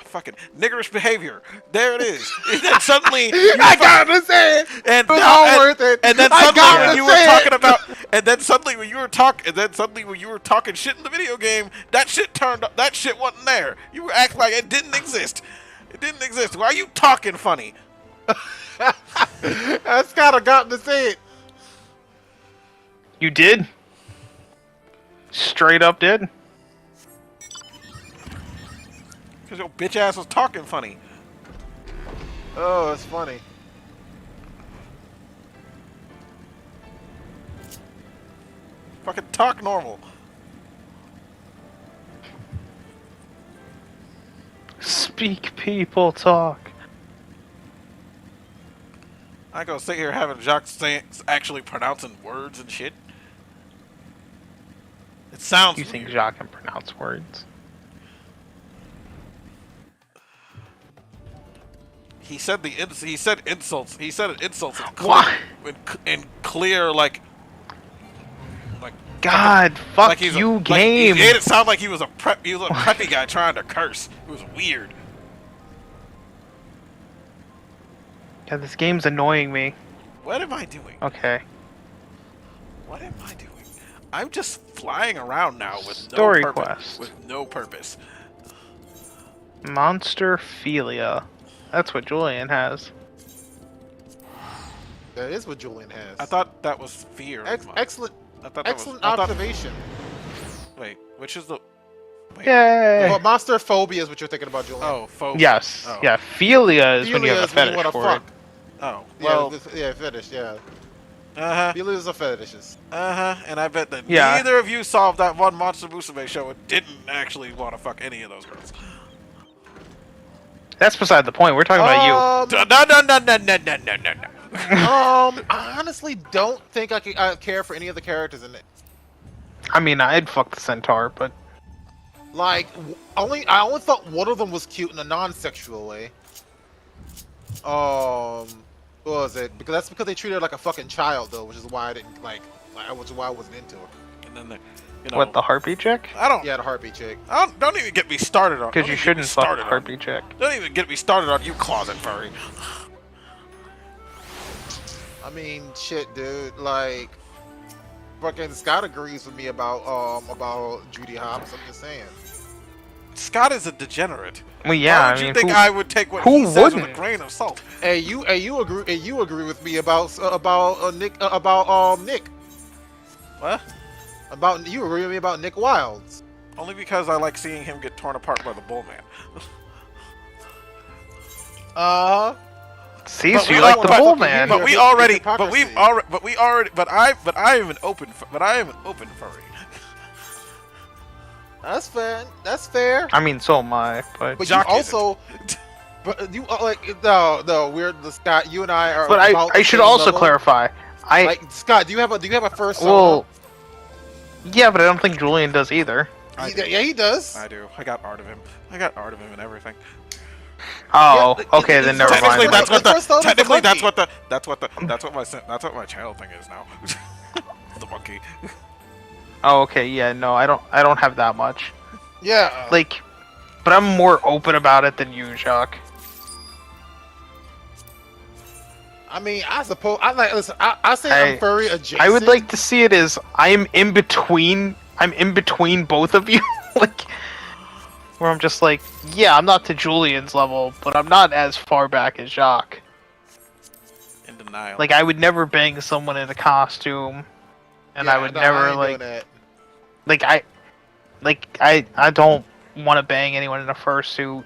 [SPEAKER 1] fucking niggerish behavior. There it is. And then suddenly
[SPEAKER 3] I gotta say it.
[SPEAKER 1] And
[SPEAKER 3] it's all worth it.
[SPEAKER 1] And then suddenly when you were talking about, and then suddenly when you were talking shit in the video game, that shit turned up. That shit wasn't there. You were acting like it didn't exist. It didn't exist. Why are you talking funny?
[SPEAKER 3] I just gotta got to say it.
[SPEAKER 2] You did? Straight up did?
[SPEAKER 1] Because your bitch ass was talking funny.
[SPEAKER 3] Oh, it's funny.
[SPEAKER 1] Fucking talk normal.
[SPEAKER 2] Speak, people, talk.
[SPEAKER 1] I go sit here having Jacques actually pronouncing words and shit. It sounds
[SPEAKER 2] You think
[SPEAKER 1] weird.
[SPEAKER 2] Jacques can pronounce words?
[SPEAKER 1] He said insults. He said insults
[SPEAKER 2] Why?
[SPEAKER 1] in clear like
[SPEAKER 2] God, fuck
[SPEAKER 1] like he's
[SPEAKER 2] you,
[SPEAKER 1] like,
[SPEAKER 2] game.
[SPEAKER 1] He made it sound like he was a preppy guy trying to curse. It was weird.
[SPEAKER 2] Yeah, this game's annoying me.
[SPEAKER 1] What am I doing?
[SPEAKER 2] Okay.
[SPEAKER 1] What am I doing? I'm just flying around now with
[SPEAKER 2] Story
[SPEAKER 1] no purpose.
[SPEAKER 2] quest.
[SPEAKER 1] With no purpose.
[SPEAKER 2] Monsterphilia. That's what Julian has.
[SPEAKER 3] That is what Julian has.
[SPEAKER 1] I thought that was fear.
[SPEAKER 3] Excellent.
[SPEAKER 1] I thought that
[SPEAKER 3] Excellent
[SPEAKER 1] was,
[SPEAKER 3] observation.
[SPEAKER 1] Wait, which is the? Wait.
[SPEAKER 2] Yay!
[SPEAKER 3] Well, monster phobia is what you're thinking about, Julian.
[SPEAKER 1] Oh, phobia.
[SPEAKER 2] Yes.
[SPEAKER 1] Oh.
[SPEAKER 2] Yeah, philia is when you
[SPEAKER 3] Philia
[SPEAKER 2] have a
[SPEAKER 3] is when you
[SPEAKER 2] fetish
[SPEAKER 3] wanna
[SPEAKER 2] for
[SPEAKER 3] fuck.
[SPEAKER 2] it.
[SPEAKER 1] Oh,
[SPEAKER 3] Yeah,
[SPEAKER 1] well,
[SPEAKER 3] yeah, finished. Yeah.
[SPEAKER 1] Uh-huh.
[SPEAKER 3] Feelers are fetishes.
[SPEAKER 1] Uh-huh. And I bet that
[SPEAKER 2] Yeah.
[SPEAKER 1] neither of you saw that one Monster Musume show and didn't actually want to fuck any of those girls.
[SPEAKER 2] That's beside the point. We're talking about
[SPEAKER 1] No, no, no, no, no, no, no, no, no.
[SPEAKER 3] I honestly don't think I care for any of the characters in it.
[SPEAKER 2] you. I mean, I'd fuck the centaur, but
[SPEAKER 3] Like, I only thought one of them was cute in a non-sexual way. What was it? Because that's because they treated her like a fucking child, though, which is why I didn't which is why I wasn't into her.
[SPEAKER 1] And then, you know,
[SPEAKER 2] what, the harpy chick?
[SPEAKER 1] I don't.
[SPEAKER 3] Yeah, the heartbeat chick.
[SPEAKER 1] Don't even get me started on.
[SPEAKER 2] Because you shouldn't fuck the harpy chick.
[SPEAKER 1] Don't even get me started on you, closet furry.
[SPEAKER 3] I mean, shit, dude. Like, fucking Scott agrees with me about Judy Hopps. I'm just saying.
[SPEAKER 1] Scott is a degenerate.
[SPEAKER 2] Well, yeah.
[SPEAKER 1] Why would you think I would take what he says with a grain of salt?
[SPEAKER 3] Hey, you agree with me about Nick Nick.
[SPEAKER 1] What?
[SPEAKER 3] You agree with me about Nick Wilds.
[SPEAKER 1] Only because I like seeing him get torn apart by the Bullman.
[SPEAKER 2] See,
[SPEAKER 1] But
[SPEAKER 2] so
[SPEAKER 1] we
[SPEAKER 2] you like
[SPEAKER 1] all-
[SPEAKER 2] the
[SPEAKER 1] but-
[SPEAKER 2] bull, man.
[SPEAKER 1] But we already, but I am an open furry.
[SPEAKER 3] That's fair. That's fair.
[SPEAKER 2] I mean, so am I, but...
[SPEAKER 3] But
[SPEAKER 1] Jock
[SPEAKER 3] you also, but you no, we're the Scott. You and I are.
[SPEAKER 2] But
[SPEAKER 3] about
[SPEAKER 2] I
[SPEAKER 3] the
[SPEAKER 2] should
[SPEAKER 3] same
[SPEAKER 2] also
[SPEAKER 3] level.
[SPEAKER 2] clarify.
[SPEAKER 3] Like Scott, do you have a first? Solo?
[SPEAKER 2] Well, yeah, but I don't think Julian does either.
[SPEAKER 3] Yeah, he does.
[SPEAKER 1] I do. I got art of him. I got art of him and everything.
[SPEAKER 2] Oh,
[SPEAKER 3] Yeah,
[SPEAKER 2] okay, then never
[SPEAKER 1] Technically,
[SPEAKER 2] mind.
[SPEAKER 1] that's what
[SPEAKER 3] The first solo is the
[SPEAKER 1] technically
[SPEAKER 3] monkey.
[SPEAKER 1] that's what my channel thing is now. The monkey.
[SPEAKER 2] Oh, okay, yeah, no, I don't have that much.
[SPEAKER 3] Yeah.
[SPEAKER 2] Like, but I'm more open about it than you, Jacques.
[SPEAKER 3] I mean, I suppose listen. I say I'm furry adjacent.
[SPEAKER 2] I would like to see it as I'm in between both of you, like, where I'm just like, yeah, I'm not to Julian's level, but I'm not as far back as Jacques.
[SPEAKER 1] In denial.
[SPEAKER 2] Like, I would never bang someone in a costume, and
[SPEAKER 3] Yeah,
[SPEAKER 2] I would
[SPEAKER 3] no,
[SPEAKER 2] never
[SPEAKER 3] I ain't
[SPEAKER 2] like,
[SPEAKER 3] doing that.
[SPEAKER 2] I don't want to bang anyone in a fursuit,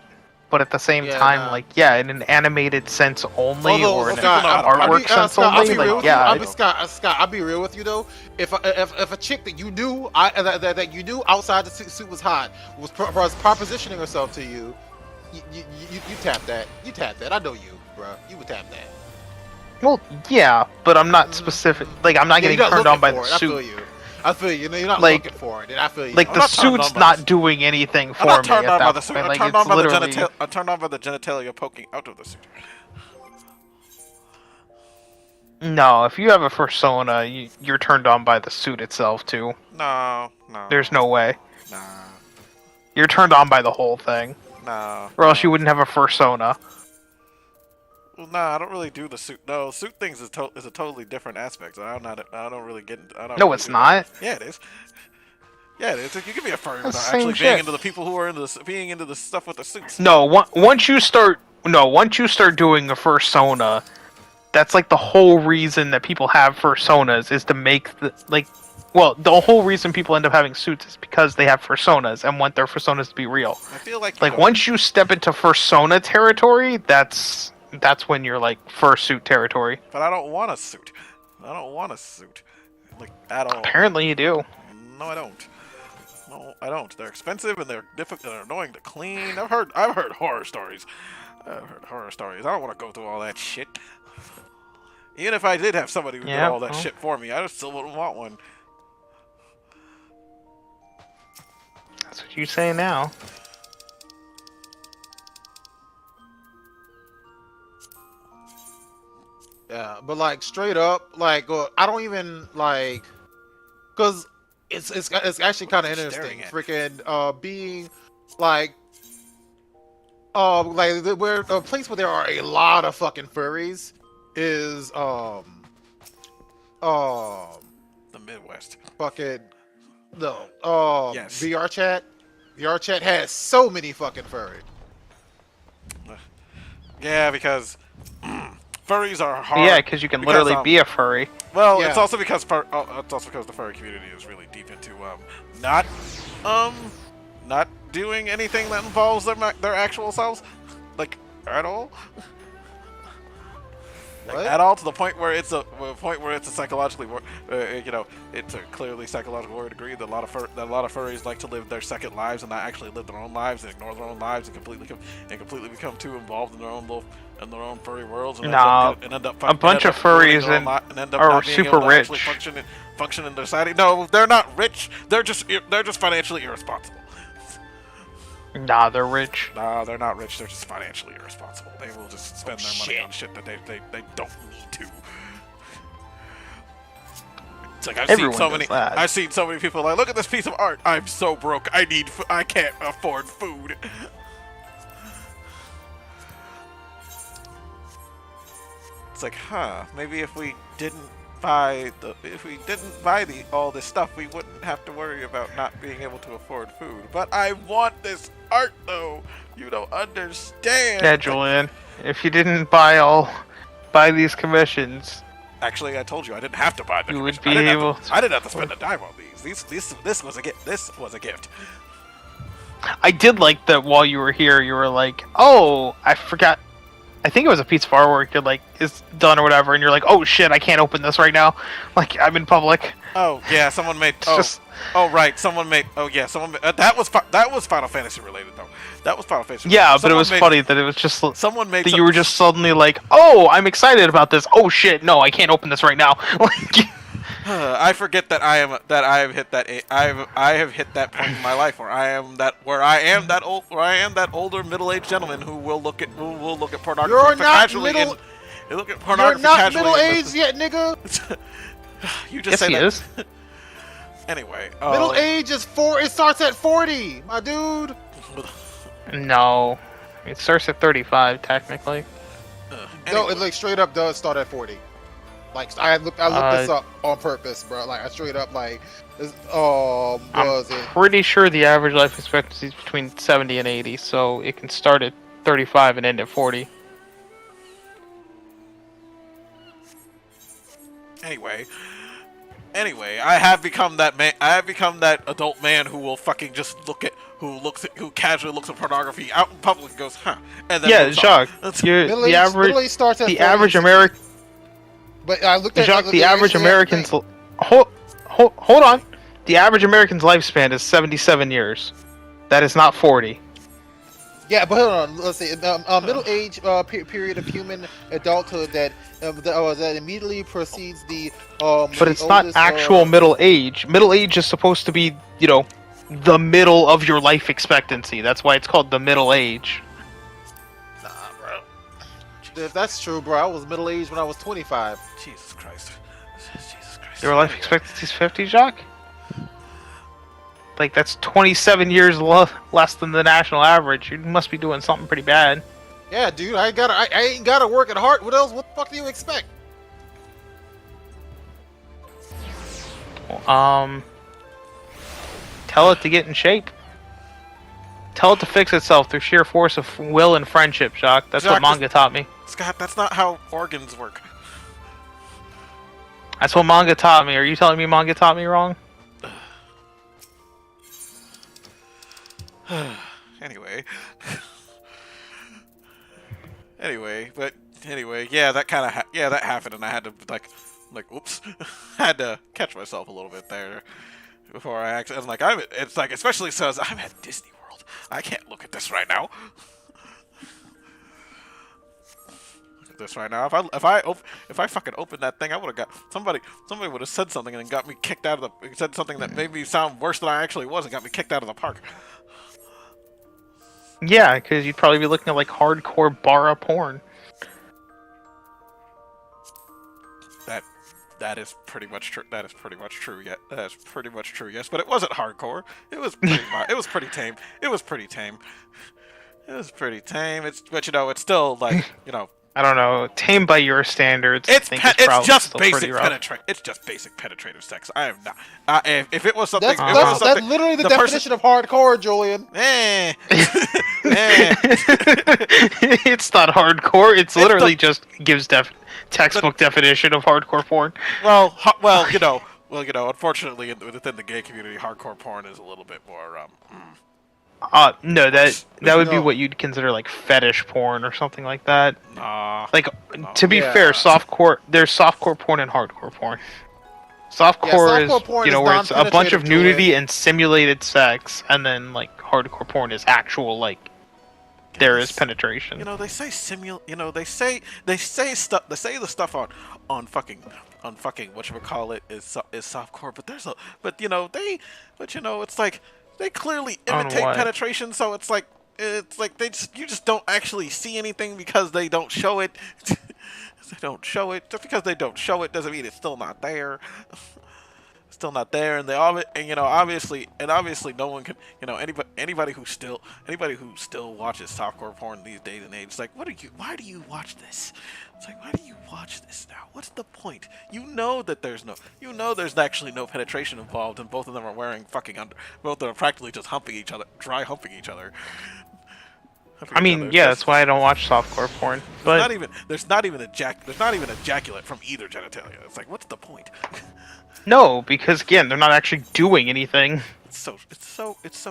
[SPEAKER 2] but at the same
[SPEAKER 3] Yeah,
[SPEAKER 2] time,
[SPEAKER 3] nah.
[SPEAKER 2] like, yeah, in an animated sense only, or in an
[SPEAKER 1] Scott,
[SPEAKER 2] artwork sense
[SPEAKER 3] Scott, I'll
[SPEAKER 2] only,
[SPEAKER 3] be real
[SPEAKER 2] like,
[SPEAKER 3] with
[SPEAKER 2] yeah,
[SPEAKER 3] you. Scott, I'll be real with you though. If a chick that you knew, that you knew outside the suit was hot, was propositioning herself to you, you tap that. You tap that. I know you, bro. You would tap that.
[SPEAKER 2] well, yeah, but I'm not specific. Like, I'm not
[SPEAKER 3] Yeah,
[SPEAKER 2] getting
[SPEAKER 3] you're not
[SPEAKER 2] turned on by
[SPEAKER 3] looking
[SPEAKER 2] the
[SPEAKER 3] for it.
[SPEAKER 2] suit.
[SPEAKER 3] I feel you. You're not
[SPEAKER 2] Like-
[SPEAKER 3] looking for it. And I feel you.
[SPEAKER 2] Like,
[SPEAKER 1] I'm
[SPEAKER 2] the
[SPEAKER 1] not turned
[SPEAKER 2] suit's
[SPEAKER 1] on by
[SPEAKER 2] not
[SPEAKER 1] the-
[SPEAKER 2] doing anything for
[SPEAKER 1] I'm
[SPEAKER 2] me
[SPEAKER 1] not turned
[SPEAKER 2] at
[SPEAKER 1] on by
[SPEAKER 2] that
[SPEAKER 1] the suit.
[SPEAKER 2] point.
[SPEAKER 1] I'm
[SPEAKER 2] Like,
[SPEAKER 1] turned
[SPEAKER 2] it's
[SPEAKER 1] on by the
[SPEAKER 2] literally...
[SPEAKER 1] genitalia. I'm turned on by the genitalia poking out of the suit.
[SPEAKER 2] No, if you have a persona, you're turned on by the suit itself, too.
[SPEAKER 1] No.
[SPEAKER 2] There's no way.
[SPEAKER 1] Nah.
[SPEAKER 2] You're turned on by the whole thing.
[SPEAKER 1] No.
[SPEAKER 2] Or else you wouldn't have a persona.
[SPEAKER 1] Well, nah, I don't really do the suit. No, suit things is a totally different aspect. I don't really get into. I don't
[SPEAKER 2] No,
[SPEAKER 1] really
[SPEAKER 2] it's
[SPEAKER 1] do
[SPEAKER 2] not.
[SPEAKER 1] that. Yeah, it is. Yeah, it is. You can be a furry
[SPEAKER 2] That's
[SPEAKER 1] without
[SPEAKER 2] the same
[SPEAKER 1] actually being
[SPEAKER 2] shit.
[SPEAKER 1] into the people who are into being into the stuff with the suits.
[SPEAKER 2] No, once you start doing a fursona, that's like the whole reason that people have fursonas is to make the whole reason people end up having suits is because they have fursonas and want their fursonas to be real.
[SPEAKER 1] I feel like
[SPEAKER 2] Once you step into fursona territory, that's when you're like fursuit territory.
[SPEAKER 1] But I don't want a suit. I don't want a suit, like at all.
[SPEAKER 2] Apparently you do.
[SPEAKER 1] No, I don't. No, I don't. They're expensive and they're difficult. They're annoying to clean. I've heard horror stories. I don't want to go through all that shit. Even if I did have somebody who did all that shit for me, I still wouldn't want one.
[SPEAKER 2] That's what you say now.
[SPEAKER 3] Yeah, but like straight up, like I don't even like, cause it's actually kind of interesting. Freaking being like where a place where there are a lot of fucking furries is
[SPEAKER 1] The Midwest.
[SPEAKER 3] fucking no
[SPEAKER 1] Yes.
[SPEAKER 3] VR chat. VR chat has so many fucking furry.
[SPEAKER 1] Yeah, because furries are hard.
[SPEAKER 2] Yeah, because you can literally be a furry.
[SPEAKER 1] Well,
[SPEAKER 3] Yeah.
[SPEAKER 1] it's also because the furry community is really deep into not doing anything that involves their actual selves, like at all.
[SPEAKER 3] What?
[SPEAKER 1] At all, to the point where it's a psychologically, it's a clearly psychological degree that a lot of furries like to live their second lives and not actually live their own lives and ignore their own lives and completely become too involved in their own furry worlds and end up
[SPEAKER 2] a bunch of furries are super rich.
[SPEAKER 1] Function in their society. No, they're not rich. They're just financially irresponsible.
[SPEAKER 2] Nah, they're rich.
[SPEAKER 1] No, they're not rich. They're just financially irresponsible. They will just spend their money on shit that they don't need to. It's like I've seen so many people like, look at this piece of art. I'm so broke. I can't afford food. It's like, maybe if we didn't buy all this stuff, we wouldn't have to worry about not being able to afford food. But I want this art, though. You don't understand.
[SPEAKER 2] Yeah, Julian. If you didn't buy these commissions,
[SPEAKER 1] actually, I told you I didn't have to buy them.
[SPEAKER 2] You would be able.
[SPEAKER 1] I didn't have to spend a dime on these. This was a gift. This was a gift.
[SPEAKER 2] I did like that while you were here. You were like, "Oh, I forgot." I think it was a piece of artwork that like is done or whatever, and you're like, "Oh shit, I can't open this right now." Like I'm in public.
[SPEAKER 1] Oh yeah, someone made. Someone made. Oh yeah, someone. That was Final Fantasy related though. That was Final Fantasy.
[SPEAKER 2] Yeah, but it was funny that it was just
[SPEAKER 1] someone made.
[SPEAKER 2] That you were just suddenly like, "Oh, I'm excited about this." Oh shit, no, I can't open this right now. Like.
[SPEAKER 1] I forget that I have hit that point in my life where I am that older middle-aged gentleman who will look at pornography
[SPEAKER 3] You're not
[SPEAKER 1] casually.
[SPEAKER 3] You're not middle-aged yet, nigga.
[SPEAKER 1] You just say
[SPEAKER 2] he
[SPEAKER 1] that.
[SPEAKER 2] is.
[SPEAKER 1] Anyway,
[SPEAKER 3] middle age is 4. It starts at 40, my dude.
[SPEAKER 2] No, it starts at 35 technically.
[SPEAKER 3] No, it like straight up does start at 40. Like I looked this up on purpose, bro. Like I straight up like,
[SPEAKER 2] I'm pretty sure the average life expectancy is between 70 and 80, so it can start at 35 and end at 40.
[SPEAKER 1] Anyway, I have become that man. I have become that adult man who will fucking just who casually looks at pornography out in public and goes, huh? And then
[SPEAKER 2] Jacques, the average American.
[SPEAKER 3] But I looked at
[SPEAKER 2] Jacques, the average American's hold on. The average American's lifespan is 77 years. That is not 40.
[SPEAKER 3] Yeah, but hold on. Let's see. Middle age period of human adulthood that immediately precedes the.
[SPEAKER 2] But it's not actual middle age. Middle age is supposed to be, the middle of your life expectancy. That's why it's called the middle age.
[SPEAKER 1] Nah, bro.
[SPEAKER 3] If that's true, bro, I was middle aged when I was 25.
[SPEAKER 1] Jesus Christ.
[SPEAKER 2] Your life expectancy is 50, Jacques? Like, that's 27 years less than the national average. You must be doing something pretty bad.
[SPEAKER 3] Yeah, dude, I ain't gotta work at heart. What else? What the fuck do you expect?
[SPEAKER 2] Tell it to get in shape. Tell it to fix itself through sheer force of will and friendship, Jacques. That's what manga taught me.
[SPEAKER 1] Scott, that's not how organs work.
[SPEAKER 2] That's what manga taught me. Are you telling me manga taught me wrong?
[SPEAKER 1] Anyway, yeah, that happened, and I had to like, oops, had to catch myself a little bit there before I actually. I'm like, it's like, especially since I'm at Disney World, I can't look at this right now. Look at this right now. If I fucking opened that thing, I would have got somebody would have said something and got me kicked out of said something that made me sound worse than I actually was and got me kicked out of the park.
[SPEAKER 2] Yeah, because you'd probably be looking at like hardcore bara porn.
[SPEAKER 1] That is pretty much true. That is pretty much true. Yeah, that is pretty much true. Yes, but it wasn't hardcore. It was pretty. It was pretty tame. It was pretty tame. But it's still like
[SPEAKER 2] I don't know, tame by your standards.
[SPEAKER 1] It's just basic penetrative sex. I am not. If it was something,
[SPEAKER 3] that's literally the definition of hardcore, Julian.
[SPEAKER 2] It's not hardcore. It's literally just gives textbook definition of hardcore porn.
[SPEAKER 1] Well, unfortunately, within the gay community, hardcore porn is a little bit more
[SPEAKER 2] No, that would be
[SPEAKER 3] No.
[SPEAKER 2] what you'd consider like fetish porn or something like that.
[SPEAKER 1] Nah.
[SPEAKER 2] Like,
[SPEAKER 1] No.
[SPEAKER 2] to be
[SPEAKER 3] Yeah.
[SPEAKER 2] fair, there's softcore porn and hardcore porn. Softcore
[SPEAKER 3] softcore
[SPEAKER 2] is,
[SPEAKER 3] porn
[SPEAKER 2] you know,
[SPEAKER 3] is
[SPEAKER 2] where it's a bunch of
[SPEAKER 3] non-penetrative,
[SPEAKER 2] nudity
[SPEAKER 3] Julian.
[SPEAKER 2] and simulated sex, and then like hardcore porn is actual like there is penetration.
[SPEAKER 1] You know, they say You know, they say stuff. They say the stuff on fucking whatchamacallit is softcore. But you know it's like they clearly
[SPEAKER 2] On
[SPEAKER 1] imitate
[SPEAKER 2] what?
[SPEAKER 1] penetration. So it's like you just don't actually see anything because they don't show it. They don't show it. Just because they don't show it doesn't mean it's still not there. Still not there, and obviously no one can, anybody who still watches softcore porn these days and age. It's like, why do you watch this? It's like, why do you watch this now? What's the point? There's actually no penetration involved, and both of them are wearing both of them are practically just dry humping each other.
[SPEAKER 2] I mean, yeah, that's why I don't watch softcore porn. But
[SPEAKER 1] there's not even ejaculate from either genitalia. It's like, what's the point?
[SPEAKER 2] no, because again, they're not actually doing anything.
[SPEAKER 1] It's so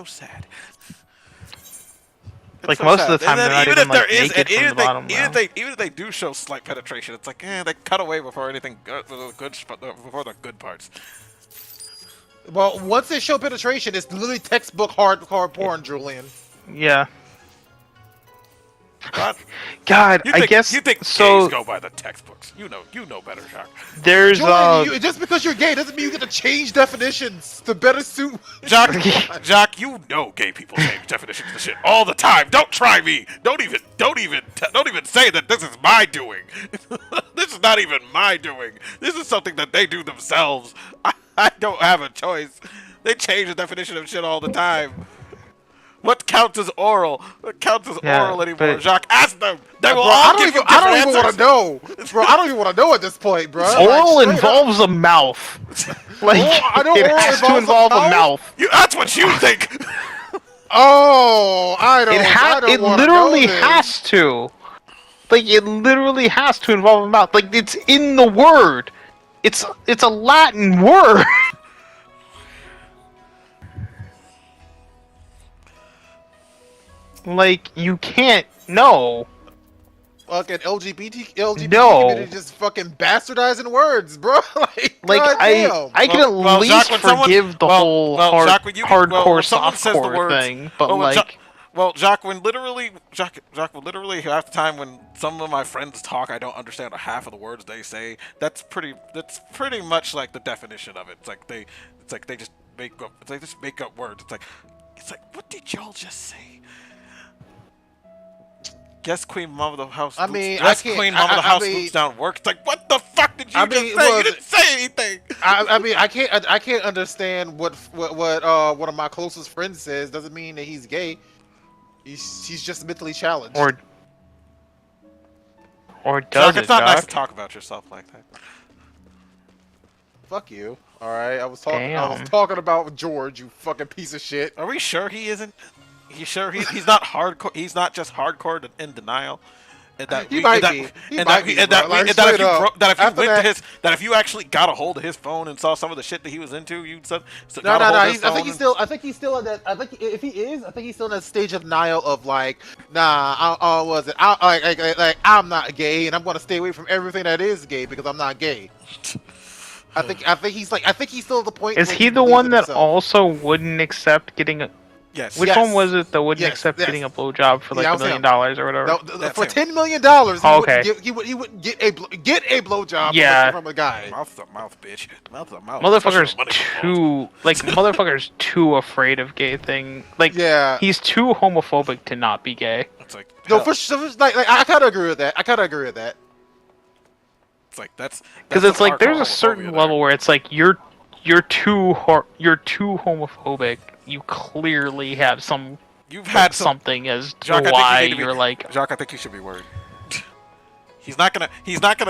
[SPEAKER 1] sad.
[SPEAKER 2] Like, most of the time, they're not even like naked from the bottom.
[SPEAKER 1] Even if they do show slight penetration, it's like, they cut away before before the good parts.
[SPEAKER 3] Well, once they show penetration, it's literally textbook hardcore porn, Julian.
[SPEAKER 2] Yeah.
[SPEAKER 1] God,
[SPEAKER 2] God, I guess
[SPEAKER 1] you think
[SPEAKER 2] so.
[SPEAKER 1] gays go by the textbooks? You know better, Jacques.
[SPEAKER 2] There's
[SPEAKER 3] Julian, just because you're gay doesn't mean you get to change definitions to better suit.
[SPEAKER 1] Jacques, you know gay people change definitions of shit all the time. Don't try me. Don't even say that this is my doing. This is not even my doing. This is something that they do themselves. I don't have a choice. They change the definition of shit all the time. What counts as oral? What counts as oral anymore? Jacques, ask them. They will all give you different
[SPEAKER 3] I don't even want
[SPEAKER 1] answers.
[SPEAKER 3] to know, bro. I don't even want to know at this point, bro.
[SPEAKER 2] Oral involves a mouth. Like,
[SPEAKER 3] I know
[SPEAKER 2] it
[SPEAKER 3] oral
[SPEAKER 2] has to
[SPEAKER 3] involves
[SPEAKER 2] involve
[SPEAKER 3] a
[SPEAKER 2] a mouth.
[SPEAKER 1] That's what you think.
[SPEAKER 3] Oh, I don't.
[SPEAKER 2] It literally has to. Like, it literally has to involve a mouth. Like, it's in the word. It's a Latin word. Like, you can't. No.
[SPEAKER 3] Fucking LGBT
[SPEAKER 2] No.
[SPEAKER 3] community just fucking bastardizing words, bro. like
[SPEAKER 2] I can at least forgive the whole hardcore softcore thing, but
[SPEAKER 1] Jacques, Jacques, literally half the time when some of my friends talk, I don't understand half of the words they say. That's pretty much like the definition of it. It's like they just make up words. It's like, what did y'all just say? Guess Queen Mom of the House. Queen Mom of the House boots down work. It's like, what the fuck did you just say? You didn't say anything.
[SPEAKER 3] I can't understand what one of my closest friends says. Doesn't mean that he's gay. He's just mentally challenged.
[SPEAKER 2] Or does
[SPEAKER 1] Jacques,
[SPEAKER 2] it,
[SPEAKER 1] it's not nice to
[SPEAKER 2] Doc?
[SPEAKER 1] talk about yourself like that.
[SPEAKER 3] Fuck you. All right, I was talking about George, you fucking piece of shit.
[SPEAKER 1] Are we sure he isn't? You sure he's not hardcore? He's not just hardcore in denial. That if you actually got a hold of his phone and saw some of the shit that he was into, you said
[SPEAKER 3] no. I think he's still in that. I think if he is, I think he's still in that stage of denial of like, nah, I'm not gay and I'm gonna stay away from everything that is gay because I'm not gay. I think he's still at the point.
[SPEAKER 2] Is he the one that also wouldn't accept getting a?
[SPEAKER 1] Yes.
[SPEAKER 2] Which one was it that wouldn't accept getting a blowjob for like $1 million or whatever?
[SPEAKER 3] No, for $10 million, he wouldn't get a blowjob from a guy.
[SPEAKER 1] Mouth to mouth, bitch. Mouth to mouth.
[SPEAKER 2] Motherfucker's too afraid of gay thing. Like, he's too homophobic to not be gay.
[SPEAKER 1] It's like,
[SPEAKER 3] no, I kind of agree with that.
[SPEAKER 1] It's like that's
[SPEAKER 2] because it's like there's a certain level where it's like you're too homophobic. You clearly have some.
[SPEAKER 1] You've had
[SPEAKER 2] something as to
[SPEAKER 1] Jacques,
[SPEAKER 2] why you're like.
[SPEAKER 1] Jacques, I think you should be worried. He's not gonna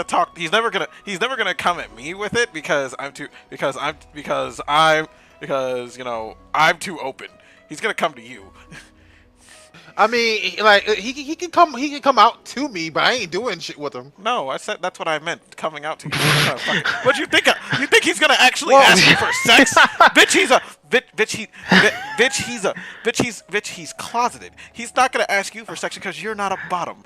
[SPEAKER 1] talk. He's never gonna come at me with it because I'm too open. He's gonna come to you.
[SPEAKER 3] I mean, like he can come out to me, but I ain't doing shit with him.
[SPEAKER 1] No, I said that's what I meant. Coming out to you. What you think? You think he's gonna actually ask you for sex? Bitch, he's closeted. He's not gonna ask you for sex because you're not a bottom.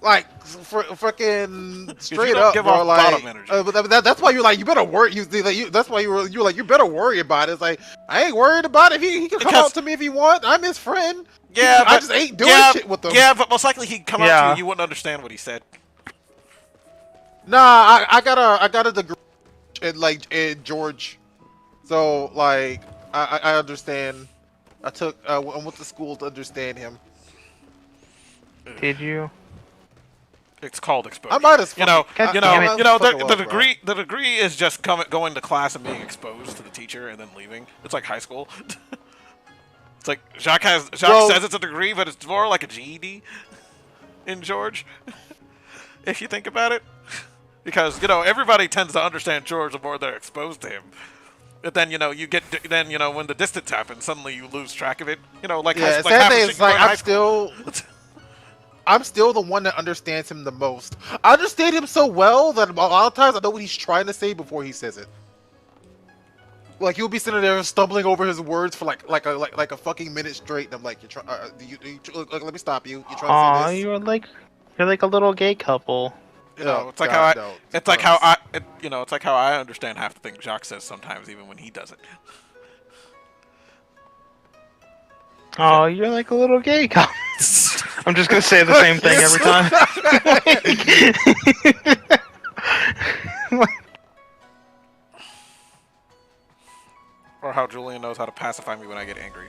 [SPEAKER 3] Like, freaking straight
[SPEAKER 1] don't
[SPEAKER 3] up,
[SPEAKER 1] give
[SPEAKER 3] bro.
[SPEAKER 1] off
[SPEAKER 3] Like,
[SPEAKER 1] bottom energy.
[SPEAKER 3] that's why you're like, you better worry. That's why you're like, you better worry about it. It's like, I ain't worried about it. He can come out to me if he want. I'm his friend.
[SPEAKER 1] Yeah,
[SPEAKER 3] I just ain't doing shit with him.
[SPEAKER 1] Yeah, but most likely he'd come out to you. You wouldn't understand what he said.
[SPEAKER 3] Nah, I got a degree in George, so like I understand. I went to school to understand him.
[SPEAKER 2] Did you?
[SPEAKER 1] It's called exposure.
[SPEAKER 3] I might as
[SPEAKER 1] the degree is just going to class and being exposed to the teacher and then leaving. It's like high school. It's like Jacques says it's a degree, but it's more like a GED in George. If you think about it, because everybody tends to understand George the more they're exposed to him. But then when the distance happens, suddenly you lose track of it.
[SPEAKER 3] I'm still the one that understands him the most. I understand him so well that a lot of times I know what he's trying to say before he says it. Like he'll be sitting there stumbling over his words for like a fucking minute straight, and I'm like, "You're trying. Let me stop you. You're trying to say this."
[SPEAKER 2] You're like a little gay couple.
[SPEAKER 1] It's like how I understand half the things Jacques says sometimes, even when he doesn't.
[SPEAKER 2] Oh, you're like a little gay couple. I'm just gonna say the same thing every time.
[SPEAKER 1] Or how Julian knows how to pacify me when I get angry.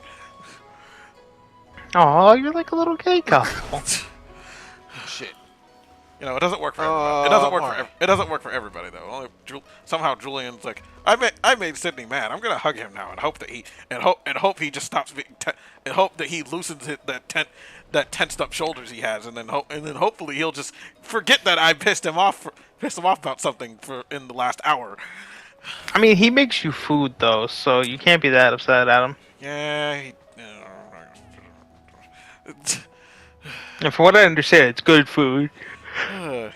[SPEAKER 2] Oh, you're like a little gay couple.
[SPEAKER 3] Shit.
[SPEAKER 1] It doesn't work for everybody. It doesn't work for everybody though. Somehow Julian's like, I made Sydney mad. I'm gonna hug him now and hope that he just stops being and hope that he loosens that tensed up shoulders he has, and then hopefully he'll just forget that I pissed him off about something in the last hour.
[SPEAKER 2] I mean, he makes you food though, so you can't be that upset at him.
[SPEAKER 1] Yeah.
[SPEAKER 2] And from what I understand, it's good food.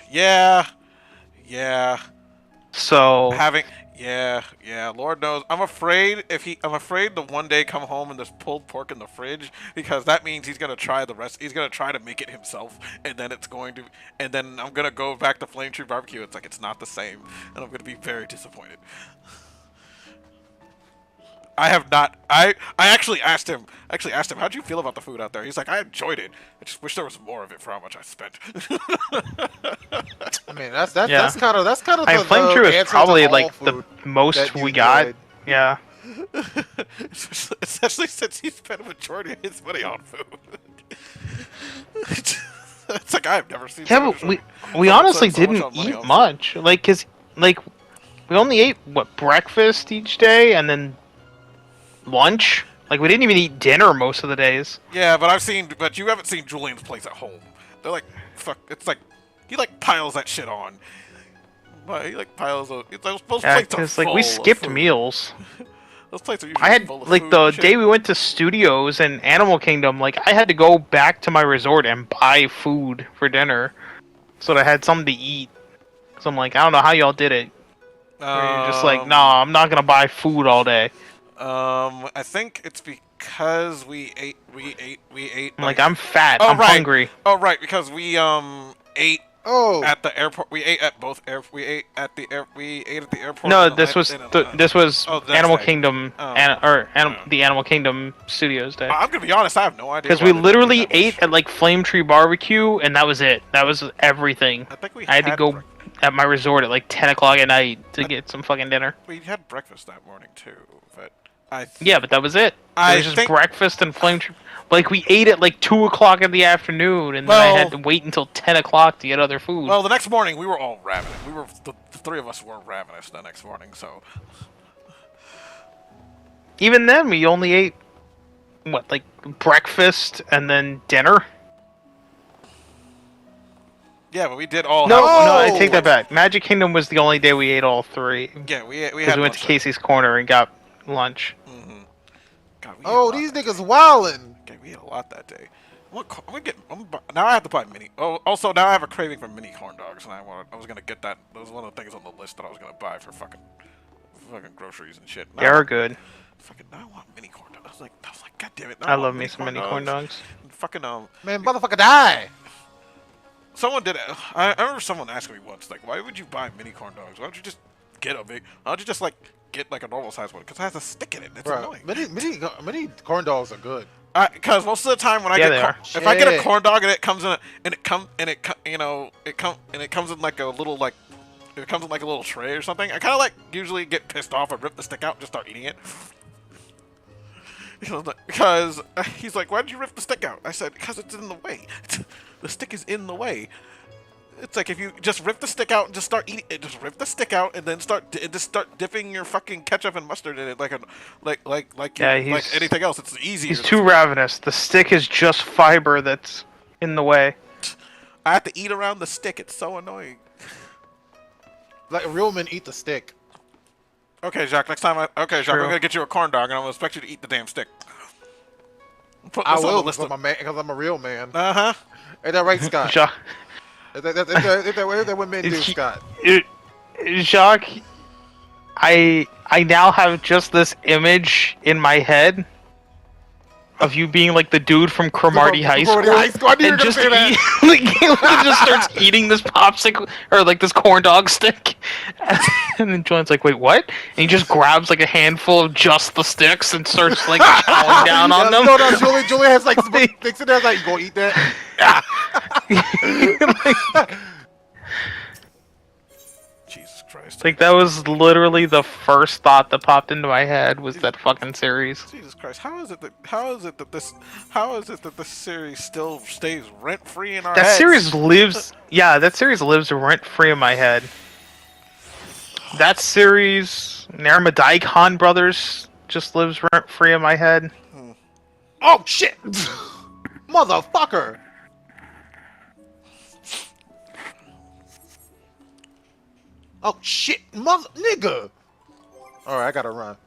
[SPEAKER 1] Yeah.
[SPEAKER 2] So
[SPEAKER 1] Lord knows. I'm afraid to one day come home and there's pulled pork in the fridge, because that means he's gonna try the rest. He's gonna try to make it himself, and then I'm gonna go back to Flame Tree Barbecue. It's like it's not the same, and I'm gonna be very disappointed. I have not. I actually asked him. How'd you feel about the food out there? He's like, I enjoyed it. I just wish there was more of it for how much I spent.
[SPEAKER 3] I mean, that's kind of the
[SPEAKER 2] Flame Tree was probably like
[SPEAKER 3] the
[SPEAKER 2] most we got. Yeah.
[SPEAKER 1] Especially since he spent a majority of his money on food. It's like I've never seen.
[SPEAKER 2] Yeah, but we honestly didn't eat much. We only ate breakfast each day and then lunch. Like we didn't even eat dinner most of the days.
[SPEAKER 1] Yeah, but you haven't seen Julian's place at home. They're like, fuck. It's like he piles that shit on. But he piles those plates are full.
[SPEAKER 2] We skipped meals.
[SPEAKER 1] Those plates are usually
[SPEAKER 2] I had
[SPEAKER 1] full of food
[SPEAKER 2] the
[SPEAKER 1] and shit.
[SPEAKER 2] day we went to Studios and Animal Kingdom. I had to go back to my resort and buy food for dinner, so that I had something to eat. So I'm like, I don't know how y'all did it. You're just like, nah, I'm not gonna buy food all day.
[SPEAKER 1] I think it's because we ate.
[SPEAKER 2] I'm fat. I'm hungry.
[SPEAKER 1] Oh, right, because we ate.
[SPEAKER 3] Oh.
[SPEAKER 1] At the airport, we ate at both We ate at the airport.
[SPEAKER 2] No, this was Animal Kingdom, the Animal Kingdom Studios day.
[SPEAKER 1] I'm gonna be honest, I have no idea.
[SPEAKER 2] Because we literally ate at Flame Tree Barbecue, and that was it. That was everything. I had to go at my resort at 10 o'clock at night to get some fucking dinner.
[SPEAKER 1] We had breakfast that morning too, but
[SPEAKER 2] but that was it. It was just breakfast and Flame Tree. We ate at 2 o'clock in the afternoon, and then I had to wait until 10 o'clock to get other food.
[SPEAKER 1] Well, the next morning we were all ravenous. The three of us were ravenous the next morning, so.
[SPEAKER 2] Even then, we only ate breakfast and then dinner.
[SPEAKER 1] Yeah, but we did all.
[SPEAKER 2] No, I take that back. Magic Kingdom was the only day we ate all three.
[SPEAKER 1] Yeah, we
[SPEAKER 2] because we went to Casey's Corner and got lunch.
[SPEAKER 1] Mm-hmm.
[SPEAKER 3] God, these niggas wildin'.
[SPEAKER 1] we ate a lot that day. Now I have to buy mini. Oh, also now I have a craving for mini corn dogs, and I was gonna get that. That was one of the things on the list that I was gonna buy for fucking groceries and shit.
[SPEAKER 2] They're good.
[SPEAKER 1] Fucking, now I want mini corn dogs. I was like, God damn it!
[SPEAKER 2] I love me some mini corn dogs.
[SPEAKER 1] Fucking
[SPEAKER 3] Man, motherfucker, die!
[SPEAKER 1] Someone did it. I remember someone asking me once, like, why would you buy mini corn dogs? Why don't you just get a big? Why don't you just like get like a normal size one? Because it has a stick in it. It's annoying.
[SPEAKER 3] Mini corn dogs are good.
[SPEAKER 1] Because most of the time when I if I get a corn dog and it comes in it comes in like a little it comes in like a little tray or something, I kind of like usually get pissed off and rip the stick out and just start eating it. Because he's like, why did you rip the stick out? I said, because it's in the way. The stick is in the way. It's like if you just rip the stick out and just start eating it, just rip the stick out and then start dipping your fucking ketchup and mustard in it like anything else. It's easier.
[SPEAKER 2] He's too ravenous. The stick is just fiber that's in the way.
[SPEAKER 1] I have to eat around the stick. It's so annoying.
[SPEAKER 3] Like real men eat the stick.
[SPEAKER 1] Okay, Jacques. Next time, I'm gonna get you a corn dog and I'm gonna expect you to eat the damn stick.
[SPEAKER 3] I will because I'm a real man.
[SPEAKER 1] Uh-huh.
[SPEAKER 3] Ain't that right, Scott?
[SPEAKER 2] Jacques,
[SPEAKER 3] Is that what men do, Scott?
[SPEAKER 2] Jacques, I now have just this image in my head of you being like the dude from Cromartie High School, and just just starts eating this popsicle or like this corn dog stick, and then Julian's like, "Wait, what?" And he just grabs like a handful of just the sticks and starts like chowing down on them.
[SPEAKER 3] No, Julian has like sticks in there. Like, you gonna eat that?
[SPEAKER 1] Jesus Christ!
[SPEAKER 2] Like that was literally the first thought that popped into my head was that fucking series.
[SPEAKER 1] Jesus Christ! How is it that this series still stays rent free in our heads?
[SPEAKER 2] That series lives. Yeah, that series lives rent free in my head. That series, Narmadai Brothers, just lives rent free in my head.
[SPEAKER 3] Oh shit! Motherfucker! Oh shit, nigga! Alright, I gotta run.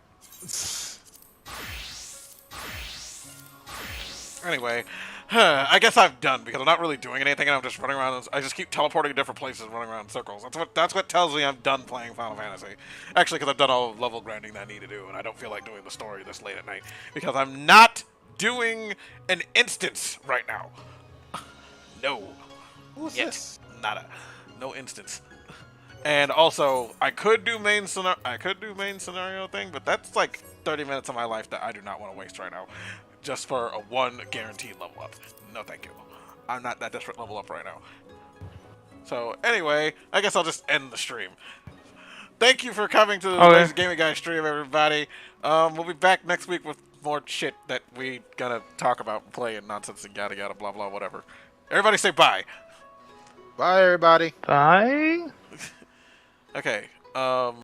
[SPEAKER 1] Anyway, I guess I'm done because I'm not really doing anything and I'm just running around. I just keep teleporting to different places and running around in circles. That's what tells me I'm done playing Final Fantasy. Actually, because I've done all the level grinding that I need to do and I don't feel like doing the story this late at night because I'm not doing an instance right now. No.
[SPEAKER 3] Who's this?
[SPEAKER 1] Nada. No instance. And also, I could do main scenario thing, but that's like 30 minutes of my life that I do not want to waste right now, just for a one guaranteed level up. No, thank you. I'm not that desperate level up right now. So anyway, I guess I'll just end the stream. Thank you for coming to the Gaming Guy stream, everybody. We'll be back next week with more shit that we gonna talk about and play and nonsense and yada yada blah blah whatever. Everybody say bye.
[SPEAKER 3] Bye, everybody.
[SPEAKER 2] Bye.
[SPEAKER 1] Okay.